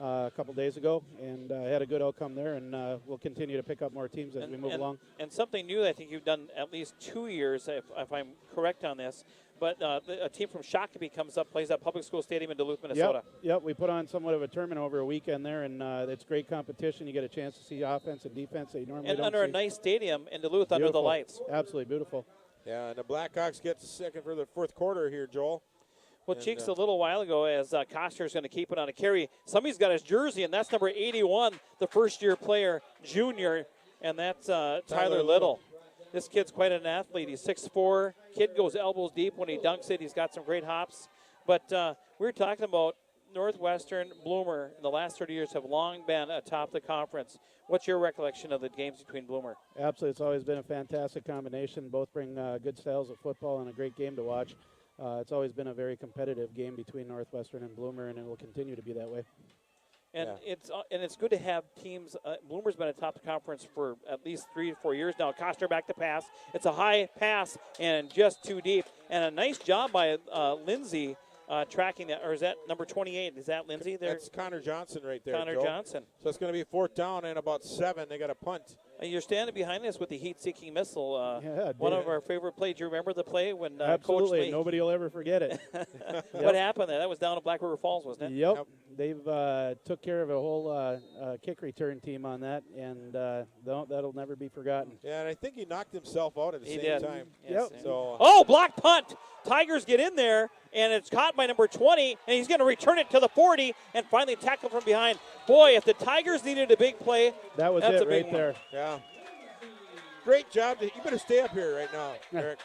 a couple days ago, and had a good outcome there, and we'll continue to pick up more teams as we move along. And something new, I think you've done at least 2 years, if I'm correct on this, but a team from Shakopee comes up, plays at Public School Stadium in Duluth, Minnesota. Yep, we put on somewhat of a tournament over a weekend there, and it's great competition. You get a chance to see offense and defense that you normally don't see. And under a nice stadium in Duluth, under the lights. Absolutely beautiful. Yeah, and the Blackhawks get second for the fourth quarter here, Joel. Well, Cheeks, a little while ago, as Koster's going to keep it on a carry, somebody's got his jersey, and that's number 81, the first-year player, junior, and that's Tyler Little. This kid's quite an athlete. He's 6'4". Kid goes elbows deep when he dunks it. He's got some great hops. But we were talking about Northwestern, Bloomer, in the last 30 years have long been atop the conference. What's your recollection of the games between Bloomer? Absolutely. It's always been a fantastic combination. Both bring good styles of football and a great game to watch. It's always been a very competitive game between Northwestern and Bloomer, and it will continue to be that way. And it's good to have teams. Bloomer's been atop the conference for at least 3 to 4 years now. Koster back to pass. It's a high pass and just too deep. And a nice job by Lindsay tracking that. Or is that number 28? Is that Lindsay there? That's Connor Johnson right there. Connor Joe. Johnson. So it's going to be 4th down and about 7. They got a punt. You're standing behind us with the heat-seeking missile. Yeah, one of our favorite plays. Do you remember the play when Absolutely. Coach Lee? Nobody will ever forget it. What happened there? That was down at Black River Falls, wasn't it? Yep. They've took care of a whole kick return team on that, and that'll never be forgotten. Yeah, and I think he knocked himself out at the same time. Yes. Yep. So, block punt. Tigers get in there, and it's caught by number 20, and he's going to return it to the 40 and finally tackle from behind. Boy, if the Tigers needed a big play, that's it right there. Yeah. Great job. You better stay up here right now, Eric.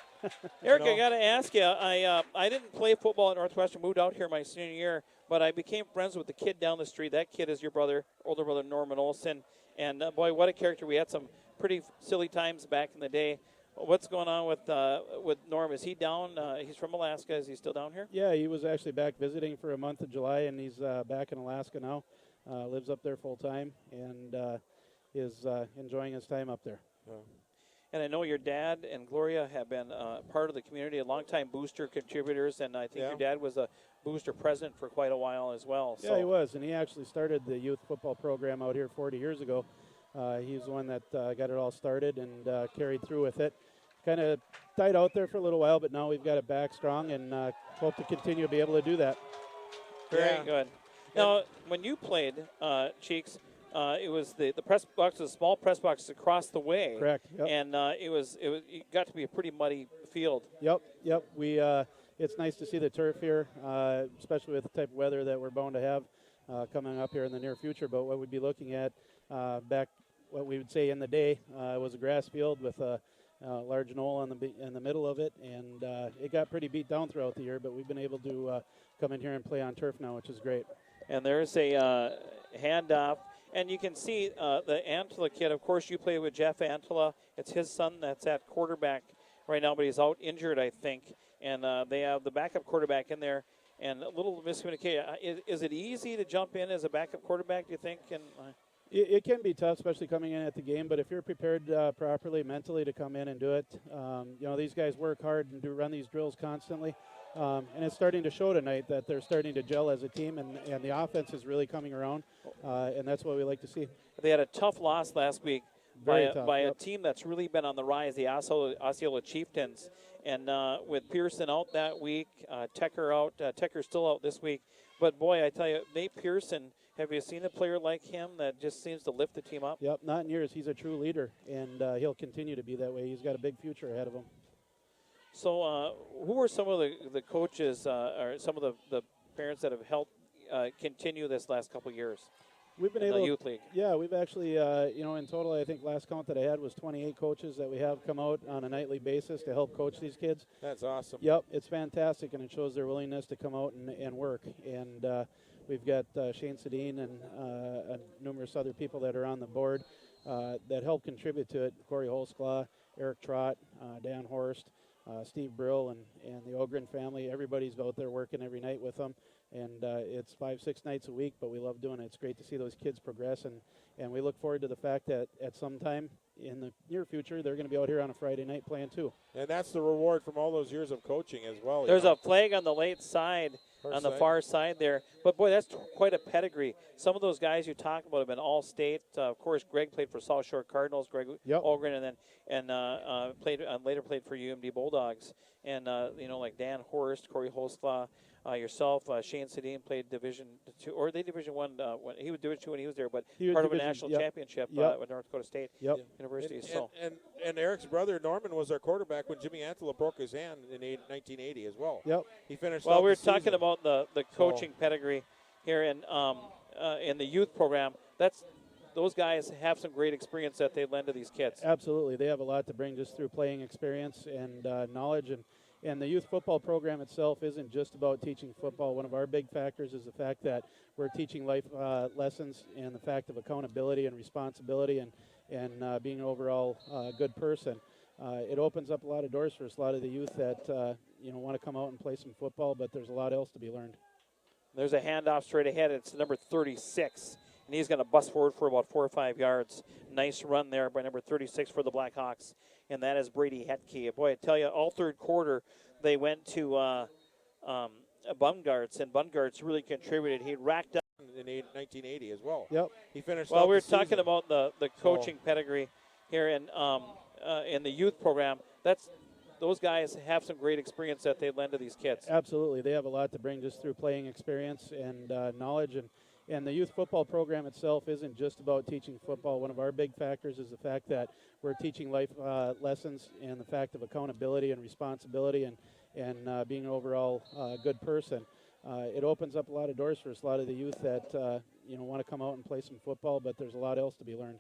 Eric, I got to ask you, I didn't play football at Northwestern, moved out here my senior year, but I became friends with the kid down the street. That kid is your brother, older brother Norman Olson. And, boy, what a character. We had some pretty silly times back in the day. What's going on with Norm? Is he down? He's from Alaska. Is he still down here? Yeah, he was actually back visiting for a month of July, and he's back in Alaska now. Lives up there full time and is enjoying his time up there. And I know your dad and Gloria have been part of the community, a longtime booster contributors, and I think your dad was a booster president for quite a while as well. Yeah, he was, and he actually started the youth football program out here 40 years ago. He's the one that got it all started and carried through with it. Kind of died out there for a little while, but now we've got it back strong and hope to continue to be able to do that. Very good. Now, when you played, Cheeks, it was the press box, the small press box across the way. Correct. Yep. And it got to be a pretty muddy field. Yep. We it's nice to see the turf here, especially with the type of weather that we're bound to have coming up here in the near future. But what we'd be looking at back, what we would say in the day, was a grass field with a large knoll in the middle of it, and it got pretty beat down throughout the year. But we've been able to come in here and play on turf now, which is great. And there's a handoff. And you can see the Antela kid. Of course, you play with Jeff Antela. It's his son that's at quarterback right now, but he's out injured, I think. And they have the backup quarterback in there. And a little miscommunication. Is it easy to jump in as a backup quarterback, do you think? And it can be tough, especially coming in at the game. But if you're prepared properly mentally to come in and do it, these guys work hard and run these drills constantly. And it's starting to show tonight that they're starting to gel as a team, and the offense is really coming around, and that's what we like to see. They had a tough loss last week by a Yep. team that's really been on the rise, the Osceola Chieftains. And with Pearson out that week, Tecker out, Tecker's still out this week. But, boy, I tell you, Nate Pearson, have you seen a player like him that just seems to lift the team up? Yep, not in years. He's a true leader, and he'll continue to be that way. He's got a big future ahead of him. So who are some of the coaches or some of the parents that have helped continue this last couple of years? We've been in able the youth league. Yeah, we've actually, in total, I think last count that I had was 28 coaches that we have come out on a nightly basis to help coach these kids. That's awesome. Yep, it's fantastic, and it shows their willingness to come out and work. And we've got Shane Sedin and numerous other people that are on the board that help contribute to it. Corey Holsclaw, Eric Trott, Dan Horst, Steve Brill, and the Ogren family. Everybody's out there working every night with them. And it's 5-6 nights a week, but we love doing it. It's great to see those kids progress, and we look forward to the fact that at some time in the near future, they're going to be out here on a Friday night playing too. And that's the reward from all those years of coaching as well. There's a flag on the late side, far side there. But, boy, that's quite a pedigree. Some of those guys you talked about have been all-state. Of course, Greg played for South Shore Cardinals, Greg Ogren, and later played for UMD Bulldogs. And, like Dan Horst, Corey Holsclaw, yourself, Shane Sedin played Division 2, or they Division 1. He was Division 2 when he was there, but part of a national championship with North Dakota State University. And Eric's brother Norman was our quarterback when Jimmy Antela broke his hand in 1980 as well. Yep. He finished. Well, we were the season. talking about the coaching pedigree here in the youth program. Those guys have some great experience that they lend to these kids. Absolutely, they have a lot to bring just through playing experience and knowledge. And the youth football program itself isn't just about teaching football. One of our big factors is the fact that we're teaching life lessons and the fact of accountability and responsibility and being an overall good person. It opens up a lot of doors for us, a lot of the youth that want to come out and play some football, but there's a lot else to be learned. There's a handoff straight ahead. It's number 36, and he's going to bust forward for about 4 or 5 yards. Nice run there by number 36 for the Blackhawks, and that is Brady Hetke. Boy, I tell you, all third quarter they went to Bumgarts, and Bumgarts really contributed. He racked up in 1980 as well. Yep. He finished. Well, we were the season. talking about the coaching pedigree here in the youth program. Those guys have some great experience that they lend to these kids. Absolutely, they have a lot to bring just through playing experience and knowledge. And the youth football program itself isn't just about teaching football. One of our big factors is the fact that we're teaching life lessons and the fact of accountability and responsibility and being an overall good person. It opens up a lot of doors for us, a lot of the youth that want to come out and play some football, but there's a lot else to be learned.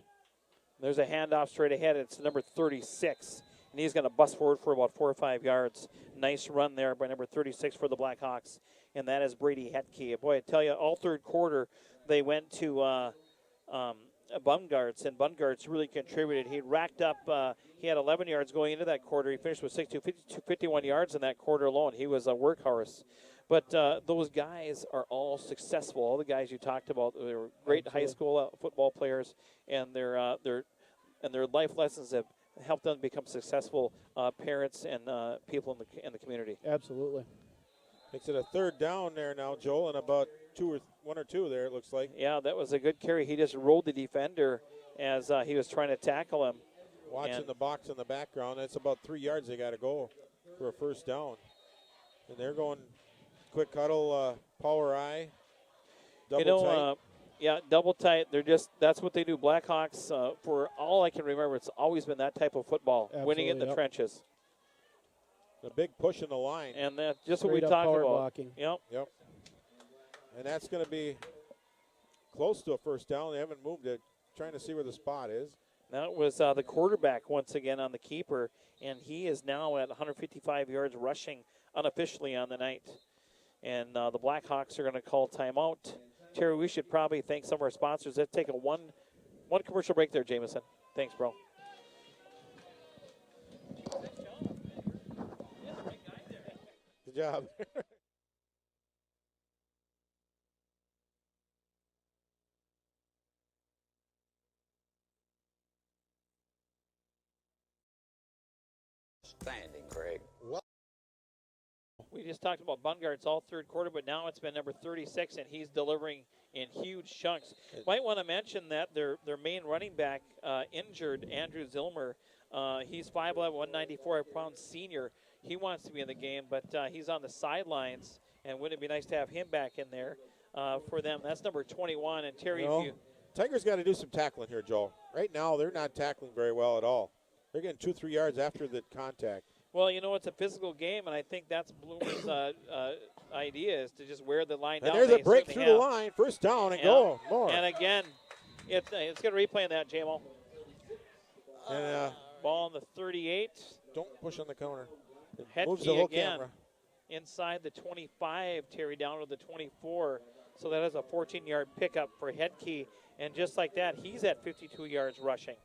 There's a handoff straight ahead. It's number 36, and he's going to bust forward for about 4 or 5 yards. Nice run there by number 36 for the Blackhawks, and that is Brady Hetke. Boy, I tell you, all third quarter they went to Bumgarts, and Bumgarts really contributed. He racked up, he had 11 yards going into that quarter. He finished with 51 yards in that quarter alone. He was a workhorse. But those guys are all successful. All the guys you talked about, they were great high school football players, and their life lessons have help them become successful parents and people in the community. Absolutely. Makes it a third down there now, Joel, and about one or two there, it looks like. Yeah, that was a good carry. He just rolled the defender as he was trying to tackle him. Watching the box in the background, that's about 3 yards they got to go for a first down. And they're going quick huddle, power eye, double tight. Yeah, double tight. That's what they do. Blackhawks, for all I can remember, it's always been that type of football, winning it in the trenches. A big push in the line. And that's just Straight what we up talked power about. blocking. Yep. And that's going to be close to a first down. They haven't moved it. Trying to see where the spot is. That was the quarterback once again on the keeper, and he is now at 155 yards rushing unofficially on the night. And the Blackhawks are going to call timeout. Terry, we should probably thank some of our sponsors. Let's take a one commercial break there, Jameson. Thanks, bro. Good job. Standing, Craig. We just talked about Bungard's all third quarter, but now it's been number 36, and he's delivering in huge chunks. Might want to mention that their main running back injured, Andrew Zilmer. He's 5'11", 194-pound senior. He wants to be in the game, but he's on the sidelines, and wouldn't it be nice to have him back in there for them? That's number 21. And Terry, Tigers got to do some tackling here, Joel. Right now, they're not tackling very well at all. They're getting 2-3 yards after the contact. Well, it's a physical game, and I think that's Bloomer's idea is to just wear the line down. And there's a break through the line, first down, and go more. And again, it's going to replay on that, JMO. And ball on the 38. Don't push on the counter. It Head moves key the whole again. camera. Inside the 25, Terry down to the 24. So that is a 14-yard pickup for Headkey. And just like that, he's at 52 yards rushing.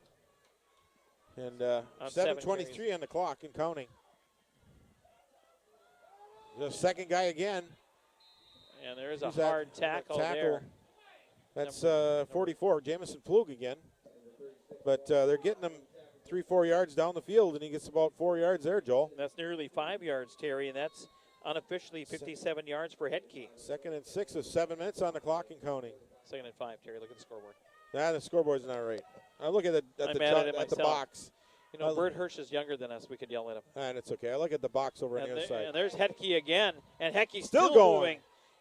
And 7:23 on the clock and counting. The second guy again. And there's a hard tackle there. That's 44, Jamison Flug again. But they're getting him 3-4 yards down the field, and he gets about 4 yards there, Joel. That's nearly 5 yards, Terry, and that's unofficially 57 yards for Headkey. 2nd and 6 with 7 minutes on the clock and counting. 2nd and 5, Terry. Look at the scoreboard. Nah, the scoreboard's not right. I look at the box. Bert Hirsch is younger than us. We could yell at him. And it's okay. I look at the box over on the other side. And there's Headkey again. And Headkey's still going. Moving.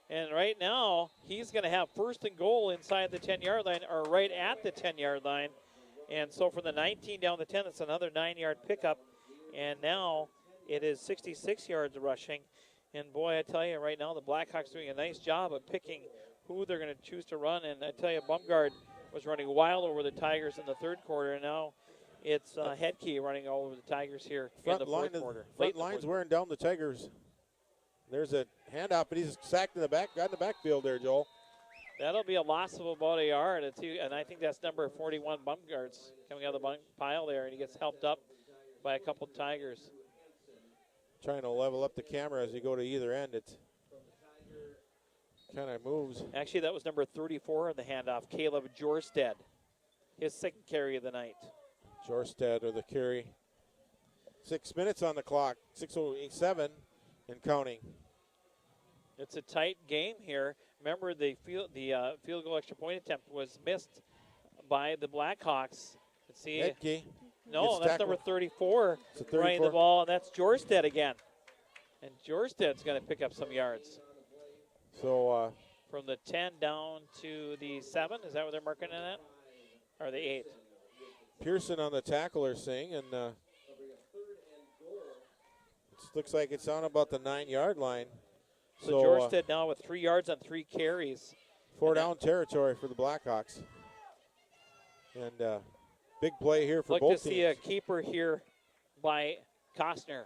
And right now, he's going to have 1st and goal inside the 10-yard line, or right at the 10-yard line. And so from the 19 down to 10, it's another 9-yard pickup. And now it is 66 yards rushing. And boy, I tell you right now, the Blackhawks doing a nice job of picking who they're going to choose to run. And I tell you, Bumgard was running wild over the Tigers in the 3rd quarter. And now it's Headkey running all over the Tigers here in the 4th quarter. Front line's wearing down the Tigers. There's a handoff, but he's sacked in the back. Got in the backfield there, Joel. That'll be a loss of about a yard. And I think that's number 41, Bumgards, coming out of the pile there. And he gets helped up by a couple Tigers. Trying to level up the camera as you go to either end. It kind of moves. Actually, that was number 34 in the handoff, Caleb Jorstad. His 2nd carry of the night. Jorstad with the carry. 6 minutes on the clock, 6:07 and counting. It's a tight game here. Remember, the field goal extra point attempt was missed by the Blackhawks. Let's see. Headkey. No, that's number 34 running the ball, and that's Jorstad again. And Jorstad's going to pick up some yards. So from the 10 down to the 7, is that what they're marking it at? Or the 8? Pearson on the tackle, they're saying, and it looks like it's on about the 9-yard line. So Jorstad now with 3 yards on 3 carries. 4 down territory for the Blackhawks. And big play here for both teams. Look to see a keeper here by Costner.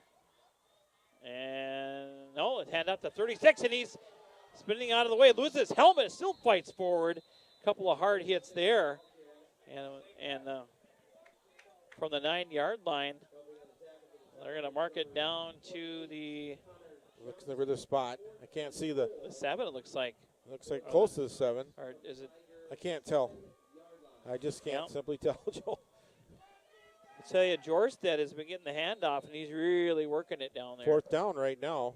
And no, it hand up to 36, and he's spinning out of the way. Loses his helmet, still fights forward. A couple of hard hits there. And from the 9-yard line, they're going to mark it down to the... Looks for the spot. I can't see the 7, it looks like. Looks like close to the 7. Or is it? I can't tell. I just can't simply tell, Joel. tell you, Jorstead has been getting the handoff, and he's really working it down there. 4th down right now.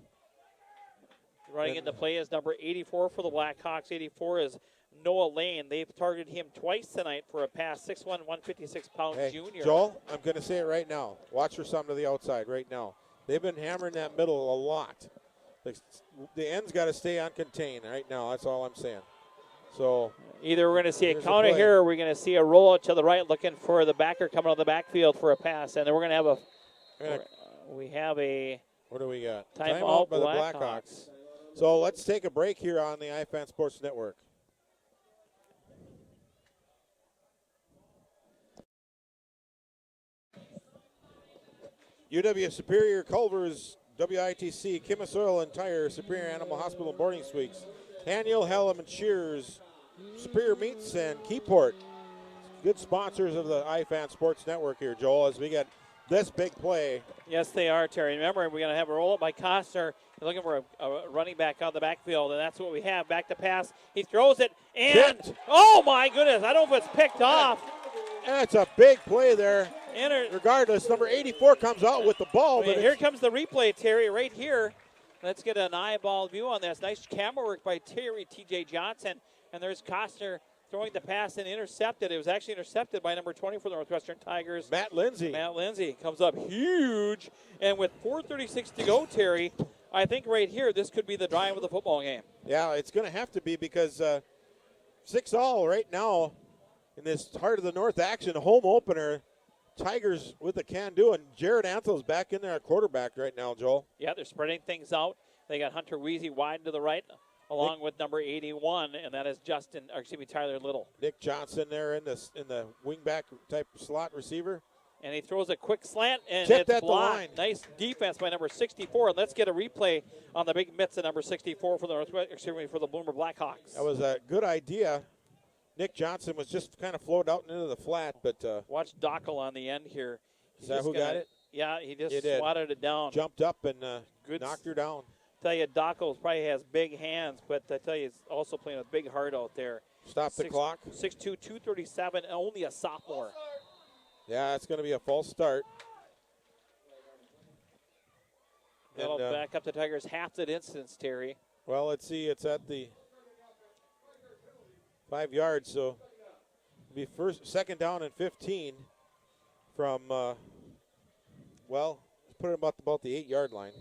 Running into play is number 84 for the Blackhawks. 84 is Noah Lane. They've targeted him twice tonight for a pass. 6'1", 156-pound junior. Joel, I'm going to say it right now. Watch for something to the outside right now. They've been hammering that middle a lot. The end's got to stay uncontained right now. That's all I'm saying. So either we're going to see a counter here, or we're going to see a roll out to the right, looking for the backer coming on the backfield for a pass, and then we're going to have a. What do we got? Timeout by the Blackhawks. So let's take a break here on the iFan Sports Network. UW Superior Culver's WITC, Kimmis Oil and Tire, Superior Animal Hospital and Boarding Suites, Haniel, Hallam and Shears, Superior Meats, and Keyport. Good sponsors of the iFan Sports Network here, Joel, as we get this big play. Yes, they are, Terry. Remember, we're going to have a roll-up by Costner. They're looking for a running back out of the backfield, and that's what we have. Back to pass. He throws it, and oh, my goodness. I don't know if it's picked off. And it's a big play there. Regardless, number 84 comes out with the ball. But here comes the replay, Terry, right here. Let's get an eyeball view on this. Nice camera work by Terry T.J. Johnson. And there's Costner throwing the pass and intercepted. It was actually intercepted by number 20 for the Northwestern Tigers. Matt Lindsay. Matt Lindsay comes up huge. And with 4:36 to go, Terry, I think right here this could be the drive of the football game. Yeah, it's going to have to be because 6-all right now in this heart of the North action, home opener. Tigers with the can-do, and Jared Anthel's back in there at quarterback right now, Joel. Yeah, they're spreading things out. They got Hunter Weezy wide to the right, along with number 81, and that is Tyler Little. Nick Johnson there in the wingback type slot receiver. And he throws a quick slant, and Tipped it's at the blocked. line. Nice defense by number 64. And let's get a replay on the big mitts of number 64 for the Bloomer Blackhawks. That was a good idea. Nick Johnson was just kind of floated out into the flat, but watch Dockel on the end here. Is that who got it? Yeah, he just did. swatted it down. Jumped up and knocked her down. Tell you, Dockel probably has big hands, but I tell you, he's also playing with big heart out there. Stop the clock. 6'2", 237, and only a sophomore. Yeah, it's going to be a false start. That'll back up the Tigers half that instance, Terry. Well, let's see. It's at the 5 yards, so it'll be second down and 15 from, put it about the 8-yard line.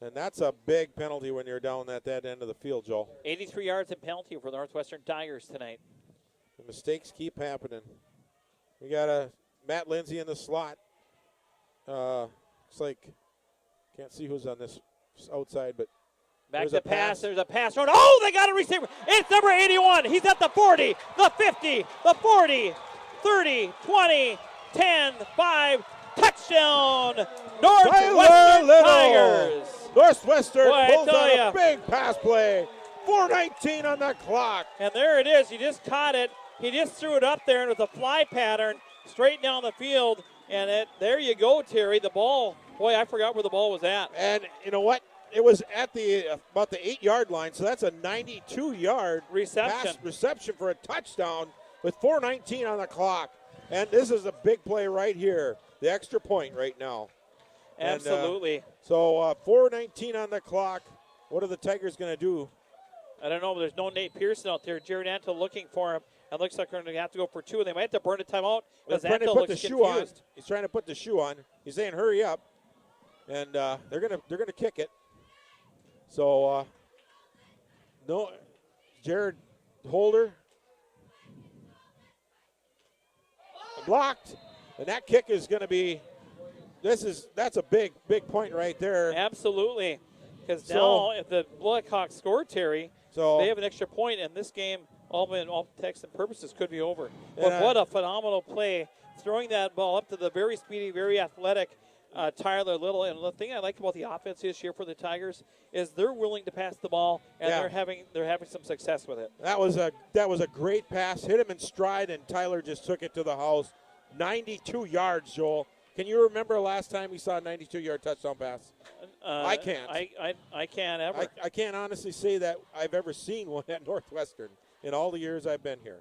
And that's a big penalty when you're down at that end of the field, Joel. 83 yards and penalty for the Northwestern Tigers tonight. The mistakes keep happening. We got Matt Lindsay in the slot. Looks like, can't see who's on this outside, but back to pass. There's a pass. Oh, they got a receiver. It's number 81. He's at the 40, the 50, the 40, 30, 20, 10, 5. Touchdown, Northwestern Tigers. Northwestern pulls out a big pass play. 4:19 on the clock. And there it is. He just caught it. He just threw it up there, and with a fly pattern straight down the field. And there you go, Terry. The ball. Boy, I forgot where the ball was at. And you know what? It was at about the 8-yard line, so that's a 92-yard reception for a touchdown with 4:19 on the clock. And this is a big play right here, the extra point right now. Absolutely. And, so 4:19 on the clock. What are the Tigers going to do? I don't know, but there's no Nate Pearson out there. Jared Antle looking for him. It looks like they're going to have to go for two. They might have to burn a timeout because Antle looks confused. He's trying to put the shoe on. He's saying, "Hurry up!" And they're gonna kick it. So no, Jared Holder blocked, and that kick is going to be. That's a big point right there. Absolutely, because now if the Blackhawks score, Terry, they have an extra point, and this game, all intents and purposes, could be over. But what a phenomenal play, throwing that ball up to the very speedy, very athletic Tyler Little. And the thing I like about the offense this year for the Tigers is they're willing to pass the ball, and they're having some success with it. That was a great pass. Hit him in stride, and Tyler just took it to the house. 92 yards, Joel. Can you remember last time we saw a 92-yard touchdown pass? I can't. I can't ever. I can't honestly say that I've ever seen one at Northwestern in all the years I've been here.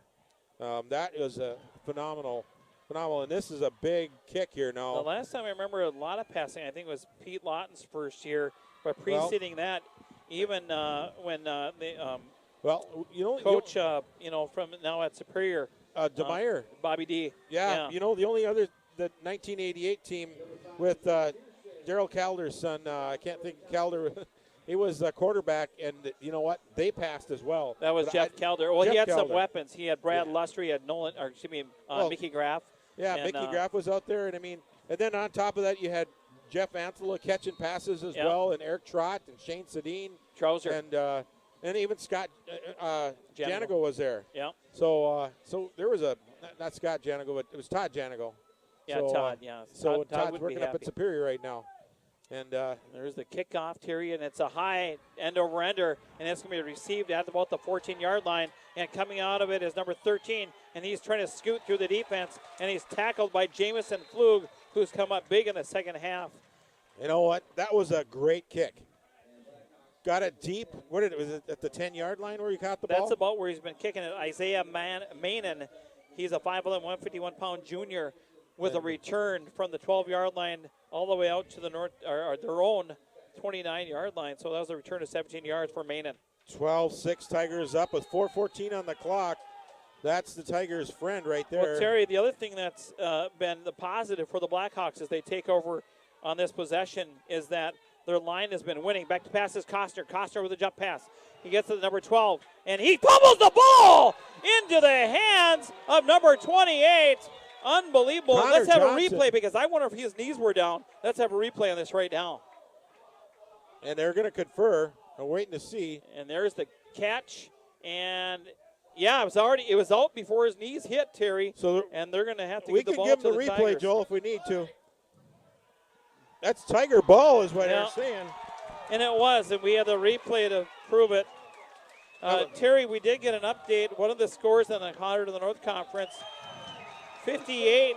That is a phenomenal phenomenal. And this is a big kick here now. The last time I remember a lot of passing, I think it was Pete Lawton's first year. But preceding that, even when the coach, from now at Superior, DeMeyer, Bobby D. Yeah, the only other, the 1988 team with Daryl Calder's son, I can't think of Calder. He was a quarterback, and you know what? They passed as well. That was Jeff Calder. Well, Jeff he had Calder. some weapons. He had Brad Luster. He had Mickey Graff. Yeah, and, Mickey Graff was out there, and then on top of that, you had Jeff Antela catching passes as well, and Eric Trott and Shane Sedin. Trouser. And even Scott Janigo was there. Yeah. So there was not Scott Janigo, but it was Todd Janigo. Yeah, Todd, yeah. So Todd Todd's would working be up at happy. Superior right now. And there's the kickoff, Terry, and it's a high end-over-ender, and it's going to be received at about the 14-yard line. And coming out of it is number 13, and he's trying to scoot through the defense, and he's tackled by Jamison Flug, who's come up big in the second half. You know what? That was a great kick. Got it deep. Was it at the 10-yard line where he caught the ball? That's about where he's been kicking it. Isaiah Manin, he's a 5'11", 151-pound junior with a return from the 12-yard line all the way out to the their own 29-yard line. So that was a return of 17 yards for Manin. 12-6 Tigers up with 4:14 on the clock. That's the Tigers' friend right there. Well, Terry, the other thing that's been the positive for the Blackhawks as they take over on this possession is that their line has been winning. Back to pass is Costner. Costner with a jump pass. He gets to the number 12, and he fumbles the ball into the hands of number 28. Unbelievable. Connor Let's have Johnson. a replay because I wonder if his knees were down. Let's have a replay on this right now. And they're going to confer. We're waiting to see. And there's the catch. And, yeah, it was out before his knees hit, Terry. And they're going to have to We give the can ball give to them the the replay, Tigers. Joel, if we need to. That's Tiger ball is what Yeah. they're saying. And it was, and we had the replay to prove it. Terry, we did get an update. One of the scores on the Honor to the North Conference, 58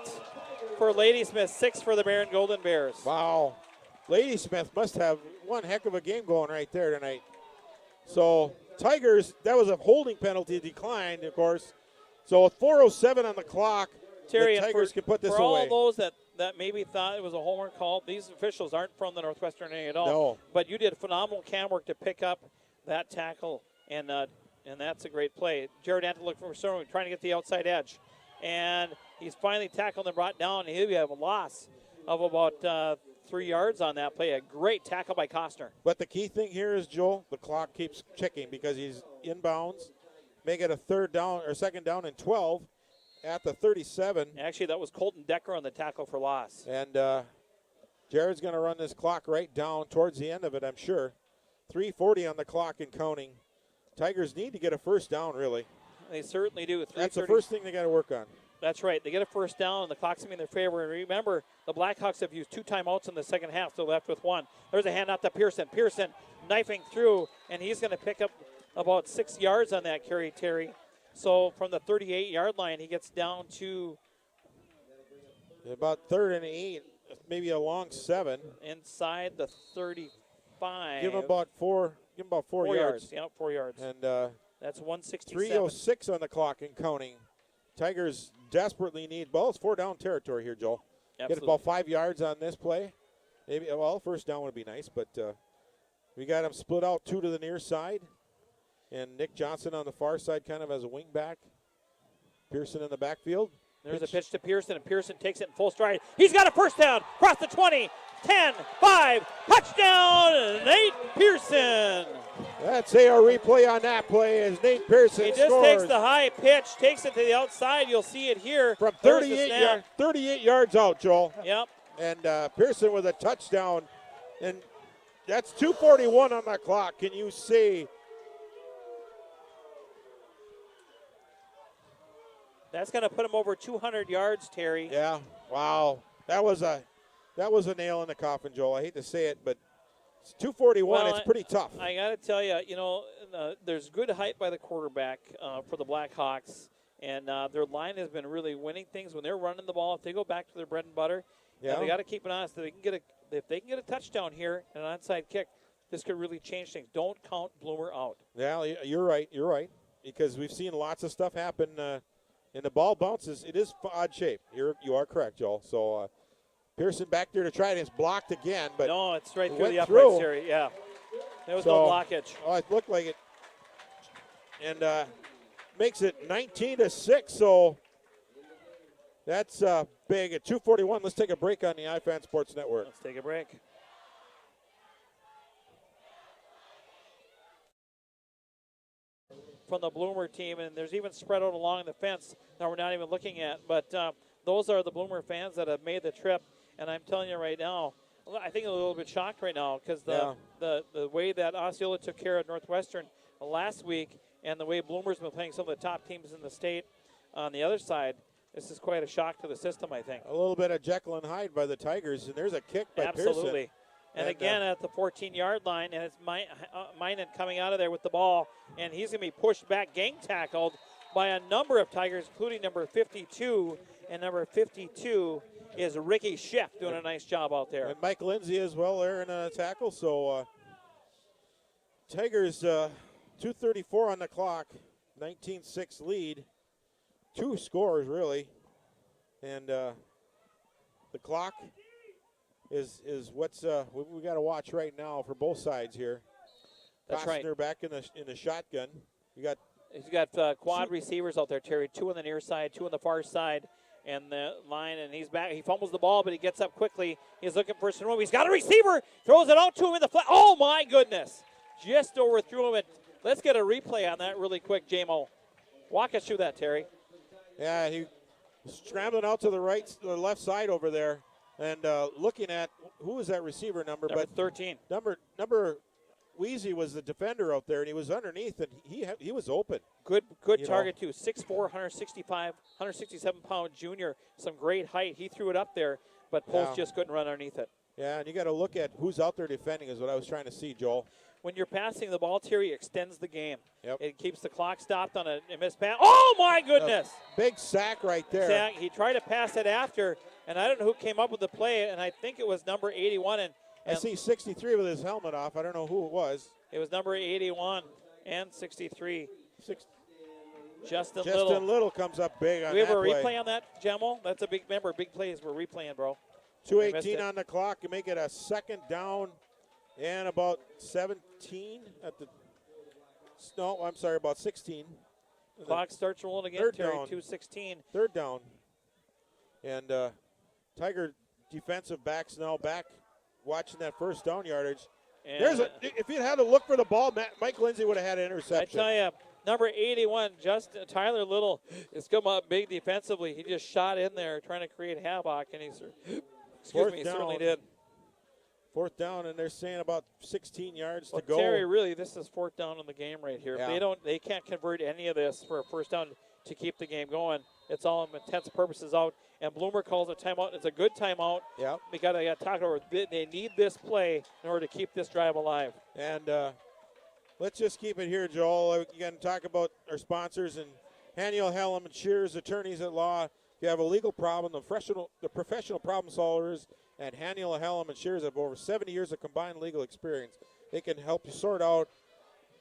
for Ladysmith, 6 for the Barron Golden Bears. Wow. Ladysmith must have one heck of a game going right there tonight. So Tigers, that was a holding penalty declined, of course. So with 4:07 on the clock, Terry, the Tigers can put this for away. all those that maybe thought it was a homework call, these officials aren't from the Northwestern area at all. No. But you did phenomenal cam work to pick up that tackle, and that's a great play. Jared had to look for someone trying to get the outside edge. And he's finally tackled and brought down. He'll have a loss of about 3 yards on that play. A great tackle by Costner. But the key thing here is, Joel, the clock keeps ticking because he's inbounds. Make it a second down and 12 at the 37. Actually, that was Colton Decker on the tackle for loss. And Jared's going to run this clock right down towards the end of it, I'm sure. 3:40 on the clock and counting. Tigers need to get a first down, really. They certainly do. That's the first thing they got to work on. That's right. They get a first down, and the clock's in their favor. And remember, the Blackhawks have used 2 timeouts in the second half, so left with 1. There's a handoff to Pearson. Pearson knifing through, and he's going to pick up about 6 yards on that carry, Terry. So from the 38-yard line, he gets down to about 3rd and 8, maybe a long 7. Inside the 35. Give him about 4 yards. Yeah, 4 yards. And that's 167. 3:06 on the clock and counting. Tigers desperately need it's 4 down territory here, Joel. Absolutely. Get about 5 yards on this play. Maybe first down would be nice, but we got them split out 2 to the near side. And Nick Johnson on the far side kind of as a wing back. Pearson in the backfield. There's a pitch to Pearson, and Pearson takes it in full stride. He's got a first down, across the 20, 10, 5, touchdown, Nate Pearson. Let's say our replay on that play as Nate Pearson He just scores. takes the high pitch, takes it to the outside. You'll see it here. From There's the 38 yards out, Joel. Yep. And Pearson with a touchdown. And that's 2:41 on the clock. Can you see? That's going to put him over 200 yards, Terry. Yeah. Wow. That was a nail in the coffin, Joel. I hate to say it, but it's 2:41. Well, it's pretty tough. I got to tell you, there's good height by the quarterback for the Blackhawks, and their line has been really winning things when they're running the ball. If they go back to their bread and butter, Yeah. they got to keep an eye on it. If they can get a touchdown here and an onside kick, this could really change things. Don't count Bloomer out. Yeah, you're right. You're right. Because we've seen lots of stuff happen And the ball bounces. It is odd shape. You are correct, Joel. So Pearson back there to try it. It's blocked again. But no, it's right through went the uprights here. Yeah. There was no blockage. Oh, it looked like it. And makes it 19-6. So that's big at 2:41. Let's take a break on the iFan Sports Network. Let's take a break. From the Bloomer team, and there's even spread out along the fence that we're not even looking at. But those are the Bloomer fans that have made the trip. And I'm telling you right now, I think I'm a little bit shocked right now because the way that Osceola took care of Northwestern last week and the way Bloomer's been playing some of the top teams in the state on the other side, this is quite a shock to the system, I think. A little bit of Jekyll and Hyde by the Tigers, and there's a kick by Absolutely. Pearson. And again, at the 14-yard line, and it's Minan coming out of there with the ball, and he's going to be pushed back, gang tackled by a number of Tigers, including number 52, and number 52 is Ricky Schiff doing a nice job out there. And Mike Lindsay as well there in a tackle. So Tigers 2:34 on the clock, 19-6 lead. 2 scores, really. And the clock is what's we got to watch right now for both sides here. That's right. Costner back in the shotgun. He's got quad receivers out there, Terry. 2 on the near side, 2 on the far side, and the line. And he's back. He fumbles the ball, but he gets up quickly. He's looking for some room. He's got a receiver. Throws it out to him in the flat. Oh my goodness! Just overthrew him. Let's get a replay on that really quick, J-Mo. Walk us through that, Terry. Yeah, he was scrambling out to the left side over there. And looking at who was that receiver number? Number 13. Number Weezy was the defender out there, and he was underneath, and he was open. Good target too. 6'4", 167-pound junior. Some great height. He threw it up there, but Post just couldn't run underneath it. Yeah, and you got to look at who's out there defending is what I was trying to see, Joel. When you're passing the ball, Terry, extends the game. Yep. It keeps the clock stopped on a missed pass. Oh my goodness! Big sack right there. Sack. He tried to pass it after. And I don't know who came up with the play, and I think it was number 81. And I see 63 with his helmet off. I don't know who it was. It was number 81 and 63. Justin Little comes up big on that play. We have a replay on that, Jemmel? That's a big plays we're replaying, bro. 2:18 on the clock. You make it a second down and about 17 at the – no, I'm sorry, about 16. Clock starts rolling again, Terry, 2:16. Third down. And Tiger defensive backs now back watching that first down yardage. And if he had to look for the ball, Mike Lindsay would have had an interception. I tell you, number 81, Tyler Little, has come up big defensively. He just shot in there trying to create havoc, and he certainly did. Fourth down, and they're saying about 16 yards to go. Terry, really, this is fourth down in the game right here. Yeah. They can't convert any of this for a first down to keep the game going. It's all intents and purposes out. And Bloomer calls a timeout. It's a good timeout. Yeah. They got to talk over. They need this play in order to keep this drive alive. And let's just keep it here, Joel. Again, talk about our sponsors and Haniel, Hallam, and Shears, attorneys at law. If you have a legal problem, the professional problem solvers at Haniel, Hallam, and Shears have over 70 years of combined legal experience. They can help you sort out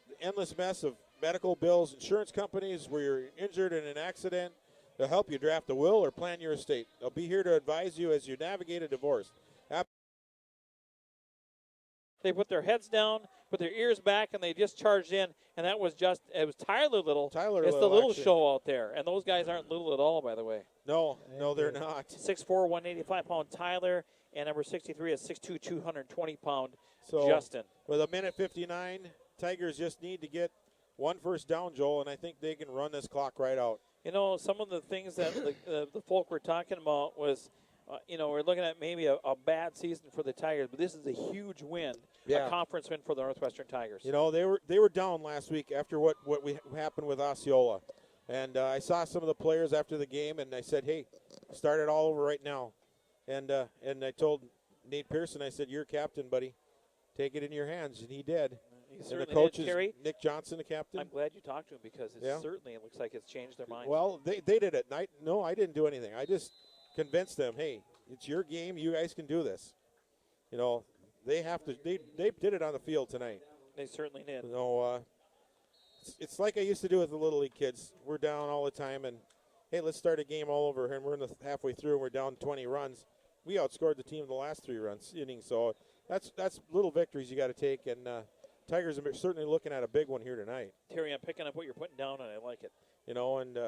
the endless mess of medical bills, insurance companies where you're injured in an accident. They'll help you draft a will or plan your estate. They'll be here to advise you as you navigate a divorce. They put their heads down, put their ears back, and they just charged in. And it was Tyler Little. It's the little show out there. And those guys aren't little at all, by the way. No, they're not. 6'4", 185-pound Tyler, and number 63 is 6'2", 220-pound So Justin. With a minute 59, Tigers just need to get one first down, Joel, and I think they can run this clock right out. You know, some of the things that the folk were talking about was, we're looking at maybe a bad season for the Tigers, but this is a huge win, a conference win for the Northwestern Tigers. You know, they were down last week after what happened with Osceola. And I saw some of the players after the game, and I said, hey, start it all over right now. And I told Nate Pearson, I said, you're captain, buddy. Take it in your hands, and he did. And the coach is Nick Johnson, the captain. I'm glad you talked to him because it looks like it's changed their mind. Well, they did it. No, I didn't do anything. I just convinced them, hey, it's your game. You guys can do this. You know, they have to. They did it on the field tonight. They certainly did. You know, it's like I used to do with the Little League kids. We're down all the time, and hey, let's start a game all over, and we're in the halfway through, and we're down 20 runs. We outscored the team in the last 3 innings, so that's little victories you got to take, and Tigers are certainly looking at a big one here tonight. Terry, I'm picking up what you're putting down, and I like it. You know, and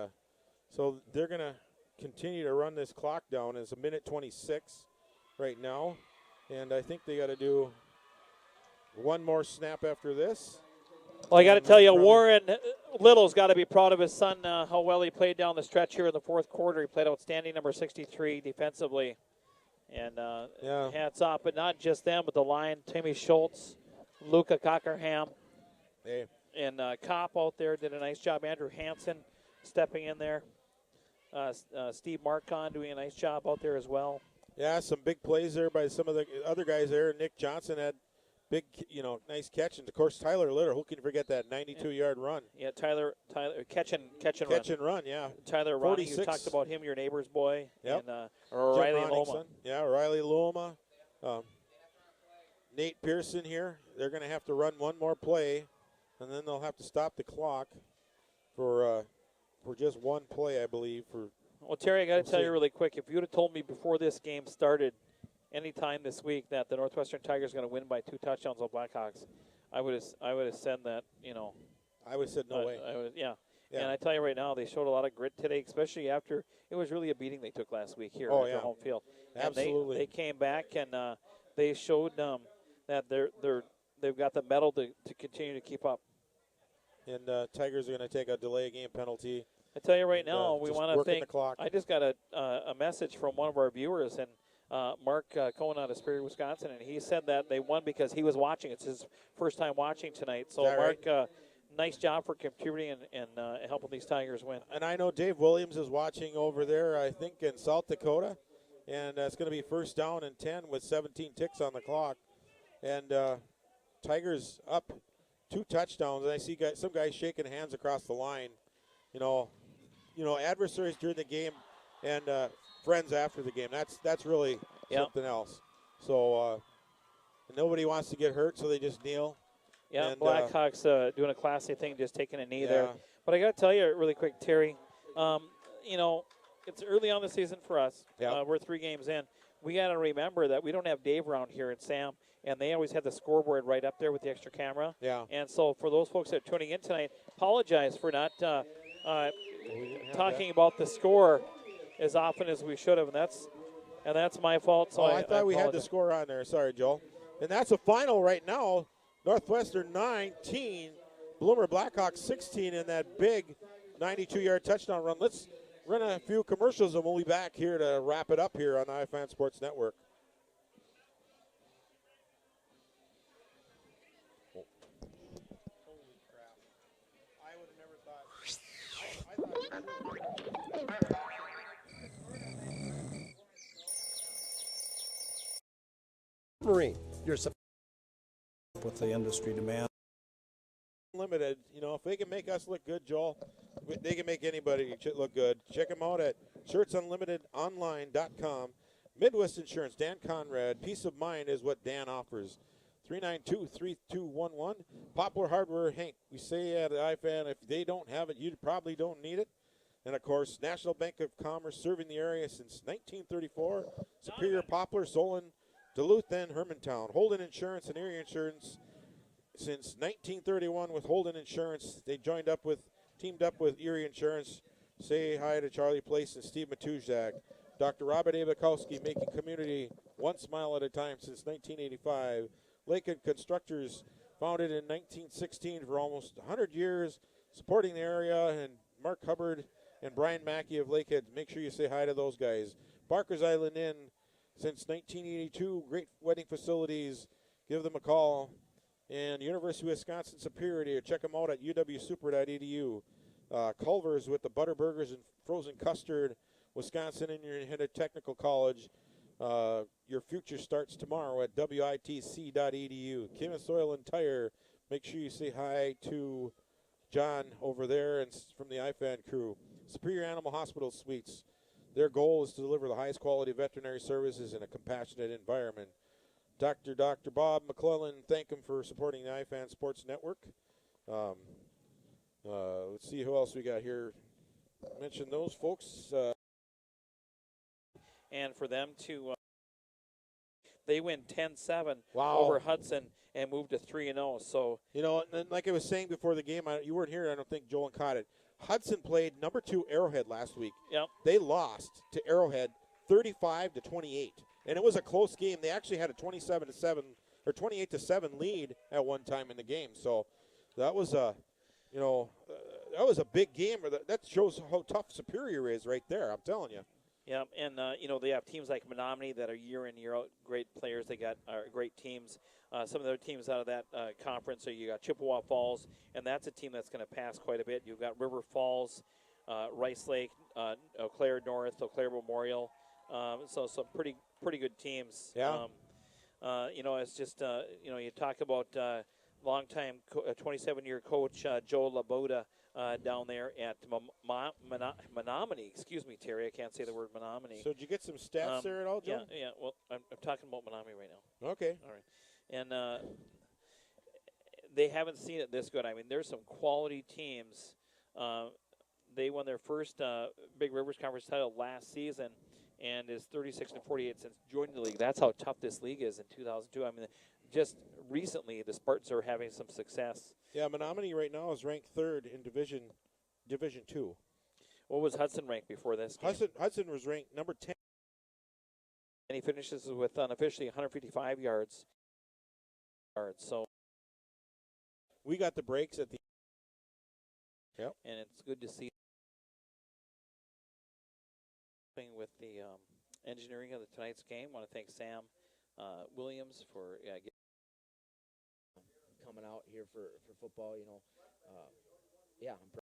so they're going to continue to run this clock down. It's 1:26 right now, and I think they got to do one more snap after this. Well, I got to tell you, Warren Little's got to be proud of his son, how well he played down the stretch here in the fourth quarter. He played outstanding, number 63, defensively. And hats off, but not just them, but the line, Timmy Schultz, Luca Cockerham, and Kopp out there did a nice job. Andrew Hansen stepping in there. Steve Marcon doing a nice job out there as well. Yeah, some big plays there by some of the other guys there. Nick Johnson had big, nice catch. And, of course, Tyler Litter, who can forget that 92-yard run? Yeah, Tyler catch and run. Yeah. Tyler Ronnie, you talked about him, your neighbor's boy. Yep. And Reilley Luoma. Yeah, Reilley Luoma. Nate Pearson here. They're going to have to run one more play, and then they'll have to stop the clock for just one play, I believe. Well, Terry, I got to tell you really quick, if you would have told me before this game started any time this week that the Northwestern Tigers are going to win by 2 touchdowns on Blackhawks, I would have said that, I would have said no way. Yeah. And I tell you right now, they showed a lot of grit today, especially after it was really a beating they took last week here at their home field. Absolutely. And they came back and they showed that they've got the mettle to continue to keep up. And Tigers are going to take a delay game penalty. I tell you right now, we just want to working thank. the clock. I just got a message from one of our viewers, and Mark Cohen out of Superior, Wisconsin, and he said that they won because he was watching. It's his first time watching tonight. So, Mark, right? Nice job for contributing and helping these Tigers win. And I know Dave Williams is watching over there, I think, in South Dakota. And it's going to be first down and 10 with 17 ticks on the clock. And Tigers up 2 touchdowns. And I see some guys shaking hands across the line. Adversaries during the game and friends after the game. That's really something else. So nobody wants to get hurt, so they just kneel. Yeah, and, Blackhawks doing a classy thing, just taking a knee there. But I got to tell you really quick, Terry, it's early on the season for us. Yeah. We're 3 games in. We got to remember that we don't have Dave around here at Sam, and they always have the scoreboard right up there with the extra camera. Yeah. And so for those folks that are tuning in tonight, apologize for not talking about the score as often as we should have, and that's my fault. So I thought we had the score on there. Sorry, Joel. And that's a final right now. Northwestern 19, Bloomer Blackhawks 16 in that big 92-yard touchdown run. Let's run a few commercials, and we'll be back here to wrap it up here on the iFan Sports Network. Holy crap. I would have never thought. Marine, you're with the industry demand. Limited, if they can make us look good, Joel, they can make anybody look good. Check them out at shirtsunlimitedonline.com. Midwest Insurance, Dan Conrad. Peace of mind is what Dan offers. 392-3211. Poplar Hardware, Hank. We say at iFan, if they don't have it, you probably don't need it. And, of course, National Bank of Commerce serving the area since 1934. Superior, Poplar, Solon, Duluth, and Hermantown. Holden Insurance and Erie Insurance since 1931 with Holden Insurance. They teamed up with Erie Insurance. Say hi to Charlie Place and Steve Matuzak. Dr. Robert Abakowski making community one smile at a time since 1985. Lakehead Constructors, founded in 1916 for almost 100 years, supporting the area. And Mark Hubbard and Brian Mackey of Lakehead. Make sure you say hi to those guys. Barker's Island Inn, since 1982, great wedding facilities. Give them a call. And University of Wisconsin Superior, check them out at uwsuper.edu. Culver's with the Butter Burgers and Frozen Custard, Wisconsin Independent Technical College. Your future starts tomorrow at witc.edu. Camus Oil and Tire, make sure you say hi to John over there and from the iFan crew. Superior Animal Hospital Suites. Their goal is to deliver the highest quality veterinary services in a compassionate environment. Dr. Bob McClellan, thank him for supporting the iFan Sports Network. Let's see who else we got here. mention those folks. And for them to, they win 10-7 Wow. over Hudson and move to 3-0. So and like I was saying before the game, you weren't here. I don't think Joel caught it. Hudson played number 2 Arrowhead last week. Yep. They lost to Arrowhead 35-28, and it was a close game. They actually had a 27-7 or 28-7 lead at one time in the game. So that was a, that was a big game. That shows how tough Superior is right there. I'm telling you. Yeah, and they have teams like Menominee that are year in, year out great players. They got great teams. Some of their teams out of that conference, so you got Chippewa Falls, and that's a team that's going to pass quite a bit. You've got River Falls, Rice Lake, Eau Claire North, Eau Claire Memorial. So some pretty good teams. Yeah. It's just you talk about longtime 27-year coach Joe Laboda. Down there at Menominee. Excuse me, Terry. I can't say the word Menominee. So did you get some stats there at all, Joe? Yeah. Well, I'm talking about Menominee right now. Okay. All right. And they haven't seen it this good. I mean, there's some quality teams. They won their first Big Rivers Conference title last season, and is 36-48 since joining the league. That's how tough this league is in 2002. I mean, just recently the Spartans are having some success. Yeah, Menominee right now is ranked 3rd in Division 2. What was Hudson ranked before this game? Hudson was ranked number 10. And he finishes with unofficially 155 yards. So we got the breaks at the. Yep. And it's good to see with the engineering of tonight's game. I want to thank Sam Williams for coming out here for football. Yeah, I'm